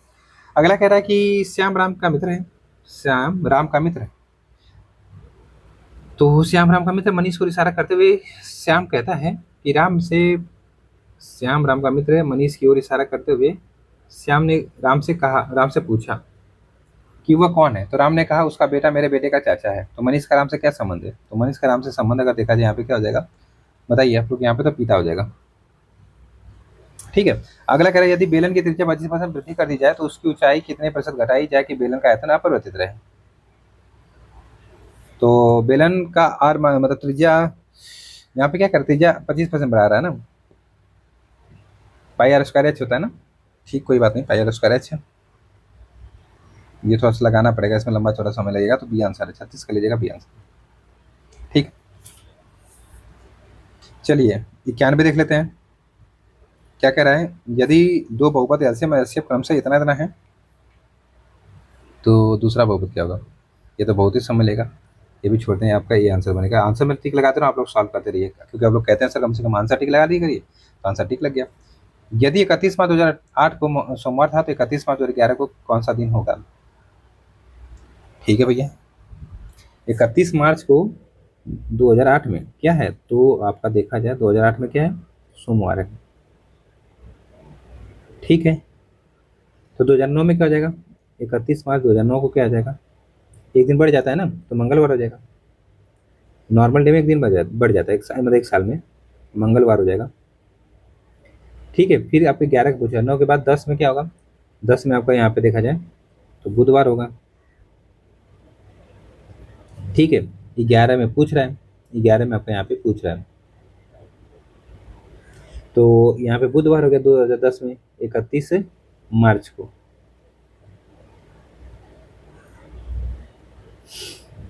अगला कह रहा है कि श्याम राम का मित्र है, श्याम राम का मित्र है। तो श्याम राम का मित्र मनीष को इशारा करते हुए श्याम कहता है कि श्याम राम का मित्र है, मनीष की ओर इशारा करते हुए श्याम ने राम से पूछा कि वह कौन है। तो राम ने कहा उसका बेटा मेरे बेटे का चाचा है। तो मनीष का राम से क्या संबंध है? तो मनीष का राम से संबंध अगर देखा जाए यहाँ पे क्या हो जाएगा बताइए आप लोग, यहाँ पे तो पिता हो जाएगा। ठीक है। अगला कह रहा है यदि बेलन की त्रिज्या 25% वृद्धि कर दी जाए तो उसकी ऊंचाई कितने प्रतिशत घटाई जाए कि बेलन का आयतन अपरिवर्तित रहे। तो बेलन का मतलब त्रिज्या यहाँ पे क्या कर त्रिज्या 25% बढ़ा रहा है ना, पाई आर स्क्वायर एच होता है ना। ठीक, कोई बात नहीं, पाई आर स्क्वायर एच है। ये थोड़ा सा लगाना पड़ेगा, इसमें लंबा चौड़ा समय लगेगा। तो बी आंसर है, 36 का लीजिएगा बी आंसर। ठीक, चलिए 91 देख लेते हैं क्या कह रहा है। यदि दो बहुपद एलसीएम और एचसीएफ क्रमशः इतना इतना है तो दूसरा बहुपद क्या होगा? ये तो बहुत ही समय लेगा, ये भी छोड़ते हैं, आपका ये आंसर बनेगा। आंसर में टिक लगाते रहो, आप लोग सॉल्व करते रहिए, क्योंकि आप लोग कहते हैं सर कम से कम आंसर टिक लगा दी करिए, तो आंसर टिक लग गया। यदि 31 मार्च 2008 को सोमवार था तो 31 मार्च 2011 को कौन सा दिन होगा? ठीक है भैया, 31 मार्च को 2008 में क्या है? तो आपका देखा जाए 2008 में क्या है? सोमवार है। ठीक है, तो 2009 में क्या हो जाएगा? 31 मार्च 2009 को क्या आ जाएगा? एक दिन बढ़ जाता है ना, तो मंगलवार हो जाएगा। नॉर्मल डे में एक दिन बढ़ जाता है, मतलब एक साल में मंगलवार हो जाएगा। ठीक है, फिर आपके 11 का पूछा, 9 के बाद 10 में क्या होगा? 10 में आपका यहाँ पे देखा जाए तो बुधवार होगा। ठीक है, 11 में पूछ रहा है, 11 में आपका यहाँ पे पूछ रहा है, तो यहाँ पे बुधवार हो गया 2010 में 31 मार्च को।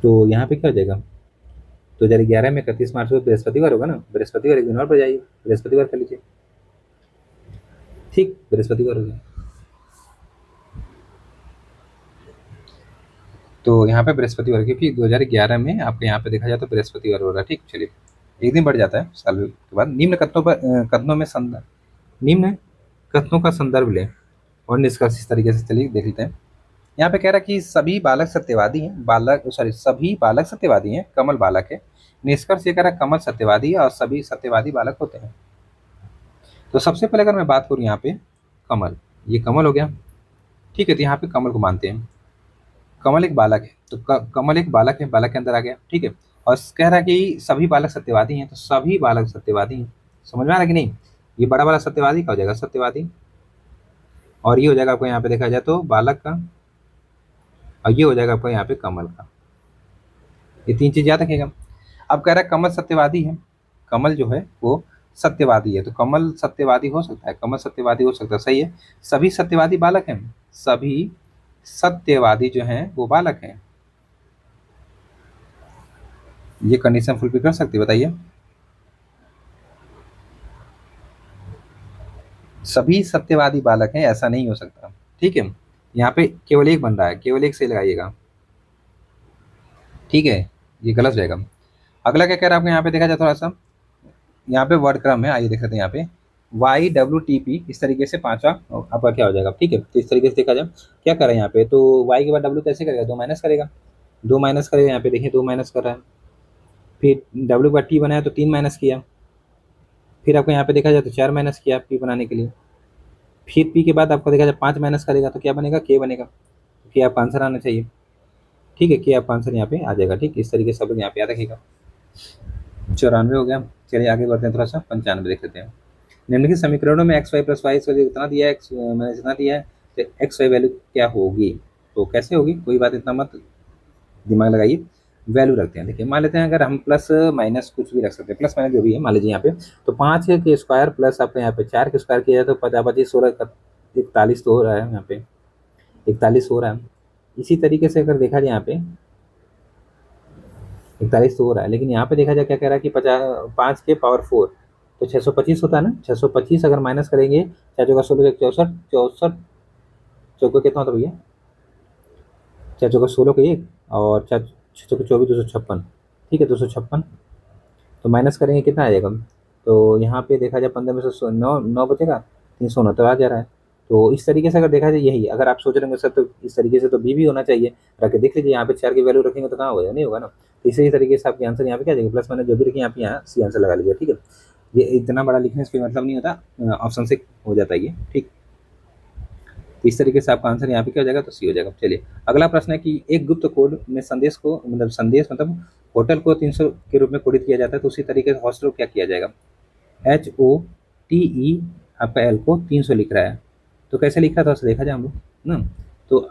तो यहाँ पे क्या हो जाएगा? 2011 में 31 मार्च को बृहस्पतिवार होगा ना, बृहस्पतिवार एक दिन और बढ़ जाइए, बृहस्पतिवार कर लीजिए। ठीक, बृहस्पतिवार हो गया, तो यहाँ पे बृहस्पतिवार की फिर 2011 में आपके यहाँ पे देखा जाए तो बृहस्पतिवार हो रहा है। ठीक, चलिए एक दिन बढ़ जाता है साल के बाद। निम्न कथनों का संदर्भ लें और निष्कर्ष इस तरीके से चलिए देख लेते हैं। यहाँ पे कह रहा है कि सभी बालक सत्यवादी हैं, कमल बालक है। निष्कर्ष ये कह रहा है कमल सत्यवादी है और सभी सत्यवादी बालक होते हैं। तो सबसे पहले अगर मैं बात करूँ यहाँ पे कमल, ये कमल हो गया। ठीक है, तो यहाँ पे कमल को मानते हैं, कमल एक बालक है, तो कमल एक बालक है, बालक के अंदर आ गया। ठीक है, और कह रहा है कि सभी बालक सत्यवादी हैं, तो सभी बालक सत्यवादी हैं। समझ में आ रहा है कि नहीं? ये बड़ा वाला सत्यवादी का हो जाएगा सत्यवादी, और ये हो जाएगा आपको यहाँ पे देखा जाए तो बालक का, और ये हो जाएगा आपको यहाँ पे कमल का। ये तीन चीज याद रखिएगा। अब कह रहा है कमल सत्यवादी है, कमल जो है वो सत्यवादी है, तो कमल सत्यवादी हो सकता है, कमल सत्यवादी हो सकता है, सही है। सभी सत्यवादी बालक हैं, सभी सत्यवादी जो हैं वो बालक हैं। ये कंडीशन फुलफिल कर सकते बताइए? सभी सत्यवादी बालक हैं ऐसा नहीं हो सकता। ठीक है, यहाँ पे केवल एक बन रहा है, केवल एक से लगाइएगा। ठीक है, ये गलत जाएगा। अगला क्या कह रहा है आपको यहाँ पे देखा जाए थोड़ा सा, यहाँ पे वर्ड क्रम है, आइए देख लेते हैं। यहाँ पे YWTP इस तरीके से पांचवा आपका क्या हो जाएगा। ठीक है, तो इस तरीके से देखा जाए क्या कर रहा है यहाँ पे, तो Y के बाद W कैसे करेगा? 2 माइनस करेगा, 2 माइनस करेगा। यहाँ पे देखिए 2 माइनस कर रहा है, फिर W के बाद T बनाया तो 3 माइनस किया, फिर आपको यहाँ पे देखा जाए तो 4 माइनस किया P बनाने के लिए, फिर P के बाद आपको देखा जाए 5 माइनस करेगा तो क्या बनेगा? K बनेगा। तो K आपका आंसर आना चाहिए। ठीक है, K आपका आंसर यहाँ पे आ जाएगा। ठीक, इस तरीके से सब लोग यहाँ पे याद रखिएगा। 94 हो गया, चलिए आगे बढ़ते हैं थोड़ा सा, 95 देख लेते हैं। निम्नलिखित समीकरणों में x y plus y value इतना दिया है, एक्स मैंने जितना दिया है, तो एक्स वाई वैल्यू क्या होगी? तो कैसे होगी, कोई बात इतना मत दिमाग लगाइए, वैल्यू रखते हैं। देखिए मान लेते हैं अगर हम प्लस माइनस कुछ भी रख सकते हैं, प्लस माइनस जो भी है मान लीजिए यहाँ पे, तो 5 के स्क्वायर प्लस आपका यहाँ पे 4 के स्क्वायर किया जाए तो 50 25 16 41 तो हो रहा है, यहाँ पे 41 हो रहा है। इसी तरीके से अगर देखा जाए यहाँ पे 41 तो हो रहा है, लेकिन यहाँ पे देखा जाए क्या कह रहा है कि 5 के पावर 4 तो 625 होता है ना। 625 अगर माइनस करेंगे, 4 चौका 16 64 64 चौका कितना होता है भैया? 4 चौका 16 का 1 और 4 चौका 24 256। ठीक है, 256 तो माइनस करेंगे कितना आ जाएगा? तो यहाँ पे देखा जाए 15 में से 9 बचेगा, 369 आ जा रहा है। तो इस तरीके से अगर देखा जाए यही, अगर आप सोच रहे होंगे सर तो इस तरीके से तो बी भी होना चाहिए, रख के देख लीजिए, यहाँ पे 4 की वैल्यू रखेंगे तो कहाँ होगा, नहीं होगा ना। तो इसी तरीके से आपके आंसर यहाँ पे क्या जाएगा, प्लस मैंने जो भी रखी यहाँ पे यहाँ सी आंसर लगा लीजिए, ठीक है। ये इतना बड़ा लिखने से कोई मतलब नहीं होता, ऑप्शन से हो जाता है ये, ठीक। तो इस तरीके से आपका आंसर यहाँ पे क्या हो जाएगा, तो सी हो जाएगा। चलिए अगला प्रश्न है कि एक गुप्त कोड में संदेश को संदेश होटल को 300 के रूप में कोडित किया जाता है, तो उसी तरीके से हॉस्टल को क्या किया जाएगा, HOTE आपका एल को 300 लिख रहा है, तो कैसे लिखा था उसे देखा जाए हम लोग ना। तो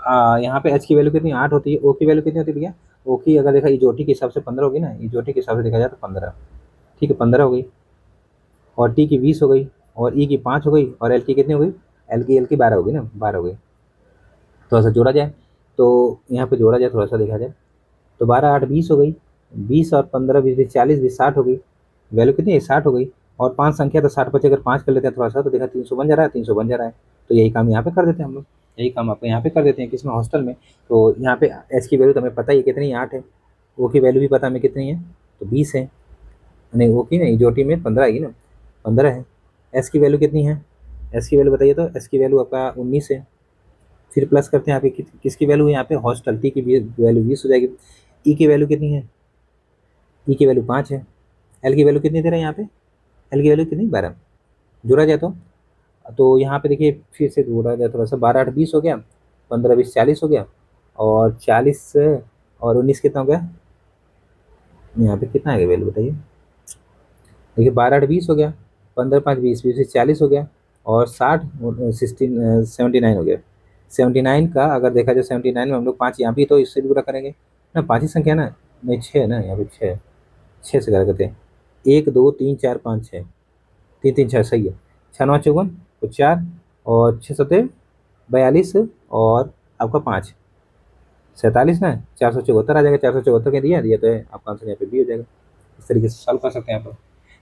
यहाँ पे एच की वैल्यू कितनी 8 होती है, ओ की वैल्यू कितनी होती है भैया, ओ की अगर देखा इजोटी के हिसाब से 15 होगी ना, इजोटी के हिसाब से देखा जाए तो 15, ठीक है 15 हो गई, और टी की 20 हो गई, और ई की 5 हो गई, और एल की कितनी हो गई, एल की 12 होगी ना, 12 हो गई। थोड़ा सा जोड़ा जाए, तो यहाँ पे जोड़ा जाए थोड़ा सा देखा जाए, तो 12 8 20 हो गई, 20 और 15 20 20 40 20 60 हो गई, वैल्यू कितनी है 60 हो गई, और 5 संख्या तो 60 बचे, अगर 5 कर लेते हैं थोड़ा सा तो देखा 300 बन जा रहा है, 300 बन जा रहा है। तो यही काम यहाँ पे कर देते हैं हम लोग, यही काम आपको यहाँ पे कर देते हैं किसमें, हॉस्टल में। तो यहाँ पे एच की वैल्यू तो हमें पता ही है कितनी 8 है, ओ की वैल्यू भी पता हमें कितनी है, तो 20 है, नहीं ओ की नहीं जोटी में 15 आएगी ना, 15 है। एस की वैल्यू कितनी है, एस की वैल्यू बताइए, तो एस की वैल्यू आपका 19 है। फिर प्लस करते हैं यहाँ पे किसकी वैल्यू है, यहाँ पे हॉस्टल टी की वैल्यू 20 हो जाएगी। ई की वैल्यू कितनी है, ई की वैल्यू 5 है। एल की वैल्यू कितनी दे रहे हैं यहाँ पे, एल की वैल्यू कितनी 12, जोड़ा जाए तो यहाँ पे देखिए फिर से जोड़ा जाए थोड़ा सा, 12 8 20 हो गया, 15 20 40 हो गया, और 40 और 19 कितना हो गया, यहाँ पे कितना आएगा वैल्यू बताइए, देखिए 12 8 20 हो गया, 15 5 20 20 40 हो गया, और 60 16 79 हो गया। 79 का अगर देखा जाए 79 में हम लोग 5 यहाँ भी तो इससे भी पूरा करेंगे ना, 5 ही संख्या ना, नहीं 6 है ना, यहाँ पे 6, 6 से क्या करते हैं, 1 2 3 4 5 6, 3 3 6 सही है, 6 9 54 तो 4, और 6 7 42, और आपका 5 47 ना, 474 आ जाएगा, 474 के दिया दिया तो है आपका आंसर यहाँ पे बी हो जाएगा। इस तरीके से सॉल्व कर सकते हैं आप।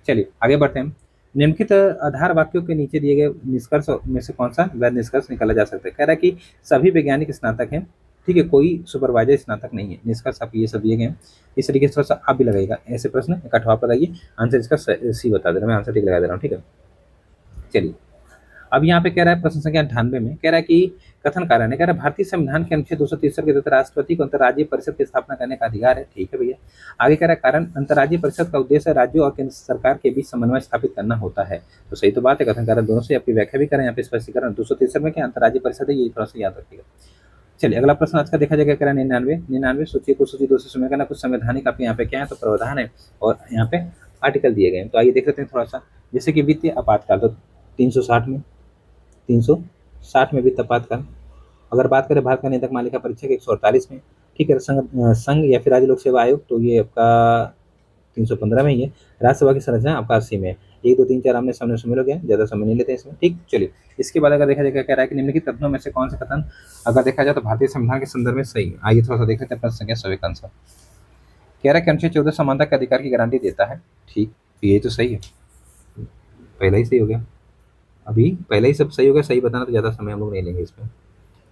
चलिए आगे बढ़ते हैं। निम्नलिखित आधार वाक्यों के नीचे दिए गए निष्कर्ष में से कौन सा वैध निष्कर्ष निकाला जा सकता है, कह रहा है कि सभी वैज्ञानिक स्नातक हैं, ठीक है, कोई सुपरवाइजर स्नातक नहीं है, निष्कर्ष आपको ये सब दिए गए हैं। इस तरीके से थोड़ा सा आप भी लगाइएगा ऐसे प्रश्न, एक अठवा बताइए, आंसर इसका सी बता दे रहा हूँ मैं, आंसर ठीक लगा दे रहा हूँ, ठीक है। चलिए अब यहाँ पे कह रहा है प्रश्न संख्या 98 में, कह रहा है कि कथन कारण है, कह रहा है भारतीय संविधान के अनुच्छेद 263 के तहत राष्ट्रपति को अंतर्राज्यीय परिषद की स्थापना करने का अधिकार है, ठीक है भैया। आगे कह रहा है कारण अंतर्राज्यीय परिषद का उद्देश्य राज्यों और केंद्र सरकार के बीच समन्वय स्थापित करना होता है, तो सही तो बात है, कथन कारण दोनों से आपकी व्याख्या भी करें, यहाँ पे स्पष्टीकरण 263 में क्या अंतर्राज्यीय परिषद है, ये थोड़ा सा याद रखिएगा। चलिए अगला प्रश्न आज का देखा जाएगा, कह रहा है 99 सोचिए कुछ सूची 2 से शुरू करना, कुछ संवैधानिक आपके यहाँ पे क्या है, तो प्रावधान है, और यहाँ पे आर्टिकल दिए गए हैं, तो आइए देख लेते हैं थोड़ा सा। जैसे कि वित्तीय आपातकाल, तो 360 में वित्त आपातकाल। अगर बात करें भारत का नियंत्रक मालिका परीक्षा के 148 में, ठीक है, संघ या फिर राज्य लोक सेवा आयोग, तो ये आपका 315 में ही है। राज्यसभा की संरचना आपका 80 में है। 1 2 3 4 आमने सामने शामिल हो गया, ज़्यादा समय नहीं लेते इसमें, ठीक। चलिए इसके बाद अगर देखा जाए कह रहा है कि निम्नलिखित कथनों में से कौन सा कथन अगर देखा जाए तो भारतीय संविधान के संदर्भ में सही है, आइए थोड़ा सा देख लेते हैं प्रश्न संख्या 100 का आंसर। कह रहा है कि अनुच्छेद 14 समानता के अधिकार की गारंटी देता है, ठीक, ये तो सही है, पहला ही सही हो गया, अभी पहले ही सब सही हो गया, सही बताना तो ज़्यादा समय हम लोग नहीं लेंगे इसमें।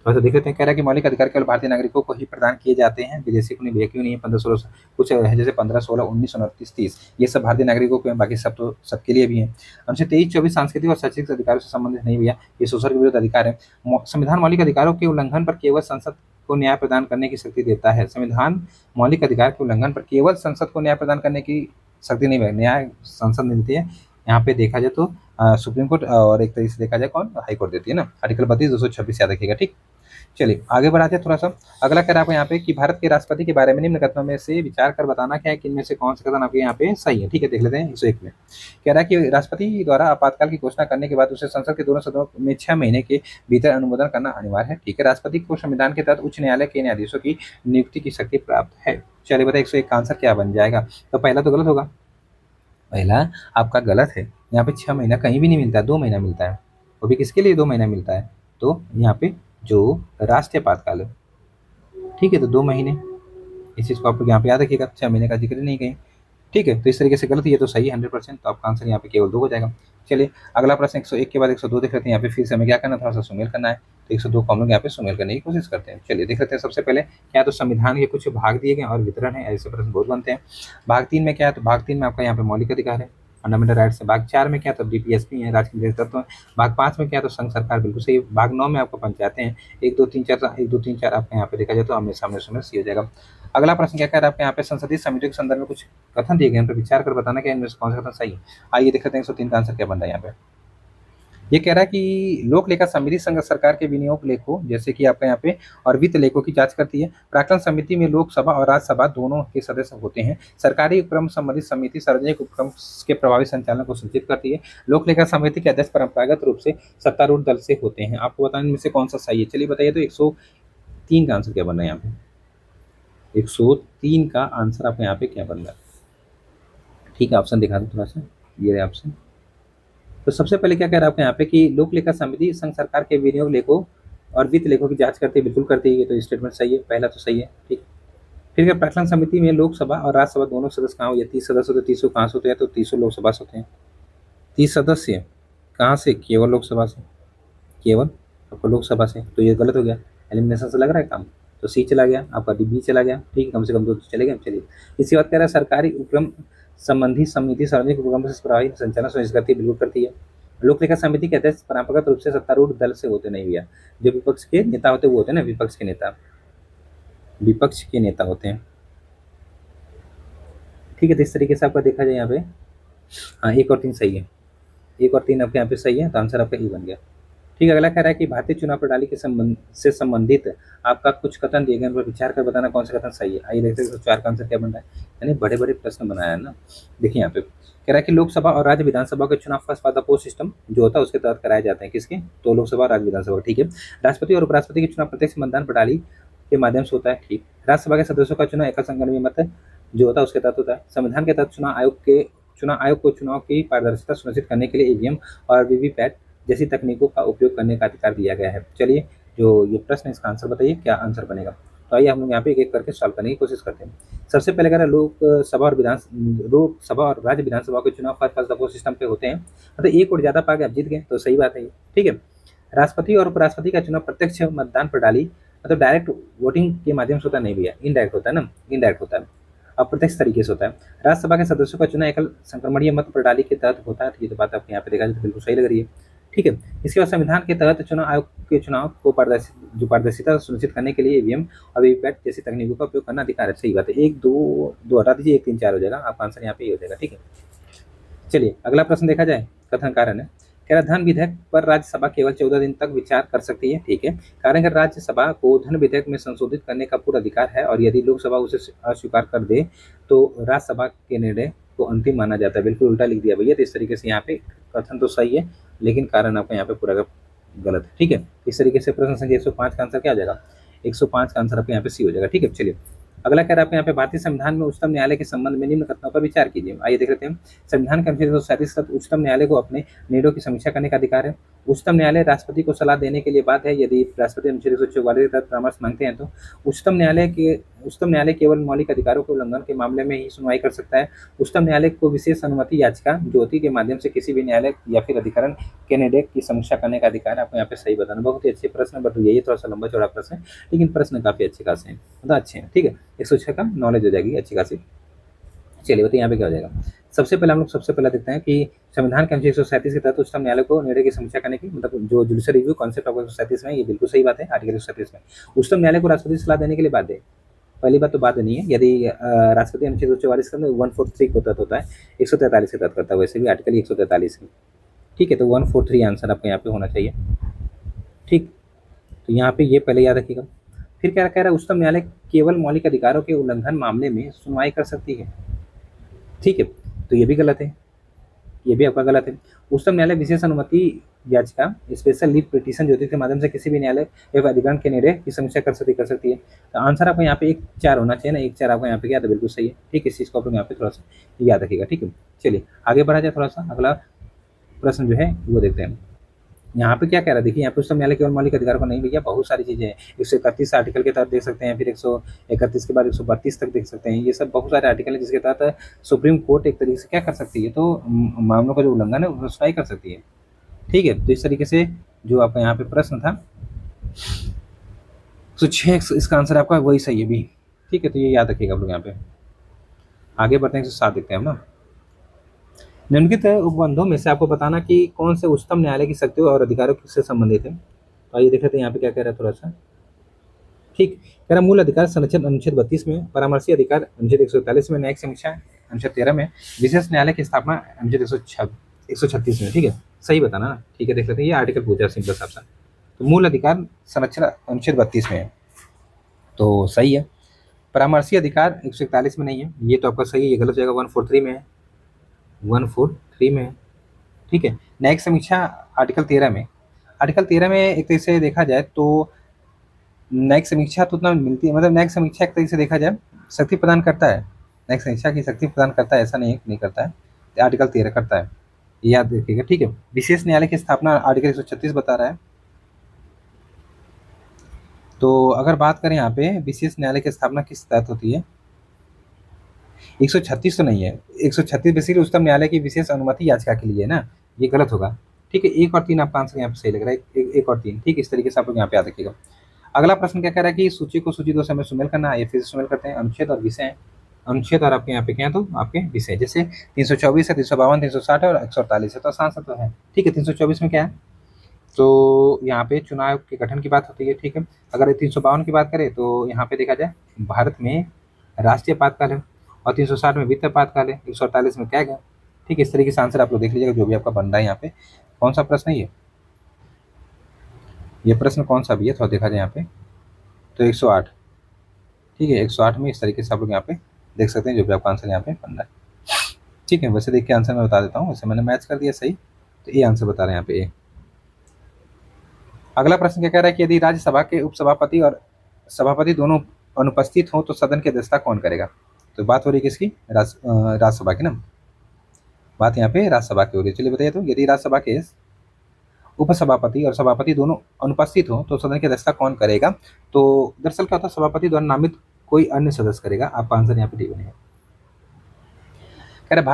थोड़ा सा देख लेते हैं, कह रहा है कि मौलिक अधिकार केवल भारतीय नागरिकों को ही प्रदान किए जाते हैं, विदेशी को नहीं, भैया क्यों नहीं है, 15 16 कुछ है जैसे 15 16 19 29 30, ये सब भारतीय नागरिकों को हैं, बाकी सब तो सबके लिए भी हैं। अनुच्छेद 23 24 सांस्कृतिक और शैक्षिक अधिकारों से संबंधित नहीं भैया, ये शोषण के विरुद्ध अधिकार है। संविधान मौलिक अधिकारों के उल्लंघन पर केवल संसद को न्याय प्रदान करने की शक्ति देता है, संविधान मौलिक अधिकार के उल्लंघन पर केवल संसद को न्याय प्रदान करने की शक्ति नहीं, न्याय संसद मिलती है, यहाँ पे देखा जाए तो सुप्रीम कोर्ट, और एक तरीके से देखा जाए कौन, हाई कोर्ट देती है ना, आर्टिकल 32 226 याद रखिएगा, ठीक। चलिए आगे बढ़ाते हैं थोड़ा सा। अगला कह रहा है आपको यहाँ पे कि भारत के राष्ट्रपति के बारे में निम्न कथनों में से विचार कर बताना क्या है कि इनमें से कौन सा कथन आपके यहाँ पे सही है, ठीक है, देख लेते हैं 101 में। कह रहा है कि राष्ट्रपति द्वारा आपातकाल की घोषणा करने के बाद उसे संसद के दोनों सदनों में 6 महीने के भीतर अनुमोदन करना अनिवार्य है, ठीक है। राष्ट्रपति को संविधान के तहत उच्च न्यायालय के न्यायाधीशों की नियुक्ति की शक्ति प्राप्त है। चलिए बताए 101 का आंसर क्या बन जाएगा, तो पहला तो गलत होगा, पहला आपका गलत है, यहाँ पे 6 महीना कहीं भी नहीं मिलता है, 2 महीना मिलता है, वो भी किसके लिए 2 महीना मिलता है, तो यहाँ पे जो राष्ट्रीय आपातकाल है, ठीक है, तो 2 महीने, इस चीज़ को आप लोग यहाँ पे याद रखिएगा, 6 महीने का जिक्र नहीं कहीं, ठीक है। तो इस तरीके से गलत, ये तो सही 100%, तो आपका आंसर यहाँ पे केवल 2 हो जाएगा। चलिए अगला प्रश्न 101 के बाद 102 देख लेते हैं, यहाँ पे फिर से हमें क्या करना, थोड़ा सा सुमेल करना है, तो 102 को हम लोग यहाँ पे सुमेल करने की कोशिश करते हैं। चलिए देख लेते हैं, सबसे पहले क्या तो संविधान के कुछ भाग दिए गए और वितरण है, ऐसे प्रश्न बहुत बनते हैं। भाग 3 में क्या है, तो भाग 3 में आपका यहाँ पे मौलिक अधिकार है, फंडामेंटल राइट्स है। भाग 4 में क्या, तो डीपीएसपी है, राज्य केंद्रीय तत्व है। भाग 5 में क्या, तो संघ सरकार, बिल्कुल सही है। भाग 9 में आपको पंचायतें हैं, 1 2 3 4, 1 2 3 4 आपके यहाँ पे देखा जाए तो आमने सामने सुनने सी हो जाएगा। अगला प्रश्न क्या कह रहा है आपके यहाँ पे, संसदीय समितियों के संदर्भ में कुछ कथन दिए गए हैं, उन पर विचार कर बताना कि इनमें से कौन सा कथन सही है। आइए देख लेते हैं 103 का आंसर क्या बन रहा है यहाँ पे। ये कह रहा है कि लोक लेखा समिति संघ सरकार के विनियोग लेखों जैसे कि आपका यहाँ पे और वित्त लेखों की जांच करती है। प्राक्कलन समिति में लोकसभा और राज्यसभा दोनों के सदस्य होते हैं। सरकारी उपक्रम संबंधित समिति सार्वजनिक उपक्रम के प्रभावी संचालन को सुनिश्चित करती है। लोक लेखा समिति के अध्यक्ष परंपरागत रूप से सत्तारूढ़ दल से होते हैं। आपको बताने में से कौन सा सही है, चलिए बताइए। तो 103 का आंसर क्या बन रहा है यहाँ पे, 103 का आंसर आपका यहाँ पे क्या बन रहा है। ठीक है, ऑप्शन दिखा दूँ थोड़ा सा, ये रहे ऑप्शन। तो सबसे पहले क्या कह रहा है आपके यहाँ पे कि लोक लेखा समिति संघ सरकार के विनियोग लेखों और वित्त लेखों की जांच करती है, बिल्कुल करती है, ये तो स्टेटमेंट सही है, पहला तो सही है। ठीक, फिर क्या, प्राक्कलन समिति में लोकसभा और राज्यसभा दोनों सदस्य कहाँ हो, या 30 सदस्य होते, 30 कहाँ से होते हैं, तो 30 लोकसभा से होते हैं। 30 सदस्य कहाँ से, केवल लोकसभा से, केवल आपको लोकसभा से, तो ये गलत हो गया, एलिमिनेशन से लग रहा है काम, तो सी चला गया आपका, डी चला गया। ठीक है, कम से कम 2 तो चले गए। चलिए, इसके बाद कह रहा है सरकारी उपक्रम संबंधी समिति सार्वजनिक उपक्रम से प्रभावी संचालन सुनिश्चित करती है, बिल्कुल करती है। लोक लेखा समिति के अध्यक्ष परंपरागत रूप से सत्तारूढ़ दल से होते नहीं भैया, जो विपक्ष के नेता होते हैं वो होते हैं ना, विपक्ष के नेता, विपक्ष के नेता होते हैं। ठीक है, तो इस तरीके से आपका देखा जाए यहाँ पे, हाँ 1 और 3 सही है, 1 और 3 आपके यहाँ पे सही है, तो आंसर आपका ई बन गया। ठीक है, अगला कह रहा है कि भारतीय चुनाव प्रणाली के संबंधित आपका कुछ कथन दिए गए, उन पर विचार कर बताना कौन सा कथन सही है। आइए देखते हैं 104 का आंसर क्या बन रहा है, यानी बड़े बड़े प्रश्न बनाया है ना। देखिए यहाँ पे कह रहा है कि लोकसभा और राज्य विधानसभा के चुनाव first pass the post system जो होता है उसके तहत कराए जाते हैं, किसके, तो लोकसभा और राज्य विधानसभा। ठीक है, राष्ट्रपति और उपराष्ट्रपति के चुनाव प्रत्यक्ष मतदान प्रणाली के माध्यम से होता है। ठीक, राज्यसभा के सदस्यों का चुनाव एकल संख्या मत जो होता है उसके तहत होता है। संविधान के तहत चुनाव आयोग को चुनाव की पारदर्शिता सुनिश्चित करने के लिए ईवीएम और वीवीपैट जैसी तकनीकों का उपयोग करने का अधिकार दिया गया है। चलिए, जो ये प्रश्न है इसका आंसर बताइए, क्या आंसर बनेगा। तो आइए हम लोग यहाँ पे एक एक करके सॉल्व करने की कोशिश करते हैं। सबसे पहले कह रहा है लोकसभा और राज्य विधानसभा के चुनाव first pass the post system पे होते हैं, मतलब एक और ज्यादा पा के आप जीत गए, तो सही बात है ये। ठीक है, राष्ट्रपति और उपराष्ट्रपति का चुनाव प्रत्यक्ष मतदान प्रणाली मतलब डायरेक्ट वोटिंग के माध्यम से होता नहीं भैया, इनडायरेक्ट होता है ना, इनडायरेक्ट होता है, अप्रत्यक्ष तरीके से होता है। राज्यसभा के सदस्यों का चुनाव एकल संक्रमणीय मत प्रणाली के तहत होता है, ये तो बात आपके यहाँ पे देखा जाए तो बिल्कुल सही लग रही है। ठीक है, इसके बाद संविधान के तहत चुनाव आयोग के चुनाव को पारदर्शिता सुनिश्चित करने के लिए ईवीएम और वीवीपैट जैसी तकनीकों का उपयोग करना अधिकार है, सही बात है। 1 2 हटा दीजिए, 1 3 4 हो जाएगा, आपका आंसर यहाँ पे ये हो जाएगा। ठीक है, चलिए अगला प्रश्न देखा जाए, कथन कारण है। कह रहा धन विधेयक पर राज्यसभा केवल 14 दिन तक विचार कर सकती है। ठीक है, कारण अगर राज्यसभा को धन विधेयक में संशोधित करने का पूरा अधिकार है और यदि लोकसभा उसे अस्वीकार कर दे तो राज्यसभा के निर्णय को अंतिम माना जाता है, बिल्कुल उल्टा लिख दिया भैया। तो इस तरीके से यहाँ पे कथन तो सही है लेकिन कारण आपका यहाँ पे पूरा गलत है। ठीक है, इस तरीके से प्रश्न संख्या 105 का आंसर क्या आ जाएगा, 105 का आंसर आपके यहाँ पे सी हो जाएगा। ठीक है, चलिए अगला कह रहा है आपके यहाँ पे भारतीय संविधान में उच्चतम न्यायालय के संबंध में निम्न कथनों पर विचार कीजिए। आइए देख लेते हैं। संविधान के अनुच्छेद 137 के तहत उच्चतम न्यायालय को अपने निर्णयों की समीक्षा करने का अधिकार है। उच्चतम न्यायालय राष्ट्रपति को सलाह देने के लिए बाध्य है। यदि राष्ट्रपति अनुच्छेद 144 के तहत परामर्श मांगते हैं तो उच्चतम न्यायालय केवल मौलिक अधिकारों के उल्लंघन के मामले में ही सुनवाई कर सकता है। उच्चतम न्यायालय को विशेष अनुमति याचिका ज्योति के माध्यम से किसी भी न्यायालय या फिर अधिकरण के निर्णय की समीक्षा करने का अधिकार है। आपको यहाँ पे सही बताना। बहुत ही अच्छे प्रश्न, बट यही थोड़ा सा लंबा चौड़ा प्रश्न है लेकिन प्रश्न काफी अच्छे खासे हैं, मतलब अच्छे हैं। ठीक है, 106 का नॉलेज हो जाएगी अच्छी खासी। चलिए बताइए यहाँ पे क्या हो जाएगा। सबसे पहले हम लोग सबसे पहले देखते हैं कि संविधान के अनुच्छेद 137 के तहत उच्चतम न्यायालय को निर्णय की समीक्षा करने की मतलब जो जुडिशियल रिव्यू कॉन्सेप्ट ऑफ 137 में, ये बिल्कुल सही बात है। आर्टिकल 137 में उच्चतम न्यायालय को राष्ट्रपति सलाह देने के लिए बाध्य है। पहली बात तो बात नहीं है। यदि राष्ट्रपति अनुच्छेद 144 का 143 के तहत होता है, 143 के तहत करता है, वैसे भी आर्टिकल 143 की। ठीक है, तो 143 आंसर आपको यहाँ पे होना चाहिए। ठीक, तो यहाँ पे ये पहले याद रखिएगा। फिर क्या कह रहा है, उच्चतम न्यायालय केवल मौलिक अधिकारों के उल्लंघन मामले में सुनवाई कर सकती है। ठीक है, तो ये भी गलत है, ये भी आपका गलत है। उच्चतम न्यायालय विशेष अनुमति याचिका स्पेशल लीव पिटीशन ज्योति के माध्यम से किसी भी न्यायालय एवं अधिकरण के निर्णय की समीक्षा कर सकती है। तो आंसर आपको यहाँ पे 1-4 होना चाहिए ना, 1-4 आपको यहाँ पे क्या था, बिल्कुल सही है। ठीक है, इस चीज़ को आप यहाँ पे थोड़ा सा याद रखिएगा। ठीक है, चलिए आगे बढ़ा जाए थोड़ा सा। अगला प्रश्न जो है वो देखते हैं। यहाँ पे क्या कह रहा है, देखिए यहाँ पे उच्चतम न्यायालय केवल मौलिक अधिकार को नहीं भैया, बहुत सारी चीजें हैं। 131 आर्टिकल के तहत देख सकते हैं, फिर 131 के बाद 132 तक देख सकते हैं। ये सब बहुत सारे आर्टिकल हैं जिसके तहत सुप्रीम कोर्ट एक तरीके से क्या कर सकती है, तो मामलों का जो उल्लंघन है उसको सुनवाई कर सकती है। ठीक है, तो इस तरीके से जो आपका यहाँ पे प्रश्न था 106 इसका आंसर आपका वही सही है भी। ठीक है, तो ये याद रखिएगा आप लोग। यहाँ पे आगे बढ़ते हैं 107 देखते हैं हम ना। निम्नलिखित उपबंधों में से आपको बताना कि कौन से उच्चतम न्यायालय की शक्तियों और अधिकारों से संबंधित है। तो आइए देख लेते हैं यहाँ पे क्या कह रहा है थोड़ा सा। ठीक, कह रहा मूल अधिकार संरक्षण अनुच्छेद 32 में, परामर्शी अधिकार अनुच्छेद 141 में, न्यायिक समीक्षा अनुच्छेद 13 में, विशेष न्यायालय की स्थापना अनुच्छेद 136 में। ठीक है, सही बताना ना। ठीक है, देख लेते हैं, ये आर्टिकल पूछा सिंपल साफ सा। तो मूल अधिकार संरक्षण अनुच्छेद 32 में है, तो सही है। परामर्शी अधिकार 141 में नहीं है, ये तो आपका सही है, ये गलत हो जाएगा। 143 में है, 143 में है। ठीक है, न्यायिक समीक्षा आर्टिकल 13 में। आर्टिकल 13 में एक तरह से देखा जाए तो न्यायिक समीक्षा तो उतना मिलती है, मतलब न्यायिक समीक्षा एक तरीके से देखा जाए शक्ति प्रदान करता है, न्यायिक समीक्षा की शक्ति प्रदान करता है, ऐसा नहीं है नहीं करता है, आर्टिकल 13 करता है, ये याद रखिएगा। ठीक है, विशेष न्यायालय की स्थापना आर्टिकल 136 बता रहा है। तो अगर बात करें यहाँ पे विशेष न्यायालय की स्थापना किस तहत होती है, 136 तो नहीं है, 136 बेसिकली उच्चतम न्यायालय की विशेष अनुमति याचिका के लिए है ना, ये गलत होगा। ठीक है, 1 और 3 आपका आंसर यहाँ पे सही लग रहा है, 1 और 3। ठीक, इस तरीके से आप लोग यहाँ पे याद रखिएगा। अगला प्रश्न क्या कह रहा है कि सूची को सूची 2 से हमें सुमेल करना है, फिर से सुमेल करते हैं। अनुच्छेद और विषय, अनुच्छेद और आपके यहाँ पे क्या है तो आपके विषय, जैसे 324 है, 352, 360 और 148 है, तो आसान सा तो है। ठीक है, 324 में क्या है तो यहाँ पे चुनाव के गठन की बात होती है। ठीक है, अगर 352 की बात करें तो यहाँ पे देखा जाए भारत में राष्ट्रीय आपातकाल है, और 360 में वित्त आपातकाल है, 148 में कैग है। ठीक है, इस तरीके से आंसर आप लोग देख लीजिएगा जो भी आपका बन रहा है यहाँ पे। कौन सा प्रश्न है ये प्रश्न कौन सा भी है थोड़ा देखा जाए यहाँ पे, तो 108। ठीक है, 108 में इस तरीके से आप लोग यहाँ पे देख सकते हैं जो भी आपका आंसर यहाँ पे बन रहा है। ठीक है, वैसे देख के आंसर मैं बता देता हूँ, वैसे मैंने मैच कर दिया सही, तो ये आंसर बता रहे हैं यहाँ पे ए। अगला प्रश्न क्या कह रहा है कि यदि राज्यसभा के उपसभापति और सभापति दोनों अनुपस्थित हों तो सदन की अध्यक्षता कौन करेगा। तो बात हो रही है किसकी, राज्यसभा की ना, बात यहाँ पे राज्यसभा की हो रही है। चलिए बताइए, तो यदि राज्यसभा के उपसभापति और सभापति दोनों अनुपस्थित हो तो सदन की अध्यक्षता कौन करेगा। तो दरअसल क्या होता है, सभापति द्वारा नामित कोई अन्य सदस्य करेगा। आपका आंसर यहाँ पे डी बनेगा। कह रहे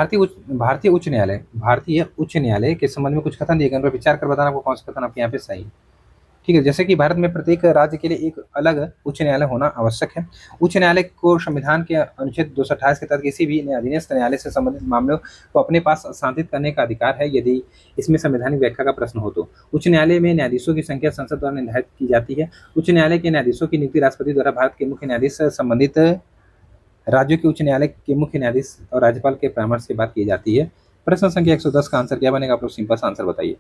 भारतीय उच्च न्यायालय के संबंध में कुछ कथन दिए गए, उन पर विचार कर बताना आपको कौन सा कथन आपके यहाँ पे सही है। ठीक है, जैसे कि भारत में प्रत्येक राज्य के लिए एक अलग उच्च न्यायालय होना आवश्यक है। उच्च न्यायालय को संविधान के अनुच्छेद 228 के तहत किसी भी अधीनस्थ न्यायालय से संबंधित मामलों को अपने पास स्थानांतरित करने का अधिकार है यदि इसमें संवैधानिक व्याख्या का प्रश्न हो तो। उच्च न्यायालय में न्यायाधीशों की संख्या संसद द्वारा निर्धारित की जाती है। उच्च न्यायालय के न्यायाधीशों की नियुक्ति राष्ट्रपति द्वारा भारत के मुख्य न्यायाधीश से संबंधित राज्यों के उच्च न्यायालय के मुख्य न्यायाधीश और राज्यपाल के परामर्श के बाद की जाती है। प्रश्न संख्या 110 का आंसर क्या बनेगा, आप लोग सिंपल सा आंसर बताइए।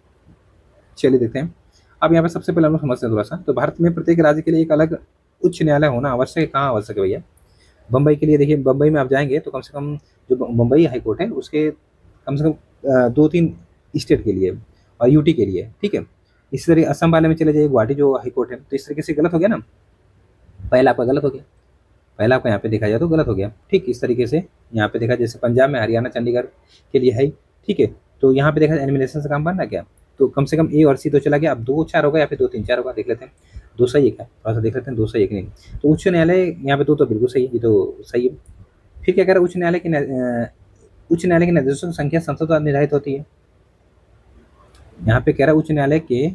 चलिए देखते हैं। अब यहाँ पे सबसे पहले हम लोग समझते हैं थोड़ा सा, तो भारत में प्रत्येक राज्य के लिए एक अलग उच्च न्यायालय होना आवश्यक है। कहाँ आवश्यक है भैया, बम्बई के लिए देखिए, बम्बई में आप जाएंगे तो कम से कम जो बम्बई हाई कोर्ट है उसके कम से कम 2-3 स्टेट के लिए और यूटी के लिए। ठीक है, इसी तरीके असम वाले में चले जाइए, गुवाहाटी जो हाई कोर्ट है, तो इस तरीके से गलत हो गया ना, पहला आपका गलत हो गया, पहला आपका यहाँ पे देखा जाए तो गलत हो गया। ठीक, इस तरीके से यहाँ पे देखा जैसे पंजाब में, हरियाणा, चंडीगढ़ के लिए है। ठीक है, तो यहाँ पे देखा एनिमिनेशन से काम बन रहा है क्या, तो कम से कम ए और सी तो चला गया, अब 2-4 होगा या फिर 2-3-4 होगा, देख लेते हैं। 2 सही है क्या, थोड़ा सा देख लेते हैं, 2 सही है कि नहीं। तो उच्च न्यायालय यहाँ पे 2 तो बिल्कुल सही है, ये तो सही है। फिर क्या कह रहा है, उच्च न्यायालय के न्यायाधीशों की संख्या संसद द्वारा निर्धारित होती है। यहाँ पे कह रहा है उच्च न्यायालय के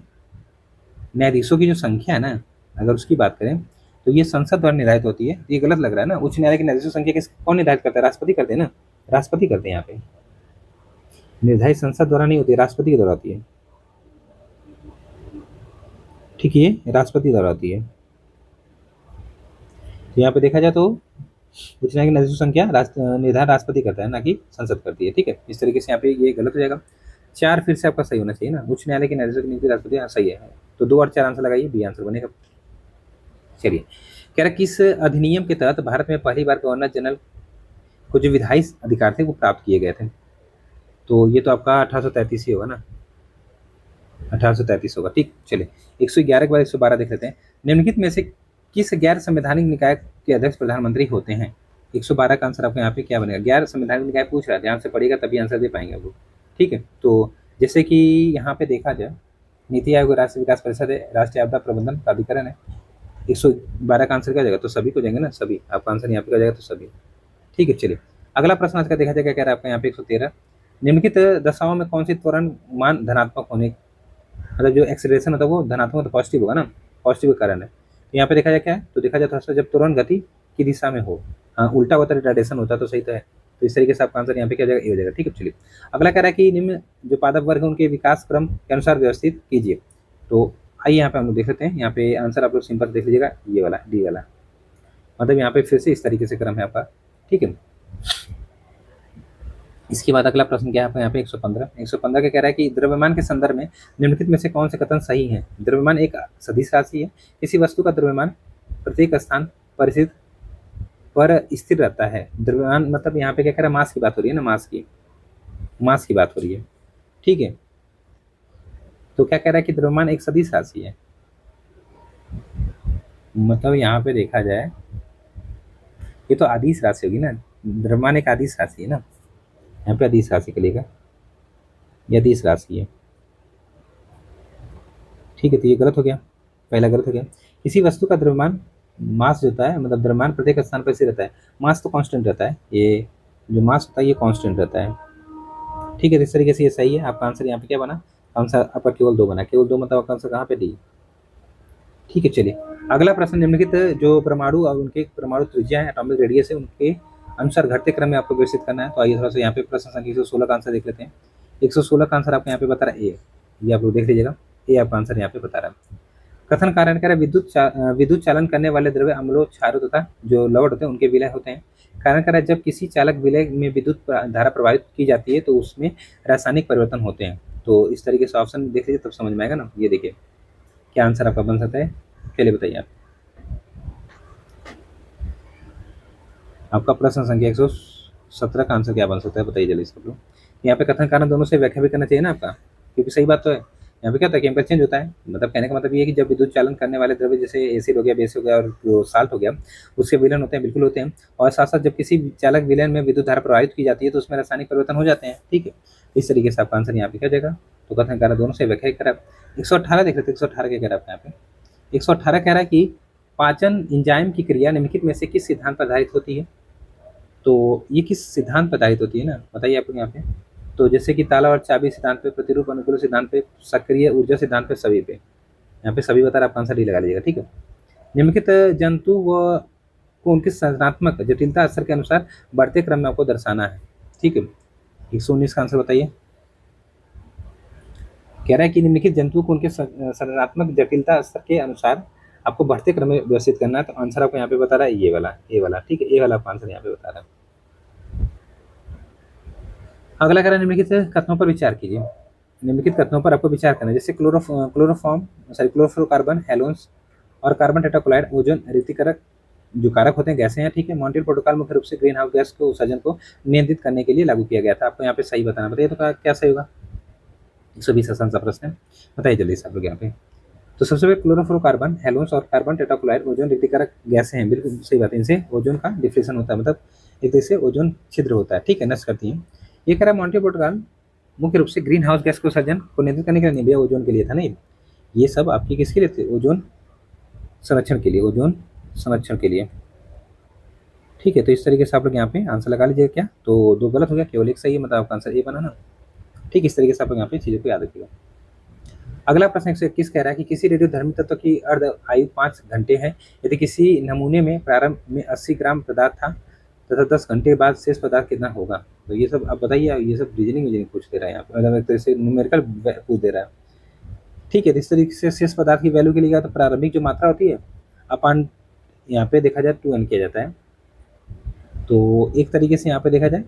न्यायाधीशों की जो संख्या है ना, अगर उसकी बात करें तो ये संसद द्वारा निर्धारित होती है। ये गलत लग रहा है ना, उच्च न्यायालय के न्यायाधीशों की संख्या कौन निर्धारित करता है, राष्ट्रपति करते हैं ना, राष्ट्रपति करते हैं। यहाँ पे निर्धारित संसद द्वारा नहीं होती, राष्ट्रपति के द्वारा होती है। ठीक है, ये राष्ट्रपति द्वारा होती है। तो यहाँ पे देखा जाए तो उच्च न्यायालय की न्यायाधीशों की संख्या निर्धारण राष्ट्रपति करता है, ना कि संसद करती है। ठीक है, इस तरीके से यहाँ पे ये गलत हो जाएगा। 4 फिर से आपका सही होना चाहिए ना, उच्च न्यायालय के न्यायाधीशों की नियुक्ति राष्ट्रपति, हाँ सही है। तो 2 और 4 आंसर लगाइए, बी आंसर बनेगा। चलिए, कह रहा किस अधिनियम के तहत भारत में पहली बार गवर्नर जनरल को जो विधायी अधिकार थे वो प्राप्त किए गए थे। तो ये तो आपका 1833 ही होगा ना, 1833 होगा। ठीक, चलिए 111 के बाद 112 देख लेते हैं। निम्नलिखित में से किस गैर संवैधानिक निकाय के अध्यक्ष प्रधानमंत्री होते हैं। 112 का आंसर आपको यहाँ पे क्या बनेगा, गैर संवैधानिक निकाय पूछ रहा है, ध्यान से पढ़िएगा तभी आंसर दे पाएंगे वो। ठीक है, तो जैसे कि यहाँ पे देखा जाए नीति आयोग, राष्ट्रीय विकास परिषद है, राष्ट्रीय आपदा प्रबंधन प्राधिकरण है। 112 का आंसर क्या जाएगा, तो सभी को जाएंगे ना, सभी आपका आंसर यहाँ पे क्या जाएगा, तो सभी। ठीक है, चलिए अगला प्रश्न आज का देखा जाएगा, कह रहा है आपका यहाँ पे 113। निम्नलिखित दशाओं में कौन सी त्वरण मान धनात्मक होने, मतलब जो एक्सेलरेशन होता है वो धनात्मक तो पॉजिटिव होगा ना, पॉजिटिव का कारण है। तो यहाँ पे देखा जाए क्या है, तो देखा जाए थोड़ा सा जब तुरंत गति की दिशा में हो, हाँ उल्टा होता है रिटार्डेशन होता है, तो सही तो है। तो इस तरीके से आपका आंसर यहाँ पे क्या हो जाएगा, ए हो जाएगा। ठीक है, चलिए अगला कह रहा है कि निम्न जो पादप वर्ग है उनके विकास क्रम के अनुसार व्यवस्थित कीजिए। तो आइए यहाँ पे हम लोग देख लेते हैं। यहाँ पे आंसर आप लोग सिंपल देख लीजिएगा, ये वाला डी वाला, मतलब यहाँ पे फिर से इस तरीके से क्रम है आपका। ठीक है, इसके बाद अगला प्रश्न क्या है आपका यहाँ पे 115 का कह रहा है कि द्रव्यमान के संदर्भ में निम्नलिखित में से कौन से कथन सही है। द्रव्यमान एक सदिश राशि है। किसी वस्तु का द्रव्यमान प्रत्येक स्थान परिस्थिति पर स्थिर रहता है। द्रव्यमान मतलब यहाँ पे क्या कह रहा है, मास की बात हो रही है ना, मास की बात हो रही है। ठीक है, तो क्या कह रहा है कि द्रव्यमान एक सदिश राशि है, मतलब यहाँ पे देखा जाए ये तो आदिश राशि होगी ना, द्रव्यमान एक आदिश राशि है ना, यहाँ पे आदिश राशि के लिए ये आदिश राशि है। ठीक है, तो ये गलत हो गया, पहला गलत हो गया। किसी वस्तु का द्रव्यमान मास जो होता है, मतलब द्रव्यमान प्रत्येक स्थान पर स्थिर रहता है। मास तो कांस्टेंट रहता है, ये जो मास होता है ये कांस्टेंट रहता है। ठीक है, तो इस तरीके से ये सही है। आपका आंसर यहाँ पे क्या बना, आंसर आपका केवल 2 बना, केवल 2 मतलब आपका आंसर कहाँ पे डी। ठीक है, चलिए अगला प्रश्न, निम्नलिखित जो परमाणु और उनके परमाणु त्रिज्या है, एटॉमिक रेडियस है, उनके अनुसार घटते क्रम में आपको व्यवस्थित करना है। तो आइए थोड़ा सा यहाँ पे प्रश्न संख्या 116 का आंसर देख लेते हैं। 116 का आंसर आपको यहाँ पे बता रहा है ए, ये आप लोग देख लीजिएगा, ए आपका आंसर यहाँ पे बता रहा है। कथन कारण कह रहा है विद्युत चालन करने वाले द्रव्य अम्लों, क्षारों तथा जो लवण होते हैं उनके विलय होते हैं। कारण कह रहा है जब किसी चालक विलय में विद्युत धारा प्रवाहित की जाती है तो उसमें रासायनिक परिवर्तन होते हैं। तो इस तरीके से ऑप्शन देख लीजिए तब समझ में आएगा ना। ये देखिए क्या आंसर आपका बन सकता है, चलिए बताइए आप। आपका प्रश्न संख्या 117 का आंसर क्या बन सकता है, बताइए जल्दी सब लोग। यहाँ पे कथन कारण दोनों से व्याख्या भी करना चाहिए ना आपका, क्योंकि सही बात तो है। यहाँ पे क्या होता है, केमिकल चेंज होता है, मतलब कहने का मतलब ये है कि जब विद्युत चालन करने वाले द्रव्य जैसे एसिड हो गया, बेस हो गया और जो साल्ट हो गया, उसके विलयन होते हैं, बिल्कुल होते हैं। और साथ साथ जब किसी चालक विलयन में विद्युत धारा प्रवाहित की जाती है तो उसमें रासायनिक परिवर्तन हो जाते हैं। ठीक है, इस तरीके से आपका आंसर यहाँ पे क्या जाएगा, तो कथन कारण दोनों से व्याख्या करा। 118 देख लेते, 118 क्या कह रहा है यहाँ पे। 118 कह रहा है कि पाचन एंजाइम की क्रिया निम्नलिखित में से किस सिद्धांत पर आधारित होती है। तो ये किस सिद्धांत पर आधारित होती है ना, बताइए आपको यहाँ पे। तो जैसे कि ताला और चाबी सिद्धांत पे, प्रतिरूप अनुकूल सिद्धांत पे, सक्रिय ऊर्जा सिद्धांत पे, सभी पे। यहाँ पे सभी बता रहा है, आपका आंसर डी लगा लीजिएगा। ठीक है, निम्नलिखित जंतु व को उनके संरचनात्मक जटिलता स्तर के अनुसार बढ़ते क्रम में आपको दर्शाना है। ठीक है, 119 का आंसर बताइए। कह रहा है कि निम्नलिखित जंतुओं को उनके संरचनात्मक जटिलता स्तर के अनुसार आपको बढ़ते क्रम में व्यवस्थित करना है। तो आंसर आपको यहाँ पे बता रहा है ये वाला, ए वाला। ठीक है, ए वाला आपका आंसर यहाँ पे बता रहा है। अगला कह रहा है निम्नलिखित कथनों पर विचार कीजिए। निम्नलिखित कथनों पर आपको विचार करना है, जैसे क्लोरोफ्लोरोकार्बन, हेलोन्स और कार्बन टेट्राक्लोराइड ओजोन रिक्तिकारक जो कारक होते हैं, गैसें हैं। ठीक है, मॉन्ट्रियल प्रोटोकॉल मुख्य रूप से ग्रीन हाउस गैस को उत्सर्जन को नियंत्रित करने के लिए लागू किया गया था। आपको यहाँ पे सही बताना, बताइए तो क्या सही होगा। 120 आसान सा प्रश्न है, बताइए जल्दी से आप लोग यहाँ पे। तो सबसे पहले क्लोरोफ्लोरोकार्बन, हेलोन्स और कार्बन टेट्राक्लोराइड ओजोन रिक्तिकारक गैसें हैं, बिल्कुल सही बात है। इनसे ओजोन का डिफ्लेशन होता है, मतलब एक तरह से ओजोन छिद्र होता है। ठीक है, नष्ट करती है। ये कह रहा है मॉन्ट्रियल प्रोटोकॉल मुख्य रूप से ग्रीन हाउस गैस के उत्सर्जन को नियंत्रित करने के लिए नहीं भैया, ओजोन के लिए था नहीं। ये सब आपकी किसके लिए थे, ओजोन संरक्षण के लिए, ओजोन संरक्षण के लिए। ठीक है, तो इस तरीके से आप लोग यहाँ पे आंसर लगा लीजिए। क्या तो 2 गलत हो गया, केवल 1 सही है, मतलब आपका आंसर ए बना ना। ठीक, इस तरीके से आप लोग यहाँ पे चीज़ों को याद रखिएगा। अगला प्रश्न 121 कह रहा है कि किसी रेडियोधर्मी तत्व की अर्ध आयु 5 घंटे है। यदि किसी नमूने में प्रारंभ में 80 ग्राम पदार्थ था तथा 10 घंटे बाद शेष पदार्थ कितना होगा। तो ये सब आप बताइए, ये सब रीजनिंग पूछ दे रहा है यहाँ पे, मतलब एक तरह से न्यूमेरिकल पूछ दे रहा है। ठीक है, तो इस तरीके से शेष पदार्थ की वैल्यू के लिए तो प्रारंभिक जो मात्रा होती है अपन यहाँ पे देखा जाए 2n किया जाता है। तो एक तरीके से यहाँ पे देखा जाए,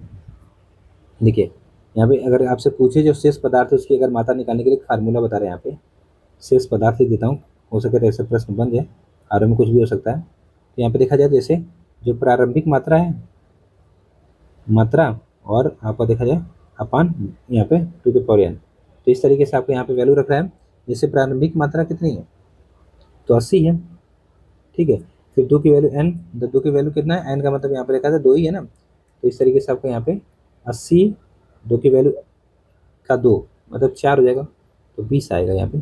देखिए यहाँ पे अगर आपसे पूछे जो शेष पदार्थ है उसकी अगर मात्रा निकालने के लिए फार्मूला बता रहे हैं यहाँ पे, शेष पदार्थ ही देता हूँ, हो सके तो ऐसा प्रश्न बन जाए, आर में कुछ भी हो सकता है। तो यहाँ पे देखा जाए जैसे जो प्रारंभिक मात्रा है, मात्रा और आपका देखा जाए अपान यहाँ पे 2 के पावर n, तो इस तरीके से आपको यहाँ पे वैल्यू रख रहा है। जैसे प्रारंभिक मात्रा कितनी है, तो 80 है। ठीक है, फिर 2 की वैल्यू n, 2 की वैल्यू कितना है, n का मतलब यहाँ पे लिखा था 2 ही है ना। तो इस तरीके से आपको यहाँ पे 80 2 की वैल्यू का 2 मतलब 4 हो जाएगा, तो 20 आएगा यहाँ पे।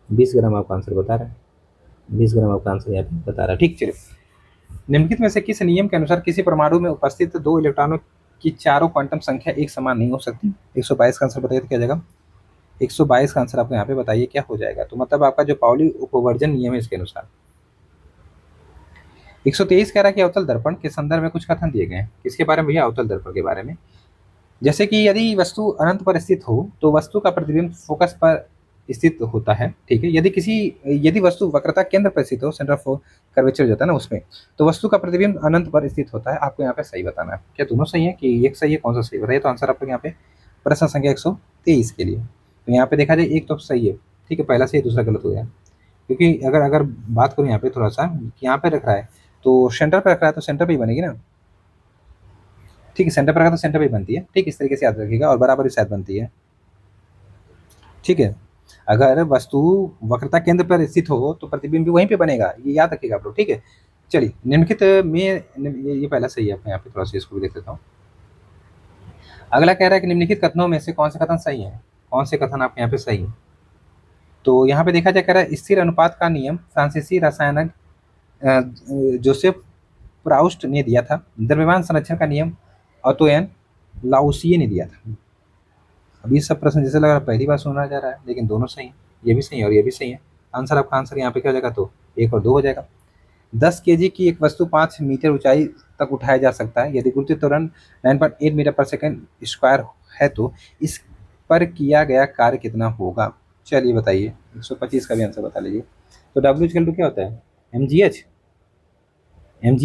20 ग्राम आपका आंसर बता रहा है, 20 ग्राम आपका आंसर यहाँ पे बता रहा है। ठीक, चलिए निम्नलिखित में से किस नियम के अनुसार किसी परमाणु में उपस्थित 2 इलेक्ट्रॉनों की चारों क्वांटम संख्या एक समान नहीं हो सकती। 122 का आंसर बताइए तो क्या जाएगा। 122 का आंसर आपको यहाँ पे बताइए क्या हो जाएगा। तो मतलब आपका जो पाउली उपवर्जन नियम है इसके अनुसार, 123 कह रहा है कि अवतल दर्पण के संदर्भ में कुछ कथन दिए गए हैं। किसके बारे में भैया? अवतल दर्पण के बारे में। जैसे कि यदि वस्तु अनंत पर स्थित हो तो वस्तु का प्रतिबिंब फोकस पर स्थित होता है, ठीक है। यदि वस्तु वक्रता केंद्र पर स्थित हो, सेंटर ऑफ कर्वेचर जाता है ना उसमें, तो वस्तु का प्रतिबिंब अनंत पर स्थित होता है। आपको यहाँ पे सही बताना है। क्या दोनों सही है कि एक सही है? कौन सा सही बताइए। तो आंसर आपका यहाँ पे प्रश्न संख्या 123 के लिए। तो यहाँ पे देखा जाए एक तो सही है, ठीक है, पहला सही दूसरा गलत हो गया। क्योंकि अगर अगर बात करूँ यहाँ पे थोड़ा सा, यहाँ पे रख रहा है तो सेंटर पे रख रहा है, तो सेंटर पे ही बनेगी ना, ठीक है। सेंटर पर रखा तो सेंटर पे ही बनती है, ठीक। इस तरीके से याद रखिएगा, और बराबर भी शायद बनती है, ठीक है। अगर वस्तु वक्रता केंद्र पर स्थित हो तो प्रतिबिंब भी वहीं पे बनेगा, ये याद रखिएगा आप लोग, ठीक है। चलिए, निम्नलिखित में ये पहला सही है। अपने यहाँ पे थोड़ा सा इसको भी देख लेता हूँ। अगला कह रहा है कि निम्नलिखित कथनों में से कौन से कथन सही है? कौन से कथन आपके यहाँ पे सही है? तो यहाँ पे देखा जाए, कह रहा है स्थिर अनुपात का नियम फ्रांसीसी रसायनज्ञ जोसेफ प्राउस्ट ने दिया था। द्रव्यमान संरक्षण का नियम ऑटोएन लाउसिए ने दिया था। अब ये सब प्रश्न जैसे लग रहा है पहली बार सुना जा रहा है, लेकिन दोनों सही है। ये भी सही है और ये भी सही है। आंसर आपका आंसर यहाँ पे क्या हो जाएगा? तो 1 और 2 हो जाएगा। 10 केजी की एक वस्तु 5 मीटर ऊंचाई तक उठाया जा सकता है यदि गुरुत्वीय त्वरण 9.8 मीटर पर सेकंड स्क्वायर है, तो इस पर किया गया कार्य कितना होगा? चलिए बताइए। 125 का भी आंसर बता लीजिए। तो डब्ल्यू इक्वल टू क्या होता है? एम जी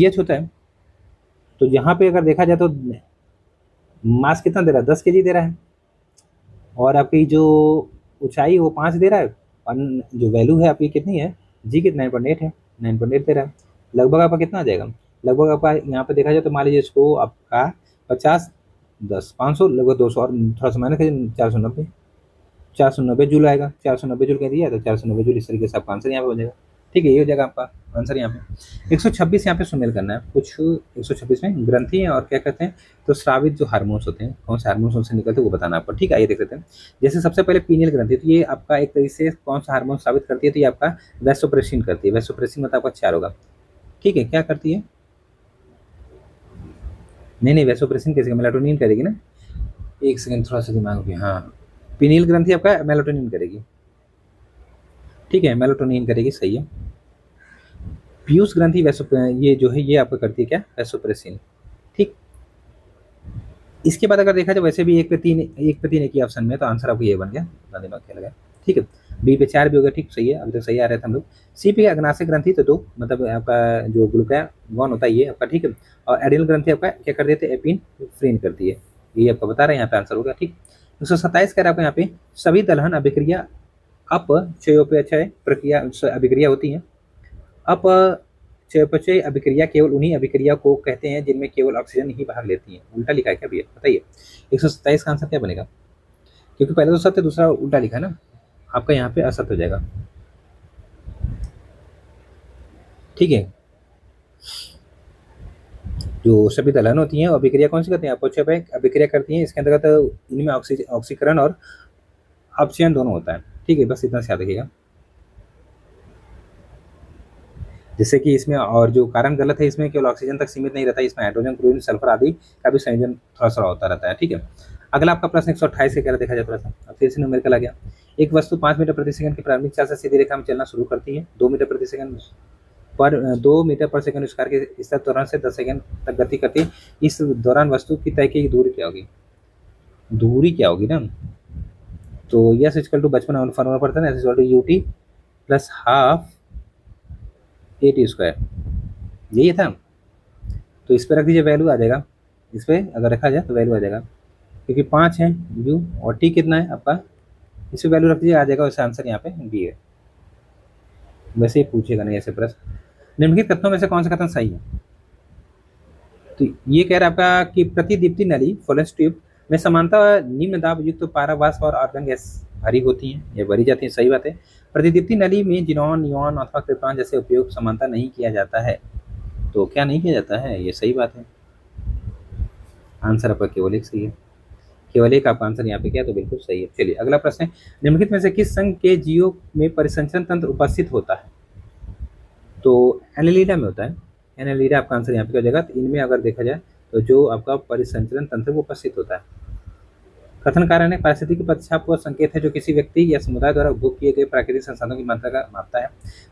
एच होता है। तो यहाँ पे अगर देखा जाए तो मास कितना दे रहा है? 10 केजी दे रहा है, और आपकी जो ऊंचाई वो 5 दे रहा है, और जो वैल्यू है आपकी कितनी है? जी की 9.8 है, 9.8 दे रहा है। लगभग आपका कितना आ जाएगा? लगभग आपका यहाँ पे देखा जाए तो मान लीजिए इसको आपका 50 10 500 लगभग 200 और थोड़ा सा माइनस करिए, 490 जूल आएगा। 490 जूल कह दिया तो 490 जूल, इस तरीके से आपका आंसर यहाँ पे हो जाएगा, ठीक है। ये हो जाएगा आपका आंसर यहाँ पे। 126 यहाँ पे सुमेल करना है कुछ। 126 में ग्रंथि है और क्या कहते हैं, तो स्रावित जो हार्मोन्स होते हैं, कौन से हार्मोन्स उनसे निकलते हैं वो बताना आपको, ठीक है। आइए देख लेते हैं। जैसे सबसे पहले पीनियल ग्रंथि, तो ये आपका एक तरीके से कौन सा हार्मोन स्रावित करती है? तो ये आपका वैसोप्रेसिन करती है। वैसोप्रेसिन मतलब आपका 4 होगा, ठीक है। क्या करती है? नहीं, वैसोप्रेसिन कैसे? मेलाटोनिन करेगी ना। एक सेकंड, थोड़ा सा दिमाग में। हाँ, पीनियल ग्रंथि आपका मेलाटोनिन करेगी, ठीक है। मेलाटोनिन करेगी, सही है। पीयूष ग्रंथि ये जो है ये आपका करती है क्या? वैसोप्रेसिन, ठीक। इसके बाद अगर देखा जाए वैसे भी 1 पे 3 एक ही ऑप्शन में, तो आंसर आपको ये बन गया। अपना दिमाग क्या लगा, ठीक है। बी पे 4 भी हो गया, ठीक, सही है। अभी तक सही आ रहे थे हम लोग। सी पे अग्नाशय ग्रंथि तो 2, मतलब आपका जो ग्लूकागॉन होता है ये आपका, ठीक है। और एडियल ग्रंथि आपका क्या कर देते हैं? एपिनेफ्रिन करती है। ये आपका बता रहे हैं, यहाँ पे आंसर होगा, ठीक। 127 कह रहा है आपको यहाँ पे सभी दलहन अभिक्रिया अपचयोपेचय प्रक्रिया अभिक्रिया होती है। अपचयापचय अभिक्रिया केवल उन्हीं अभिक्रिया को कहते हैं जिनमें केवल ऑक्सीजन ही भाग लेती है। उल्टा लिखा है क्या भैया? बताइए। 127 का आंसर क्या बनेगा? क्योंकि पहले तो सत्य, दूसरा उल्टा लिखा है ना, आपका यहाँ पे असत्य हो जाएगा, ठीक है। जो सभी दलहन होती हैं अभिक्रिया कौन सी करती हैं? अपचय अभिक्रिया करती हैं। इसके अंतर्गत इनमें ऑक्सीकरण और अपचयन दोनों होता है, ठीक है। बस इतना से याद रखिएगा। जिससे कि इसमें, और जो कारण गलत है इसमें, केवल ऑक्सीजन तक सीमित नहीं रहता, इसमें हाइड्रोजन, क्लोरीन, सल्फर आदि का भी संयोजन थोड़ा सा होता रहता है, ठीक है। अगला आपका प्रश्न 128 से क्या देखा जाए थोड़ा सा। अब फिर से न्यूमेरिकल आ गया। एक वस्तु 5 मीटर प्रति सेकंड की प्रारंभिक चाल से सीधी रेखा में चलना शुरू करती है। 2 मीटर प्रति सेकंड पर 2 मीटर पर सेकंड स्क्वायर के स्तर त्वरण से 10 सेकंड तक गति करती है। इस दौरान वस्तु की तय की दूरी क्या होगी? दूरी क्या होगी ना, तो यस इक्वल टू बचपन फॉर्मूला पड़ता है ना, equal to u t plus half a t square, यही था। तो इस पर रख दीजिए, वैल्यू आ जाएगा। इस पर अगर रखा जाए तो वैल्यू आ जाएगा, क्योंकि 5 है यू और टी कितना है आपका, इस पर वैल्यू रख दीजिए, आ जाएगा। वैसे आंसर यहाँ पे बी है। वैसे ही पूछेगा नहीं ऐसे प्रश्न। निम्नलिखित कथनों में से कौन सा कथन सही है? तो ये कह रहा है आपका कि प्रतिदीप्ति नली फ्लोरेंस ट्यूब में समानता निम्न दाब युक्त पारा वाष्प और आर्गन गैस भरी होती हैं, ये भरी जाती है, सही बात है। प्रतिदीप्ति नली में जिनॉन, नियॉन अथवा क्रिप्टॉन जैसे उपयोग समानता नहीं किया जाता है। तो क्या नहीं किया जाता है? ये सही बात है। आंसर आपका केवल एक सही है, केवल एक आपका आंसर यहाँ पे क्या, तो बिल्कुल सही है। चलिए अगला प्रश्न है, निम्नलिखित में से किस संघ के जीवों में परिसंचरण तंत्र उपस्थित होता है? तो एनेलिडा में होता है। एनेलिडा आपका आंसर यहाँ पे क्या हो जाएगा? तो इनमें अगर देखा जाए तो जो आपका परिसंचरण तंत्र वो उपस्थित होता है। कथन कारण है पारिस्थितिकी पदछाप वह संकेत है जो किसी व्यक्ति या समुदाय द्वारा उपभोग किए गए प्राकृतिक संसाधनों की मात्रा का मापता है।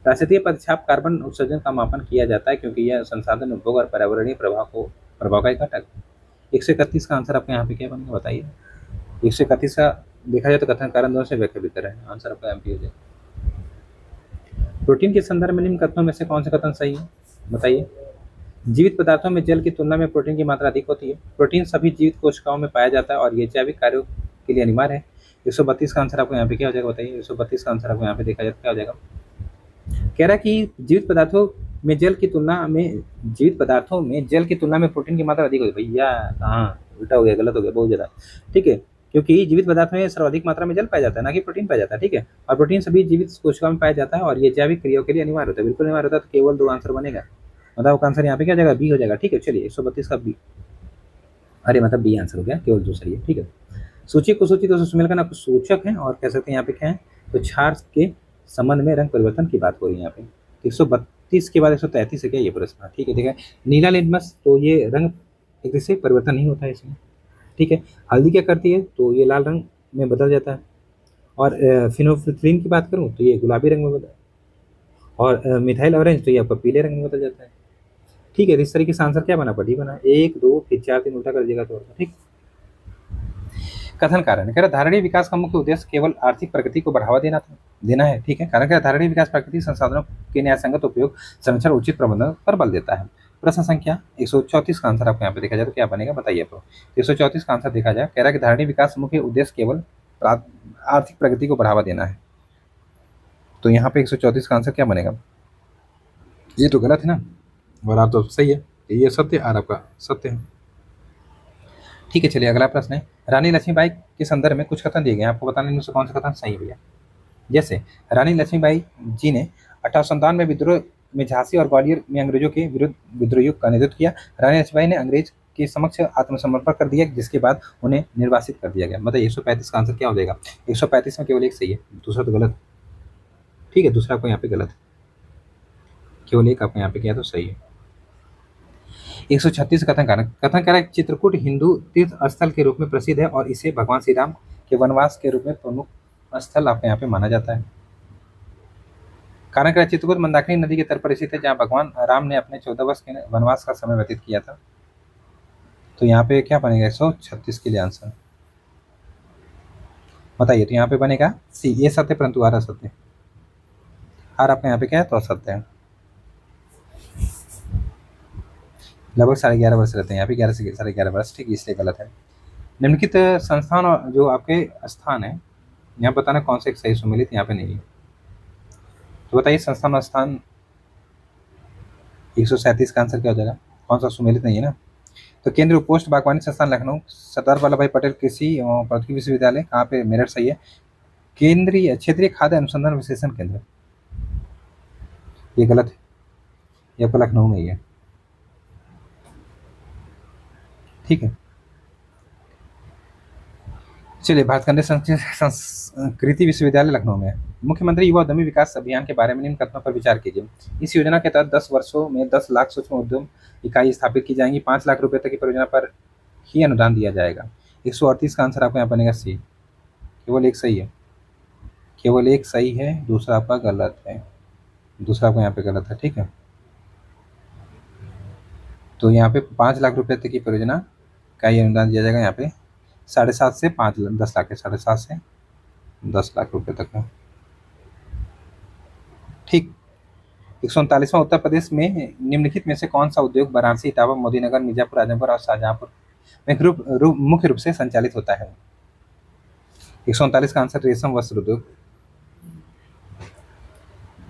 पारिस्थितिकी पदछाप कार्बन उत्सर्जन का मापन किया जाता है क्योंकि यह संसाधन उपभोग और पर्यावरणीय प्रभाव का एक घटक है। 131 का आंसर आपका यहाँ पे क्या बनेगा बताइए। 131 का देखा जाए तो कथन कारण दोनों से व्याख्या भीतर है। आंसर आपका एमपी हो जाएगा। प्रोटीन के संदर्भ में निम्न कथनों में से कौन से कथन सही है बताइए। जीवित पदार्थों में जल की तुलना में प्रोटीन की मात्रा अधिक होती है। प्रोटीन सभी जीवित कोशिकाओं में पाया जाता है और ये जैविक कार्यों के लिए अनिवार्य है। 132 का आंसर आपको यहाँ पे क्या हो जाएगा बताइए। 132 का आंसर आपको यहाँ पे देखा जाए क्या हो जाएगा। कह रहा है कि जीवित पदार्थों में जल की तुलना में प्रोटीन की मात्रा अधिक होगी। भैया हाँ उल्टा हो गया, गलत हो गया बहुत ज़्यादा। ठीक है, क्योंकि जीवित पदार्थ में सर्वाधिक मात्रा में जल पाया जाता है ना कि प्रोटीन पाया जाता है। ठीक है, और प्रोटीन सभी जीवित कोशिकाओं में पाया जाता है और ये जैविक क्रियाओं के लिए अनिवार्य होता है। बिल्कुल अनिवार्य होता है तो केवल 2 आंसर बनेगा। मतलब आंसर यहाँ पे क्या जाएगा, बी हो जाएगा। ठीक है, चलिए 132 का बी, अरे मतलब बी आंसर हो गया, केवल 2 सही है। ठीक है, सूची कुसूची तो सुमेल का ना कुछ सूचक है और कह सकते हैं यहाँ पे क्या है तो क्षार के संबंध में रंग परिवर्तन की बात हो रही है यहाँ पे। 132 के बाद 133 है क्या ये प्रश्न। ठीक है, ठीक है। नीला लिटमस तो ये रंग एक तरह से परिवर्तन नहीं होता है इसमें। ठीक है, हल्दी क्या करती है तो ये लाल रंग में बदल जाता है और फिनोल्फ्थालीन की बात करूँ तो ये गुलाबी रंग में बदल, और मिथाइल ऑरेंज तो ये आपका पीले रंग में बदल जाता है। ठीक है, तो इस तरीके से आंसर क्या बना, डी बना। 1 2 फिर 4 3 उल्टा कर दीजिएगा तो ठीक। कथन कारण कह रहा धारणीय विकास का मुख्य उद्देश्य केवल आर्थिक प्रगति को बढ़ावा देना है। ठीक है, कारण क्या धारणीय विकास प्राकृतिक संसाधनों के न्यायसंगत उपयोग, संरक्षण, उचित प्रबंधन पर बल देता है। प्रश्न संख्या 134 का आंसर आपको यहाँ पे देखा जाए तो क्या बनेगा बताइए। तो 134 का आंसर देखा जाए, कह रहा है कि धारणीय विकास मुख्य उद्देश्य केवल आर्थिक प्रगति को बढ़ावा देना है। तो यहाँ पे 134 का आंसर क्या बनेगा, ये तो गलत है ना, और आप तो सही है, ये सत्य और आपका सत्य है। ठीक है, चलिए अगला प्रश्न है, रानी लक्ष्मीबाई के संदर्भ में कुछ कथन दिए गए हैं, आपको बताना इनमें से कौन सा कथन सही है भैया। जैसे रानी लक्ष्मीबाई जी ने 1857 में विद्रोह में झांसी और ग्वालियर में अंग्रेजों के विरुद्ध विद्रोह का नेतृत्व किया। रानी लक्ष्मीबाई ने अंग्रेज के समक्ष आत्मसमर्पण कर दिया जिसके बाद उन्हें निर्वासित कर दिया गया। मतलब 135 का आंसर क्या हो जाएगा। 135 में केवल एक सही है, दूसरा तो गलत। ठीक है, दूसरा आपको यहाँ पे गलत है, केवल एक आपको यहाँ पे किया तो सही है। 136 कथन कारक चित्रकूट हिंदू तीर्थ स्थल के रूप में प्रसिद्ध है और इसे भगवान श्री राम के वनवास के रूप में प्रमुख स्थल आपके यहाँ पे माना जाता है। कारण कारक चित्रकूट मंदाकिनी नदी के तट पर स्थित है जहाँ भगवान राम ने अपने 14 वर्ष के वनवास का समय व्यतीत किया था। तो यहाँ पे क्या बनेगा 136 के लिए आंसर बताइए। तो यहाँ पे बनेगा सी, ये सत्य परंतु आर असत्य। आर आपका यहाँ पे क्या है तो असत्य है। लगभग 11.5 वर्ष रहते हैं यहाँ पे, 11 से 11.5 वर्ष। ठीक, इसलिए गलत है। निम्नलिखित संस्थान और जो आपके स्थान है यहाँ बताना कौन सा एक सही सुमेलित यहाँ पे नहीं है। तो बताइए संस्थान और स्थान 137 का आंसर क्या हो जाएगा, कौन सा सुमेलित नहीं है ना। तो केंद्रीय पोस्ट बागवानी संस्थान लखनऊ, सरदार वल्लभ भाई पटेल कृषि एवं प्रौद्योगिकी विश्वविद्यालय कहाँ पे, मेरठ सही है। केंद्रीय क्षेत्रीय खाद्य अनुसंधान विश्लेषण केंद्र ये गलत है, ये आपका लखनऊ में ही है। ठीक है, चलिए भारत खंड संस्कृति विश्वविद्यालय लखनऊ में है। मुख्यमंत्री युवा उद्यमी विकास अभियान के बारे में निम्न कथनों पर विचार कीजिए। इस योजना के तहत 10 वर्षों में 10 लाख सूक्ष्म उद्यम इकाई स्थापित की जाएंगी। 5 लाख रुपए तक की परियोजना पर ही अनुदान दिया जाएगा। 138 का आंसर आपको यहाँ बनेगा सी, केवल एक सही है, केवल एक सही है, दूसरा आपका गलत है, दूसरा आपका यहाँ पे गलत है। ठीक है, तो यहाँ पे 5 लाख रुपए तक की परियोजना का ही अनुदान दिया जाएगा। यहाँ पे 7.5 से 10 लाख है, 7.5 से 10 लाख रुपए तक है। ठीक, 139वां उत्तर प्रदेश में निम्नलिखित में से कौन सा उद्योग वाराणसी, इटावा, मोदीनगर, मिर्जापुर, आजमगढ़ और शाहजहांपुर में मुख्य रूप से संचालित होता है। 139 का आंसर रेशम वस्त्र उद्योग,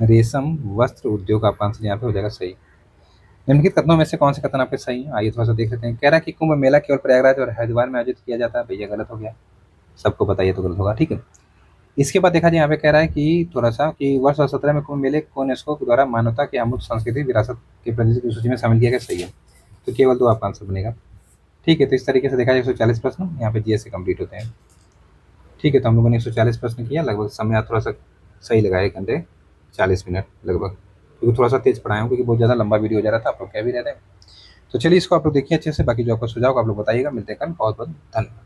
रेशम वस्त्र उद्योग आपका आंसर यहाँ पे हो जाएगा सही। निम्नलिखित कथनों में से कौन से कथन आपके सही है, आइए थोड़ा सा देख लेते हैं। कह रहा है कि कुंभ मेला केवल प्रयागराज और हरिद्वार में आयोजित किया जाता है। भैया गलत हो गया, सबको बताइए तो गलत होगा। ठीक है, इसके बाद देखा जाए यहाँ पे कह रहा है कि थोड़ा सा कि वर्ष 2017 में कुंभ मेले को यूनेस्को द्वारा मानवता के अमूर्त सांस्कृतिक विरासत के प्रतिनिधि की सूची में शामिल किया गया। सही है, तो केवल 2 आपका आंसर बनेगा। ठीक है, तो इस तरीके से देखा जाए 140 प्रश्न यहाँ पे जीएस से कंप्लीट होते हैं। ठीक है, तो हम लोगों ने 140 प्रश्न किया, लगभग समय थोड़ा सा सही लगा 1 घंटे 40 मिनट लगभग, क्योंकि थोड़ा सा तेज पढ़ाया हूँ क्योंकि बहुत ज़्यादा लंबा वीडियो हो जा रहा था, आप लोग कह भी रहे थे। तो चलिए इसको आप लोग देखिए अच्छे से, बाकी जो आपका सुझाव आप लोग बताइएगा। मिलते हैं कल, बहुत बहुत धन्यवाद।